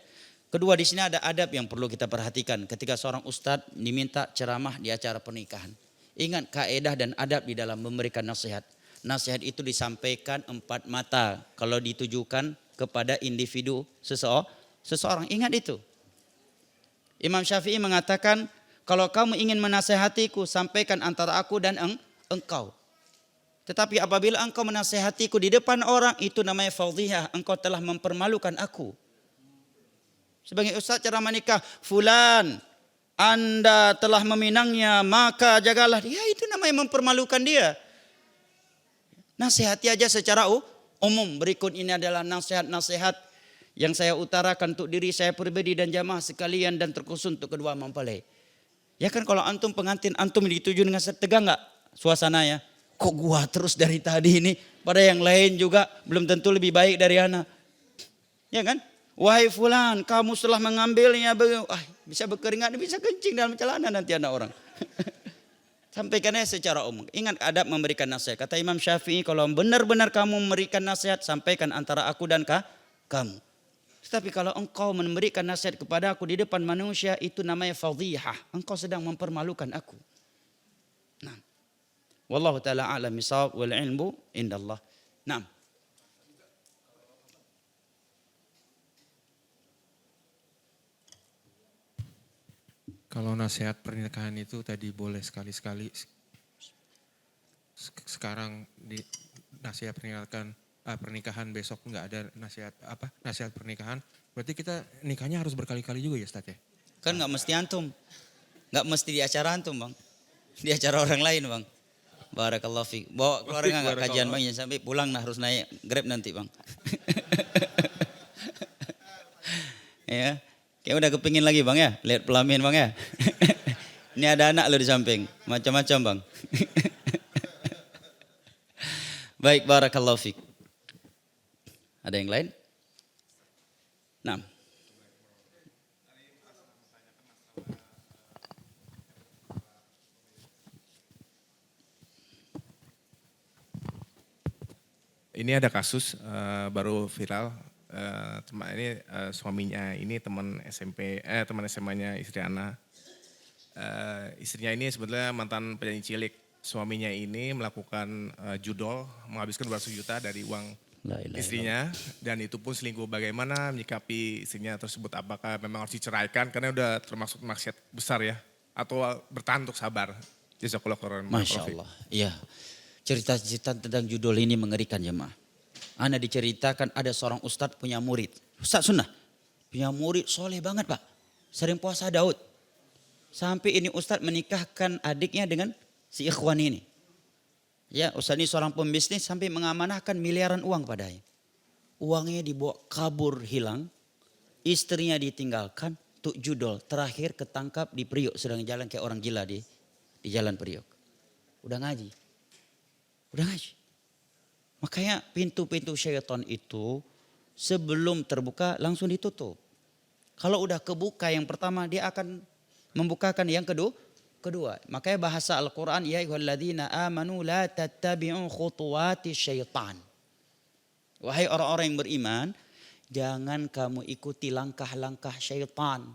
Kedua di sini ada adab yang perlu kita perhatikan ketika seorang ustadz diminta ceramah di acara pernikahan. Ingat kaedah dan adab di dalam memberikan nasihat. Nasihat itu disampaikan empat mata kalau ditujukan kepada individu seseorang. Ingat itu. Imam Syafi'i mengatakan kalau kamu ingin menasehatiku sampaikan antara aku dan engkau. Tetapi apabila engkau menasehatiku di depan orang itu namanya fadhihah. Engkau telah mempermalukan aku. Sebagai ustaz ceramah nikah, fulan Anda telah meminangnya maka jagalah dia, itu namanya mempermalukan dia. Nasihati aja secara umum. Berikut ini adalah nasihat-nasihat yang saya utarakan untuk diri saya pribadi dan jamaah sekalian dan terkhusus untuk kedua mempelai. Ya kan kalau antum pengantin antum dituju dengan tegang enggak suasananya? Kok gua terus dari tadi ini? Pada yang lain juga belum tentu lebih baik dari ana. Ya kan? Wahai fulan, kamu setelah mengambilnya bisa berkeringat, bisa kencing dalam celana nanti anak orang. Sampaikannya secara umum. Ingat adab memberikan nasihat. Kata Imam Syafi'i, kalau benar-benar kamu memberikan nasihat, sampaikan antara aku dan kamu. Tetapi kalau engkau memberikan nasihat kepada aku di depan manusia, itu namanya fadhihah. Engkau sedang mempermalukan aku. Nah. Wallahu ta'ala a'lam bishawab wal ilmu indallah. Naam. Kalau nasihat pernikahan itu tadi boleh sekali-sekali. Sekarang di nasihat pernikahan besok nggak ada nasihat pernikahan. Berarti kita nikahnya harus berkali-kali juga ya Ustaz ya? Kan nggak mesti antum. Nggak mesti di acara antum bang. Di acara orang lain bang. Barakallahu fiik. Bawa keluarga nggak kajian bang, ya sampai pulang harus naik Grab nanti bang. Ya. Kayak udah kepingin lagi bang ya, lihat pelamin bang ya. Ini ada anak lo di samping, macam-macam bang. Baik, barakallahu fiik. Ada yang lain? Nah. Ini ada kasus baru viral. Ini suaminya ini teman SMA-nya istri Ana. Istrinya ini sebetulnya mantan penyanyi cilik. Suaminya ini melakukan judol, menghabiskan 200 juta dari uang istrinya. Dan itu pun selingkuh. Bagaimana menyikapi istrinya tersebut? Apakah memang harus diceraikan? Karena udah termasuk maksiat besar ya. Atau bertahan untuk sabar? Jazakallahu khairan. Masya Allah. Iya. Cerita-cerita tentang judul ini mengerikan jemaah. Ana diceritakan ada seorang ustadz punya murid. Ustadz sunnah. Punya murid soleh banget pak. Sering puasa Daud. Sampai ini ustadz menikahkan adiknya dengan si ikhwan ini. Ya ustadz ini seorang pembisnis sampai mengamanahkan miliaran uang padanya. Uangnya dibawa kabur hilang. Istrinya ditinggalkan. Untuk judul terakhir ketangkap di Priok. Sedang jalan kayak orang gila di jalan Priok. Udah ngaji. Makanya pintu-pintu syaitan itu sebelum terbuka langsung ditutup. Kalau udah kebuka yang pertama dia akan membukakan yang kedua. Makanya bahasa Al-Quran, ya ayyuhalladzina amanu la tattabi'u khutuwati syaitan. Wahai orang-orang yang beriman, Jangan kamu ikuti langkah-langkah syaitan.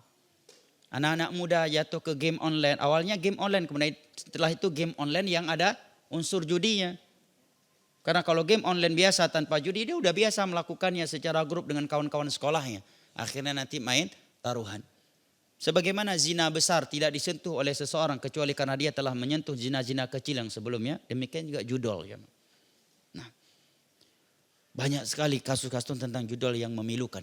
Anak-anak muda jatuh ke game online. Awalnya game online, kemudian setelah itu game online yang ada unsur judinya. Karena kalau game online biasa tanpa judi, dia udah biasa melakukannya secara grup dengan kawan-kawan sekolahnya. Akhirnya nanti main taruhan. Sebagaimana zina besar tidak disentuh oleh seseorang kecuali karena dia telah menyentuh zina-zina kecil yang sebelumnya. Demikian juga judol. Nah, banyak sekali kasus-kasus tentang judol yang memilukan.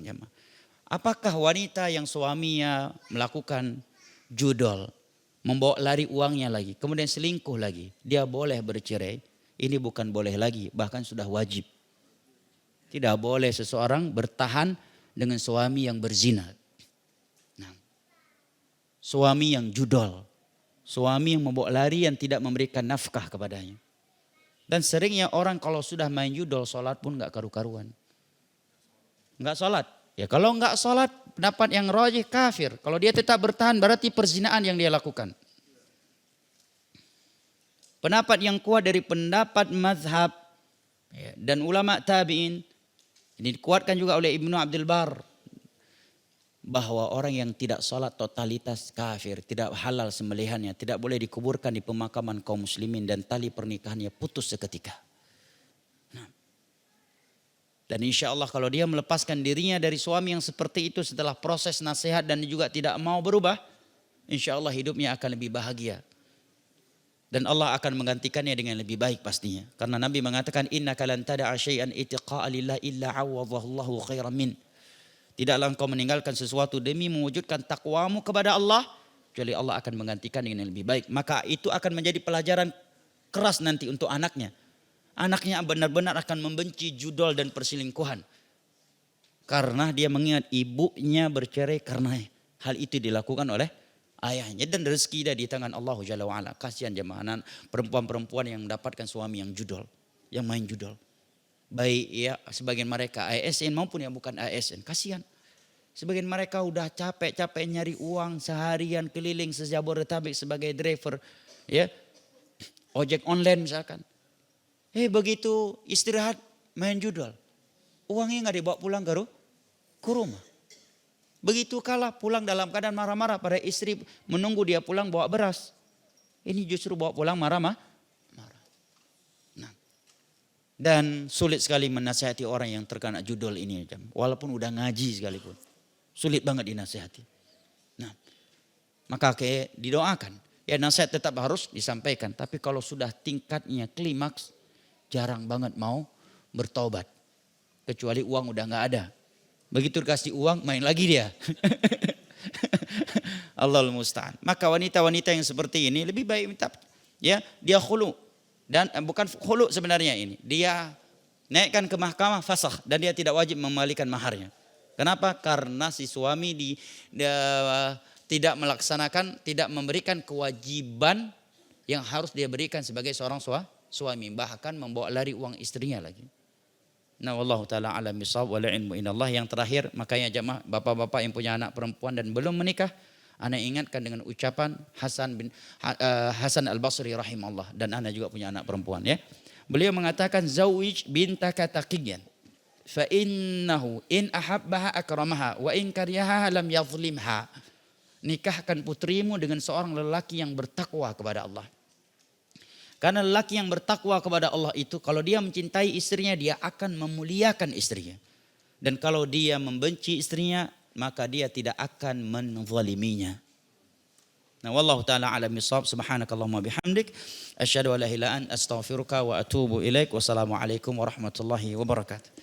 Apakah wanita yang suaminya melakukan judol, membawa lari uangnya lagi, kemudian selingkuh lagi, dia boleh bercerai? Ini bukan boleh lagi, bahkan sudah wajib. Tidak boleh seseorang bertahan dengan suami yang berzina. Nah, suami yang judol, suami yang membawa lari yang tidak memberikan nafkah kepadanya. Dan seringnya orang kalau sudah main judol, sholat pun gak karu-karuan. Gak sholat. Ya kalau gak sholat, pendapat yang rajih kafir. Kalau dia tetap bertahan berarti perzinaan yang dia lakukan. Pendapat yang kuat dari pendapat mazhab dan ulama tabi'in, ini dikuatkan juga oleh Ibnu Abdul Bar, bahwa orang yang tidak sholat totalitas kafir, tidak halal sembelihannya, tidak boleh dikuburkan di pemakaman kaum muslimin dan tali pernikahannya putus seketika. Nah, dan insya Allah kalau dia melepaskan dirinya dari suami yang seperti itu setelah proses nasihat dan juga tidak mau berubah, insya Allah hidupnya akan lebih bahagia. Dan Allah akan menggantikannya dengan lebih baik pastinya. Karena Nabi mengatakan innaka lan tada'a syai'an itiqa'a lillah illa 'awwadallahu khairan min. Tidaklah engkau meninggalkan sesuatu demi mewujudkan takwamu kepada Allah kecuali Allah akan menggantikan dengan lebih baik. Maka itu akan menjadi pelajaran keras nanti untuk anaknya. Anaknya benar-benar akan membenci judol dan perselingkuhan. Karena dia mengingat ibunya bercerai karena hal itu dilakukan oleh ayahnya, dan rezeki dia di tangan Allah Jalla wa'ala. Kasihan jemaah perempuan-perempuan yang mendapatkan suami yang judol, yang main judol. Baik ya sebagian mereka ASN maupun yang bukan ASN, kasihan. Sebagian mereka udah capek-capek nyari uang seharian keliling sejabodetabek sebagai driver, ya ojek online misalkan. Begitu istirahat main judol, uangnya nggak dibawa pulang ke rumah. Begitu kalah pulang dalam keadaan marah-marah pada istri menunggu dia pulang bawa beras. Ini justru bawa pulang marah. Nah, dan sulit sekali menasihati orang yang terkena judol ini. Walaupun udah ngaji sekalipun. Sulit banget dinasihati. Nah, maka kayak didoakan. Ya nasihat tetap harus disampaikan. Tapi kalau sudah tingkatnya klimaks, jarang banget mau bertobat. Kecuali uang udah gak ada. Begitu dikasih uang main lagi dia. Allahul musta'an. Maka wanita-wanita yang seperti ini lebih baik minta ya dia khulu, dan bukan khulu sebenarnya ini. Dia naikkan ke mahkamah fasakh dan dia tidak wajib mengembalikan maharnya. Kenapa? Karena si suami tidak melaksanakan, tidak memberikan kewajiban yang harus dia berikan sebagai seorang suami, bahkan membawa lari uang istrinya lagi. Nah, wallahu taala alam bisawab wal ilmu inallah. Yang terakhir, makanya jemaah bapak-bapak yang punya anak perempuan dan belum menikah, ana ingatkan dengan ucapan Hasan Al-Basri rahimahullah, dan ana juga punya anak perempuan ya. Beliau mengatakan zawij bintaka taqiyan fa innahu in ahabbaha akramaha wa in karihaha lam yadhlimha. Nikahkan putrimu dengan seorang lelaki yang bertakwa kepada Allah. Karena lelaki yang bertakwa kepada Allah itu kalau dia mencintai istrinya dia akan memuliakan istrinya. Dan kalau dia membenci istrinya maka dia tidak akan menzaliminya. Nah, wallahu taala alam bisawab. Subhanakallahumma bihamdik asyhadu an la ilaha illa anta astaghfiruka wa atubu ilaik. Wassalamualaikum warahmatullahi wabarakatuh.